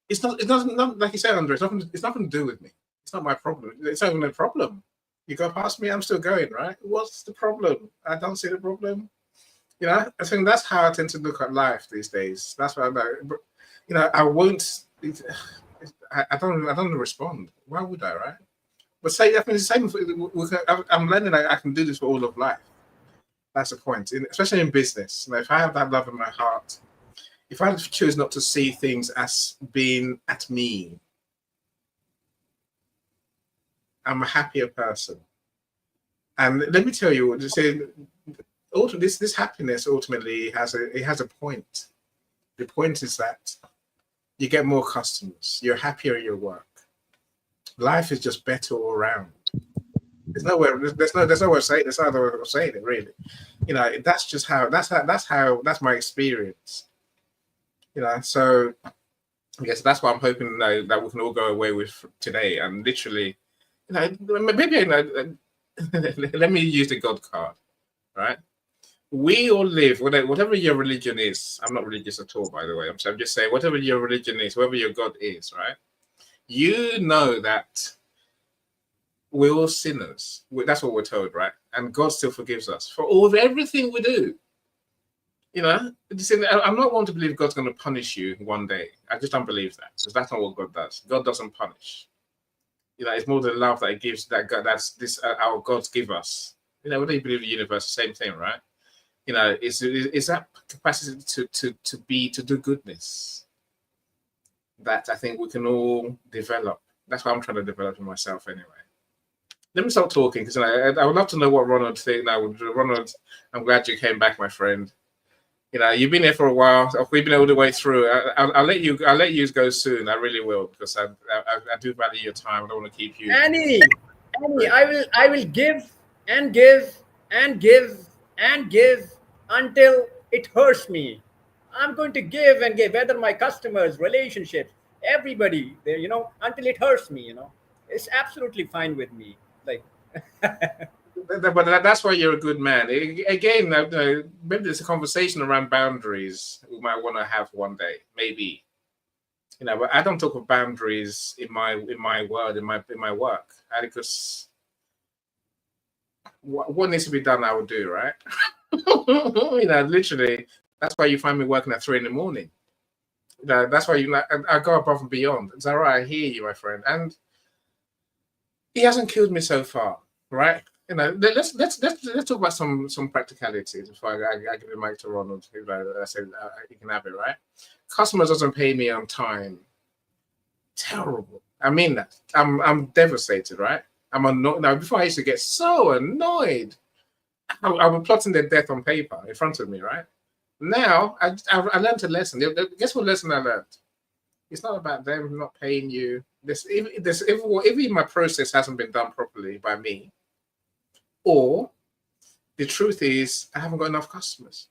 it doesn't like you said, Andre. It's nothing to do with me. It's not my problem. It's not even a problem. You go past me, I'm still going, right? What's the problem? I don't see the problem. I think that's how I tend to look at life these days. That's what I know. But I won't. I don't respond. Why would I, right? But say, I mean, the same. I'm learning I can do this for all of life. That's the point, especially in business. If I have that love in my heart, if I choose not to see things as being at me, I'm a happier person. And let me tell you, this happiness ultimately has a point. The point is that you get more customers. You're happier at your work. Life is just better all around. There's no way of saying it really. That's just how that's my experience. So I guess that's what I'm hoping that we can all go away with today. And literally, maybe let me use the God card, right? We all live, whatever your religion is. I'm not religious at all, by the way. I'm just saying, whatever your religion is, whatever your God is, right? You know that we're all sinners. That's what we're told, right? And God still forgives us for everything we do. I'm not one to believe God's going to punish you one day. I just don't believe that because that's not what God does. God doesn't punish. It's more the love that He gives. That's this our gods give us. Whether you believe in the universe, same thing, right? It's that capacity to do goodness that I think we can all develop. That's what I'm trying to develop in myself anyway. Let me stop talking because I would love to know what Ronald thinks. Ronald, I'm glad you came back, my friend. You've been here for a while. We've been all the way through. I'll let you go soon. I really will because I do value your time. I don't want to keep you. Annie, I will give and give and give and give until it hurts me. I'm going to give and give, whether my customers, relationships, everybody, until it hurts me. It's absolutely fine with me. Like. But that's why you're a good man. Again, maybe there's a conversation around boundaries we might want to have one day, maybe. But I don't talk of boundaries in my world, in my work, because what needs to be done, I will do, right? Literally, that's why you find me working at 3 a.m. That's why I go above and beyond. It's all right. I hear you, my friend, and He hasn't killed me so far, right? Let's talk about some practicalities before I give the mic to Ronald. I said you can have it, right? Customers doesn't pay me on time. Terrible. I mean that. I'm devastated, right? I'm annoyed now. Before I used to get so annoyed. I was plotting their death on paper in front of me, right? Now I learned a lesson. Guess what lesson I learned? It's not about them not paying you. If my process hasn't been done properly by me, or the truth is I haven't got enough customers.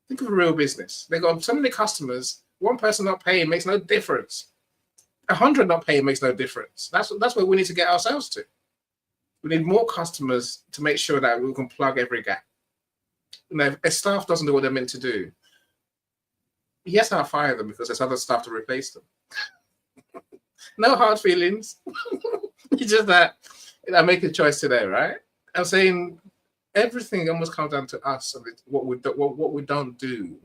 Think of a real business. They got so many customers. One person not paying makes no difference. 100 not paying makes no difference. That's where we need to get ourselves to. We need more customers to make sure that we can plug every gap. If staff doesn't do what they're meant to do, yes, I'll fire them because there's other staff to replace them. No hard feelings. It's just that I make a choice today, right? I'm saying everything almost comes down to us and what we don't do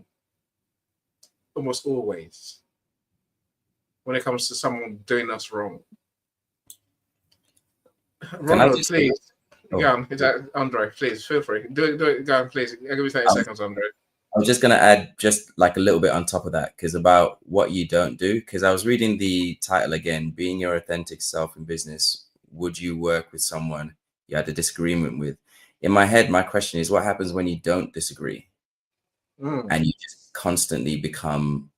almost always when it comes to someone doing us wrong. Ronald, please. Go on. Is that Andre? Please feel free. Do it. Go on, please. I'll give you 30 seconds, Andre. I was just going to add just like a little bit on top of that, because about what you don't do, because I was reading the title again, Being Your Authentic Self in Business. Would you work with someone you had a disagreement with? In my head, my question is, what happens when you don't disagree and you just constantly become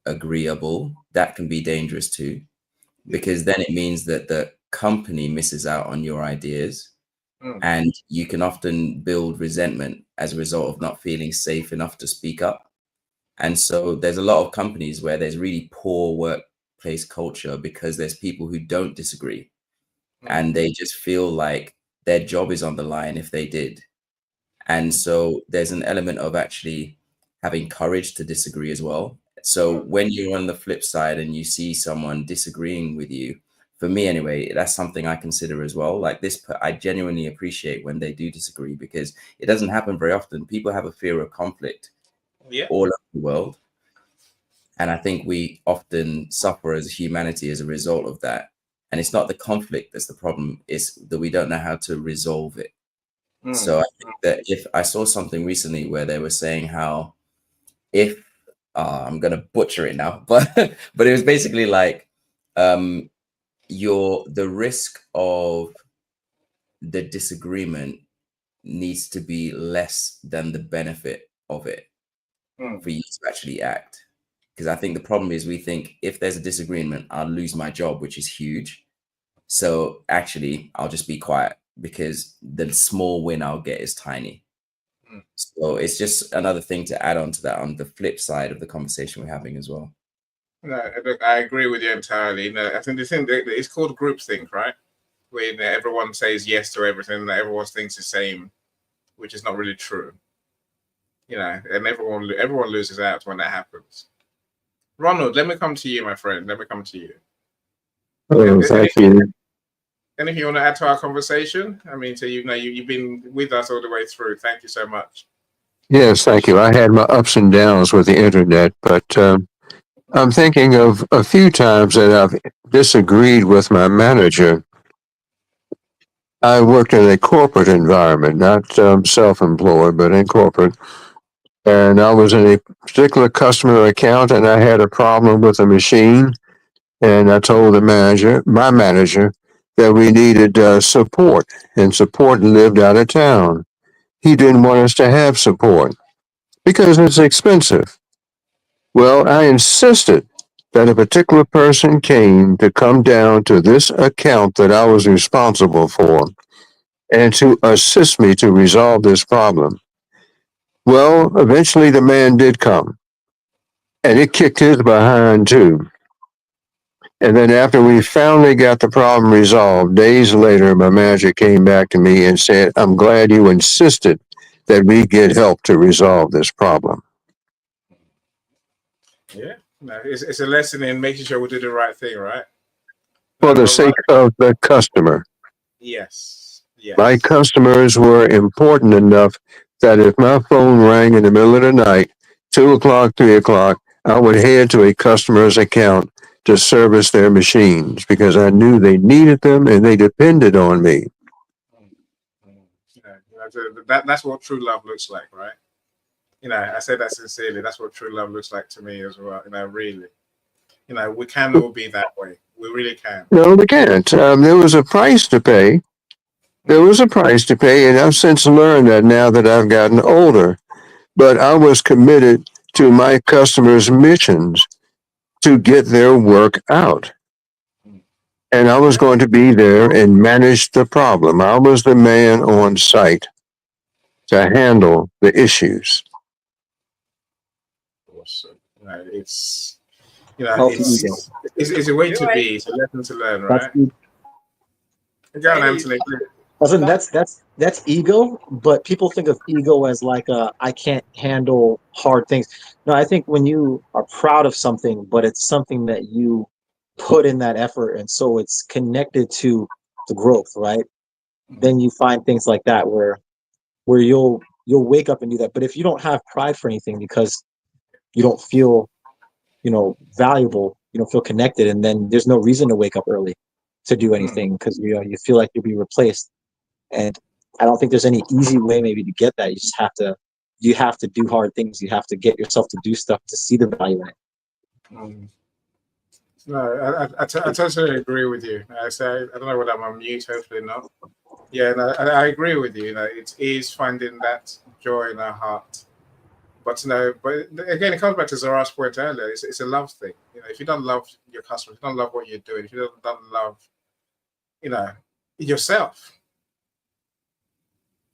agreeable? That can be dangerous too, because then it means that the company misses out on your ideas. And you can often build resentment as a result of not feeling safe enough to speak up. And so there's a lot of companies where there's really poor workplace culture because there's people who don't disagree and they just feel like their job is on the line if they did. And so there's an element of actually having courage to disagree as well. So when you're on the flip side and you see someone disagreeing with you, for me anyway, that's something I consider as well. Like this, I genuinely appreciate when they do disagree because it doesn't happen very often. People have a fear of conflict all over the world. And I think we often suffer as humanity as a result of that. And it's not the conflict that's the problem, it's that we don't know how to resolve it. So I think that if I saw something recently where they were saying how if, I'm going to butcher it now, but it was basically like, the risk of the disagreement needs to be less than the benefit of it for you to actually act. Because I think the problem is we think if there's a disagreement, I'll lose my job, which is huge. So actually, I'll just be quiet because the small win I'll get is tiny. So it's just another thing to add on to that on the flip side of the conversation we're having as well. No, look, I agree with you entirely. No, I think the thing it's called groupthink, right? Where everyone says yes to everything, that everyone thinks the same, which is not really true. And everyone loses out when that happens. Ronald, let me come to you, my friend. Let me come to you. Oh, thank you. Anything you want to add to our conversation? I mean, so you've been with us all the way through. Thank you so much. Yes, thank you. I had my ups and downs with the internet, but I'm thinking of a few times that I've disagreed with my manager. I worked in a corporate environment, not self-employed, but in corporate. And I was in a particular customer account and I had a problem with a machine. And I told my manager, that we needed support, and support lived out of town. He didn't want us to have support because it's expensive. Well, I insisted that a particular person came to come down to this account that I was responsible for and to assist me to resolve this problem. Well, eventually the man did come, and it kicked his behind too. And then after we finally got the problem resolved, days later, my manager came back to me and said, I'm glad you insisted that we get help to resolve this problem. Yeah, no, it's a lesson in making sure we do the right thing, right? For the sake of the customer. Yes. My customers were important enough that if my phone rang in the middle of the night, 2 o'clock, 3 o'clock, I would head to a customer's account to service their machines because I knew they needed them and they depended on me. That's what true love looks like, right? I say that sincerely. That's what true love looks like to me as well. Really. We can all be that way. We really can. No, they can't. There was a price to pay. There was a price to pay, and I've since learned that now that I've gotten older. But I was committed to my customers' missions to get their work out. And I was going to be there and manage the problem. I was the man on site to handle the issues. Awesome. It's Healthy ego. it's a way You to know, be. It's a lesson to learn, That's right? Go on, Any Anthony. listen, that's ego, but people think of ego as like I can't handle hard things. No, I think when you are proud of something, but it's something that you put in that effort, and so it's connected to the growth, right? Then you find things like that where you'll wake up and do that. But if you don't have pride for anything because you don't feel, valuable, you don't feel connected, and then there's no reason to wake up early to do anything because you feel like you'll be replaced. And I don't think there's any easy way maybe to get that. You have to do hard things. You have to get yourself to do stuff to see the value in it. Mm. No, I totally agree with you. I don't know whether I'm on mute. Hopefully not. Yeah, no, I agree with you. It is finding that joy in our heart. But but again, it comes back to Zara's point earlier. It's a love thing. If you don't love your customers, if you don't love what you're doing, if you don't love, yourself,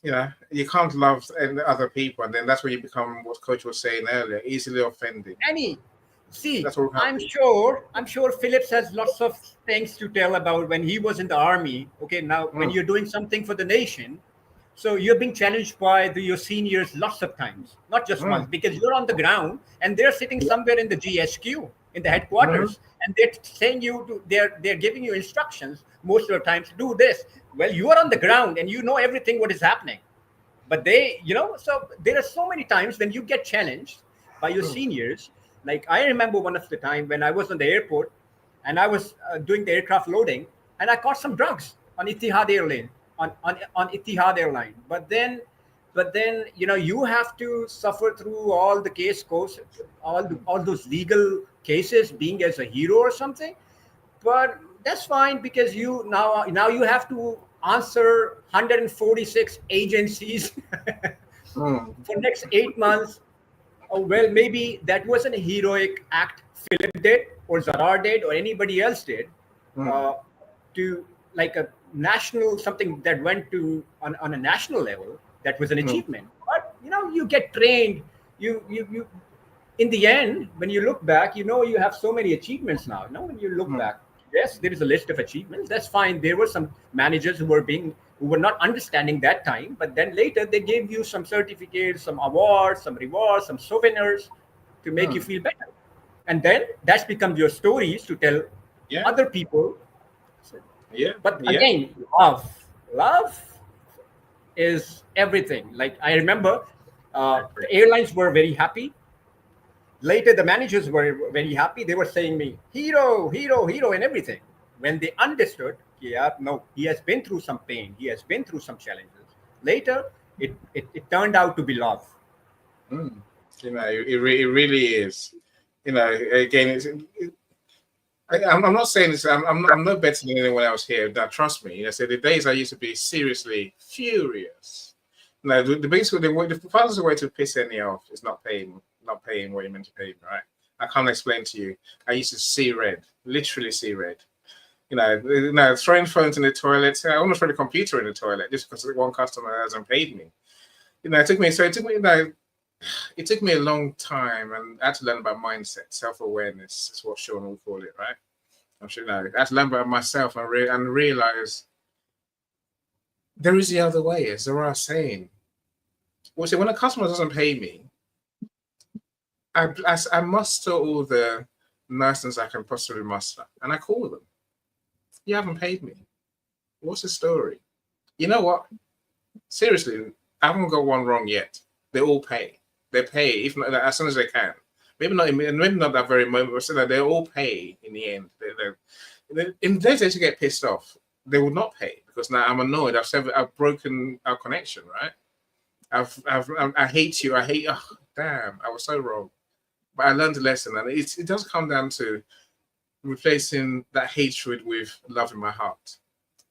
you can't love other people, and then that's where you become what Coach was saying earlier, easily offended. Annie, see, That's what I'm happens. sure Phillips has lots of things to tell about when he was in the army. Okay, now when you're doing something for the nation, so you're being challenged by your seniors lots of times, not just once, because you're on the ground and they're sitting somewhere in the GSQ, in the headquarters, and they're saying they're giving you instructions most of the times to do this. Well, you are on the ground and you know everything what is happening. But so there are so many times when you get challenged by your seniors. Like I remember one of the time when I was on the airport and I was doing the aircraft loading and I caught some drugs on Etihad Airline, on Etihad Airline. But then you have to suffer through all the case goes, all those legal cases, being as a hero or something. But that's fine because you now you have to answer 146 agencies for next 8 months. Oh, well, maybe that wasn't a heroic act Philip did or Zarar did or anybody else did to like a national something that went to on a national level. That was an achievement. But you get trained. You in the end, when you look back, you have so many achievements now. When you look back, yes, there is a list of achievements. That's fine. There were some managers who were not understanding that time, but then later they gave you some certificates, some awards, some rewards, some souvenirs to make you feel better. And then that's become your stories to tell other people. Yeah. But again, love is everything. Like I remember, the airlines were very happy. Later, the managers were very happy. They were saying me, hero, hero, hero, and everything. When they understood, no, he has been through some pain. He has been through some challenges. Later, it turned out to be love. It really is. Again, I'm not saying this. I'm no better than anyone else here. Now, trust me. So the days I used to be seriously furious. The fastest way to piss any off is not paying what you're meant to pay, right? I can't explain to you. I used to see red, literally see red. Throwing phones in the toilet. I almost throw the computer in the toilet just because one customer hasn't paid me. It took me a long time, and I had to learn about mindset, self-awareness. Is what Sean will call it, right? I'm sure I had to learn about myself and realize there is the other way, as Zara saying. Well, see, when a customer doesn't pay me, I muster all the niceness I can possibly muster, and I call them. You haven't paid me. What's the story? You know what? Seriously, I haven't got one wrong yet. They all pay. They pay, if not as soon as they can. Maybe not that very moment, but still, they all pay in the end. In the days to get pissed off, they will not pay because now I'm annoyed. I've broken our connection, right? I hate you. Oh, damn! I was so wrong. But I learned a lesson, and it does come down to replacing that hatred with love in my heart.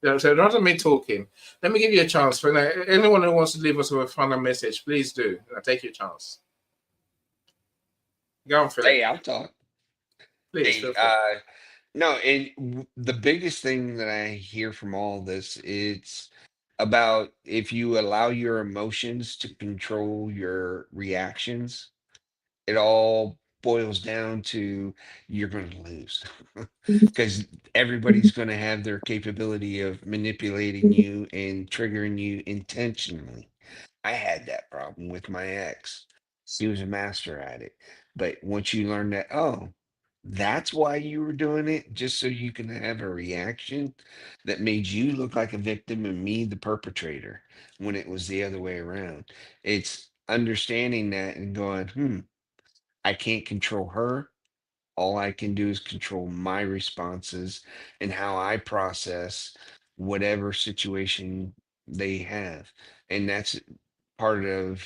So rather than me talking, let me give you a chance. For anyone who wants to leave us with a final message, please do. Take your chance. Go on, Philip. Hey, I'll talk. Please, Hey, feel free. no, and the biggest thing that I hear from all this, it's about if you allow your emotions to control your reactions, it all boils down to you're going to lose because everybody's going to have their capability of manipulating you and triggering you intentionally. I had that problem with my ex. He was a master at it. But once you learn that, oh, that's why you were doing it, just so you can have a reaction that made you look like a victim and me the perpetrator when it was the other way around. It's understanding that and going, I can't control her. All I can do is control my responses and how I process whatever situation they have. And that's part of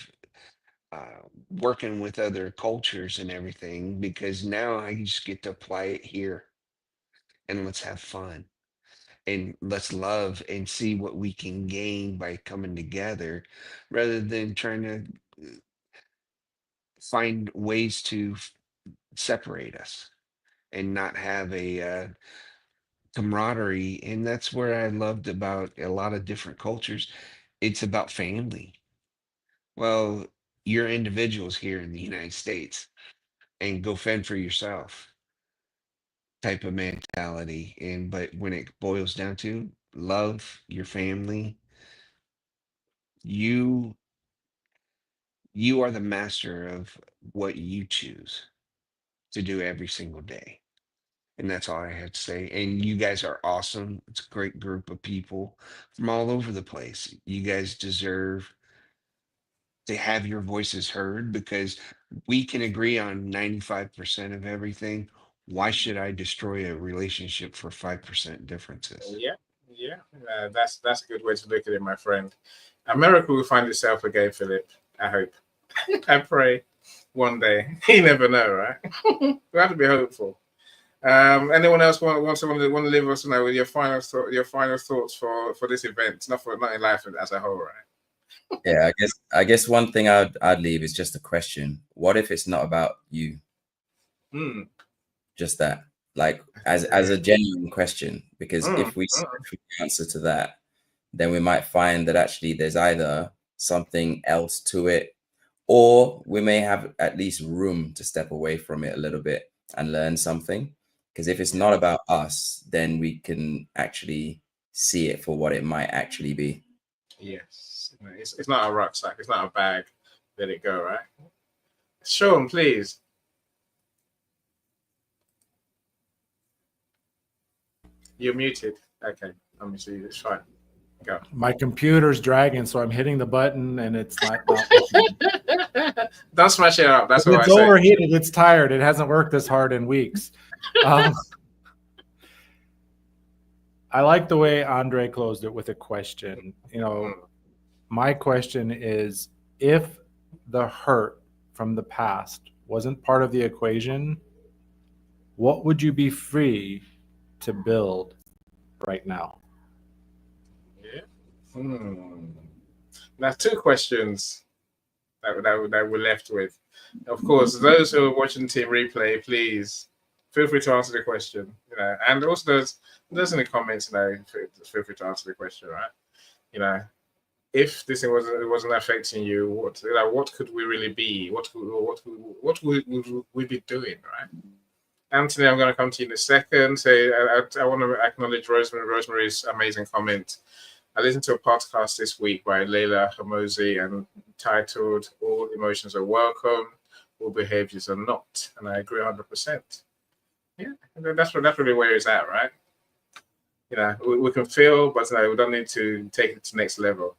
working with other cultures and everything because now I just get to apply it here and let's have fun and let's love and see what we can gain by coming together rather than trying to find ways to separate us and not have a camaraderie. And that's where I loved about a lot of different cultures. It's about family. Well, you're individuals here in the United States and go fend for yourself type of mentality. And but when it boils down to love your family, you you are the master of what you choose to do every single day. And that's all I had to say. And you guys are awesome. It's a great group of people from all over the place. You guys deserve to have your voices heard because we can agree on 95% of everything. Why should I destroy a relationship for 5% differences? Yeah, yeah. That's a good way to look at it, my friend. America will find itself again, Philip. I hope. I pray one day. You never know, right? We have to be hopeful. Anyone else want to leave us know with your final thoughts for this event, not in life as a whole, right? Yeah, I guess one thing I'd leave is just a question. What if it's not about you? Just that, like as a genuine question, because if we answer to that, then we might find that actually there's either something else to it, or we may have at least room to step away from it a little bit and learn something. Because if it's not about us, then we can actually see it for what it might actually be. Yes, it's not a rucksack. It's not a bag. Let it go, right? Sean, please. You're muted. Okay, let me see. It's fine. Go. My computer's dragging, so I'm hitting the button and it's not. Don't smash it up. That's what It's I say. overheated. It's tired. It hasn't worked this hard in weeks. I like the way Andre closed it with a question. You know, my question is, if the hurt from the past wasn't part of the equation, what would you be free to build right now? Yeah. Now, two questions that we're left with. Of course, those who are watching Team Replay, please feel free to answer the question. And also those in the comments, feel free to answer the question, right? If this wasn't affecting you, what could we really be? What would we be doing, right? Anthony, I'm going to come to you in a second. I want to acknowledge Rosemary's amazing comment. I listened to a podcast this week by Leila Hamosi and titled "All Emotions Are Welcome, All Behaviors Are Not," and I agree 100%. Yeah, that's really where it's at, right? We can feel, but we don't need to take it to the next level.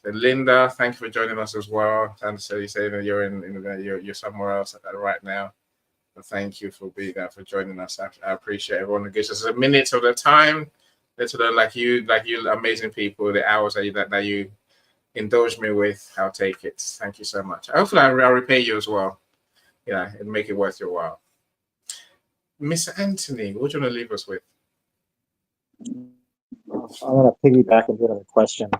So Linda, thank you for joining us as well. And so you say that you're somewhere else right now. But thank you for being there, for joining us. I appreciate everyone who gives us a minute of their time. Let's learn like you amazing people, the hours that you indulge me with. I'll take it. Thank you so much. Hopefully I'll repay you as well. And make it worth your while. Mr. Anthony, what do you want to leave us with? I want to piggyback a bit on the question.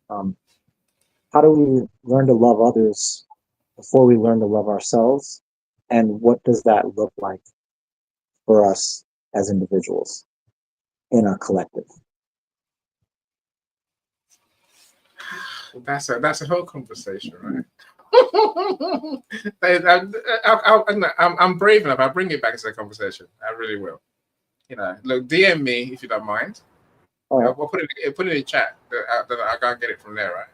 How do we learn to love others before we learn to love ourselves? And what does that look like for us as individuals in a collective? That's a whole conversation, right? I'm brave enough. I'll bring it back to the conversation. I really will. Look, DM me if you don't mind. I'll put it in the chat. I can't get it from there, right?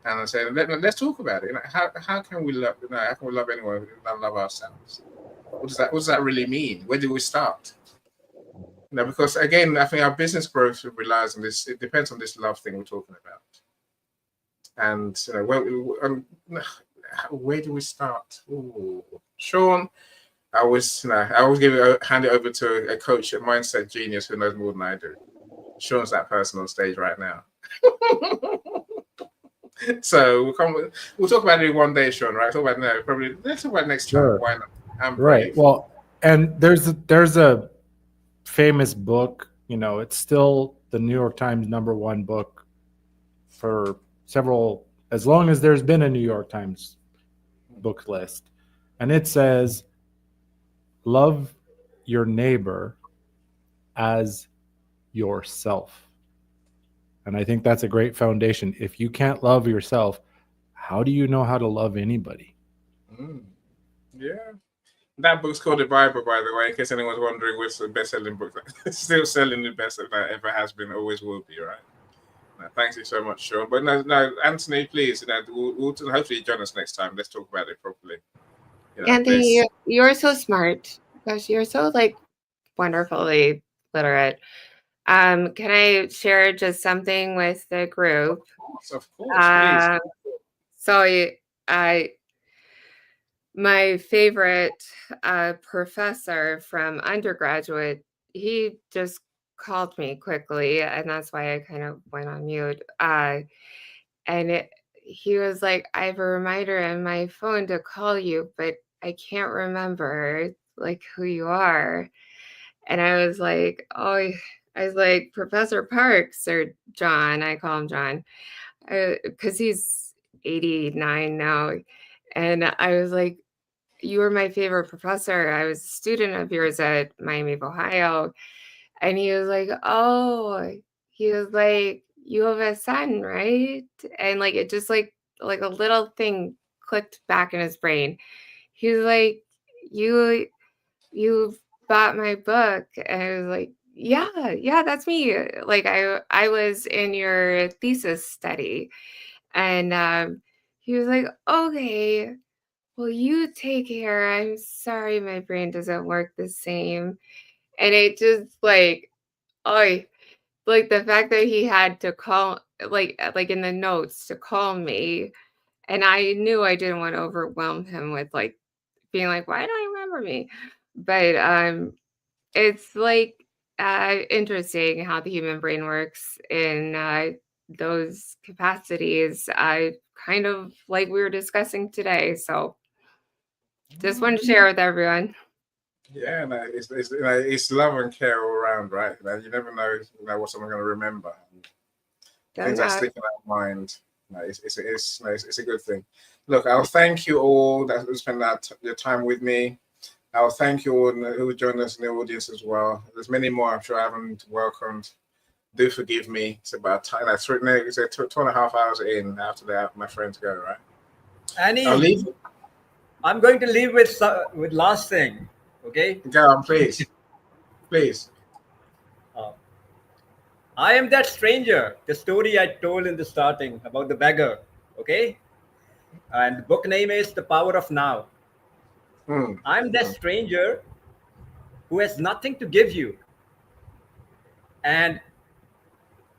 And I say, let's talk about it. How can we love? How can we love anyone if we don't love ourselves? What does that really mean? Where do we start? Because again, I think our business growth relies on this. It depends on this love thing we're talking about. And where do we start? Ooh. Sean, I was hand it over to a coach, a mindset genius who knows more than I do. Sean's that person on stage right now. So we'll talk about it one day, Sean. Right? Let's talk about it next time. Why not? I'm brave. Right. Well, and there's a famous book. It's still the New York Times #1 book for as long as there's been a New York Times book list, and it says, "Love your neighbor as yourself." And I think that's a great foundation. If you can't love yourself, how do you know how to love anybody? Yeah. That book's called The Bible, by the way, in case anyone's wondering which the best-selling book. It's still selling the best that ever has been, always will be, right? Thank you so much, Sean. But no, Anthony, please, we'll hopefully join us next time. Let's talk about it properly. Anthony, you're so smart. Gosh, you're so wonderfully literate. Can I share just something with the group? Of course, please. So my favorite professor from undergraduate, he just called me quickly, and that's why I kind of went on mute. He was like, "I have a reminder on my phone to call you, but I can't remember who you are." And I was like, Professor Parks, or John. I call him John because he's 89 now. And I was like, "You were my favorite professor. I was a student of yours at Miami of Ohio." And he was like, "You have a son, right?" And it just a little thing clicked back in his brain. He was like, you bought my book. And I was like, yeah, that's me. I was in your thesis study. And he was like, "Okay, well, you take care. I'm sorry my brain doesn't work the same." And it just the fact that he had to call in the notes to call me, and I knew I didn't want to overwhelm him with being like, "Why don't you remember me?" But it's interesting how the human brain works in those capacities, kind of like we were discussing today. So just wanted to share with everyone. Yeah, it's love and care all around, right? You never know what someone's going to remember. Things that stick in our mind. It's a good thing. Look, I'll thank you all that spent your time with me. I'll thank you all who joined us in the audience as well. There's many more I'm sure I haven't welcomed. Do forgive me. It's about time. It's 2.5 hours in after that. My friends go, right? Annie, I'll leave. I'm going to leave with last thing. Okay? Go on, please. Please. I am that stranger, the story I told in the starting about the beggar. Okay? And the book name is The Power of Now. I'm that stranger who has nothing to give you and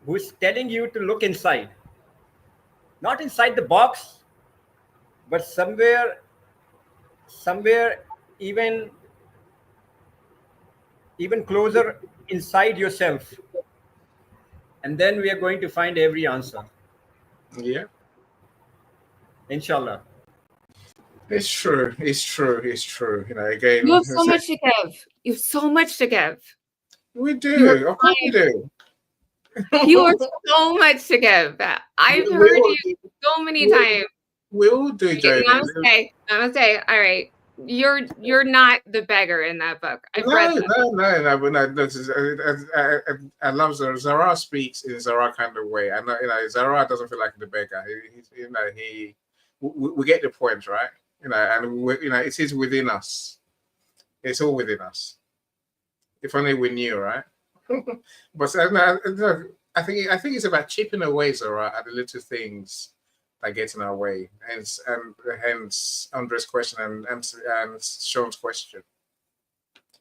who is telling you to look inside. Not inside the box, but somewhere even closer inside yourself. And then we are going to find every answer. Yeah. Inshallah. It's true. It's true. It's true. Again, You have so much to give. You have so much to give. we You are do. Of course we do. You are so much to give. I've We heard all you do. so many We, times. we all do, Okay, Jody. namaste. Namaste. All right. You're not the beggar in that book. I've read No, them. no. But no, this is, I love Zara. Zara speaks in Zara kind of way. I know, Zara doesn't feel like the beggar. We get the point, right? And it is within us. It's all within us. If only we knew, right? But I think it's about chipping away, Zara, at the little things that get in our way. Hence Andre's question and Sean's question.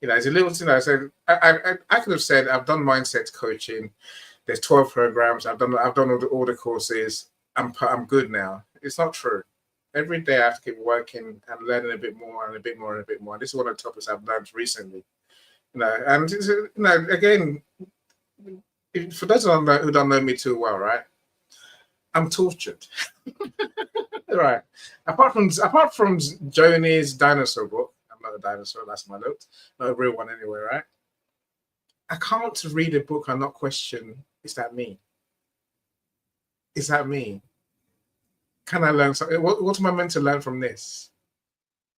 It's a little thing. I could have said I've done mindset coaching. There's 12 programs. I've done all the courses. I'm good now. It's not true. Every day I have to keep working and learning a bit more and a bit more and a bit more. This is one of the topics I've learned recently. And again, for those who don't know me too well, right? I'm tortured. Right. Apart from Joni's dinosaur book, I'm not a dinosaur, that's my note. Not a real one anyway, right? I can't read a book and not question, is that me? Is that me? Can I learn something? What am I meant to learn from this?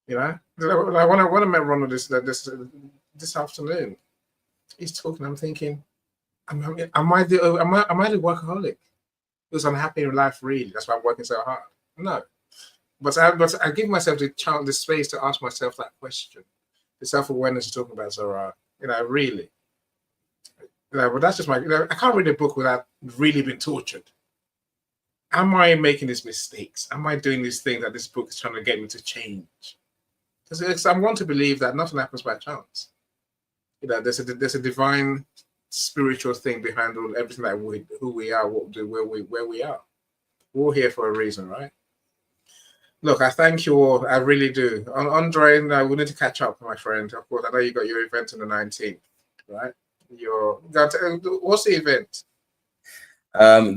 When I met Ronald this afternoon, he's talking. I'm thinking, am I the workaholic who's unhappy in life? Really, that's why I'm working so hard. No, but I give myself the space to ask myself that question. The self-awareness you're talking about, Zara. Really. But that's just I can't read a book without really being tortured. Am I making these mistakes? Am I doing these things that this book is trying to get me to change? Because I want to believe that nothing happens by chance. There's a divine spiritual thing behind everything that who we are, what we do, where we are. We're all here for a reason, right? Look, I thank you all. I really do. Andre, we need to catch up, my friend. Of course, I know you got your event on the 19th, right? What's the event?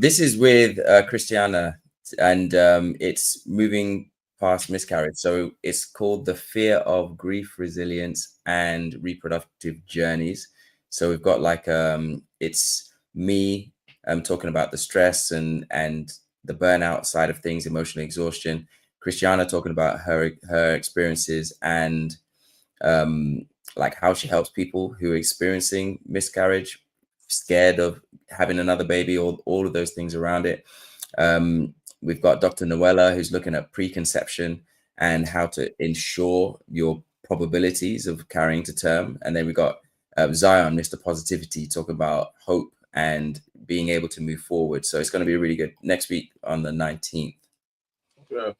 This is with Christiana, and it's moving past miscarriage. So it's called The Fear of Grief, Resilience, and Reproductive Journeys. So we've got it's me talking about the stress and the burnout side of things, emotional exhaustion. Christiana talking about her experiences and how she helps people who are experiencing miscarriage, scared of having another baby, or all of those things around it. We've got Dr. Noella, who's looking at preconception and how to ensure your probabilities of carrying to term. And then we got Zion, Mr. Positivity, talking about hope and being able to move forward. So it's going to be really good next week on the 19th.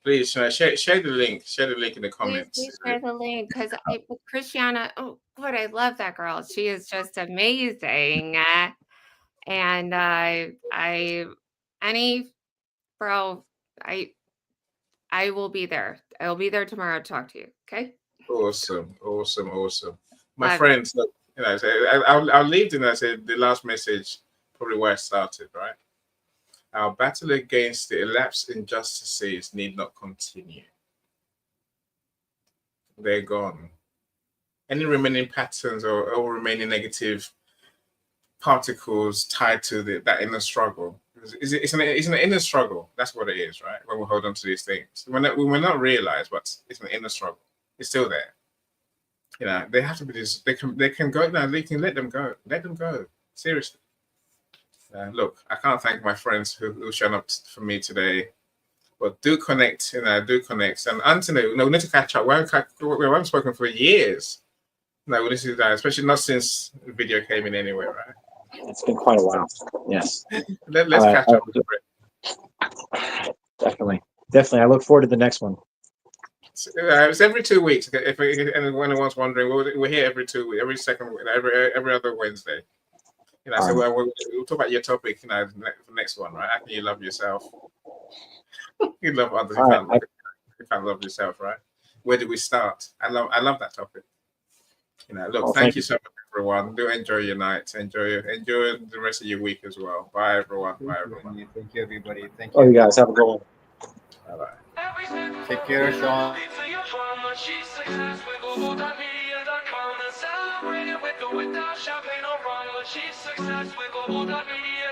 Please share the link. Share the link in the comments. Please share the link, because Christiana, oh God, I love that girl. She is just amazing. And I will be there. I will be there tomorrow to talk to you. Okay. Awesome. My friends, look, I'll leave them. I said the last message, probably where I started, right? Our battle against the elapsed injustices need not continue. They're gone. Any remaining patterns or remaining negative particles tied to that inner struggle. It's an inner struggle. That's what it is, right? When we hold on to these things, we may not realize, but it's an inner struggle. It's still there. They have to be this. They can go now. They can let them go. Let them go. Seriously. Look, I can't thank my friends who shown up for me today. But do connect. Do connect. And Anthony, we need to catch up. We haven't spoken for years. No, we need to do that, especially not since the video came in anyway, right? It's been quite a while. Yes. Let's catch up. Definitely. I look forward to the next one. It's every 2 weeks. If anyone's wondering, we're here every 2 weeks, every second, every other Wednesday. So we'll talk about your topic. The next one, right? How can you love yourself? You love others. You can't love yourself, right? Where do we start? I love that topic. Look, thank you so much, everyone. Do enjoy your night. Enjoy the rest of your week as well. Bye, everyone. Bye, everyone. Thank you, everybody. Thank you. Oh, you guys have a good one. Bye-bye. Take care, Sean. she's success with global.media.com and celebrate it with or without champagne or rum. But she's success with global.media.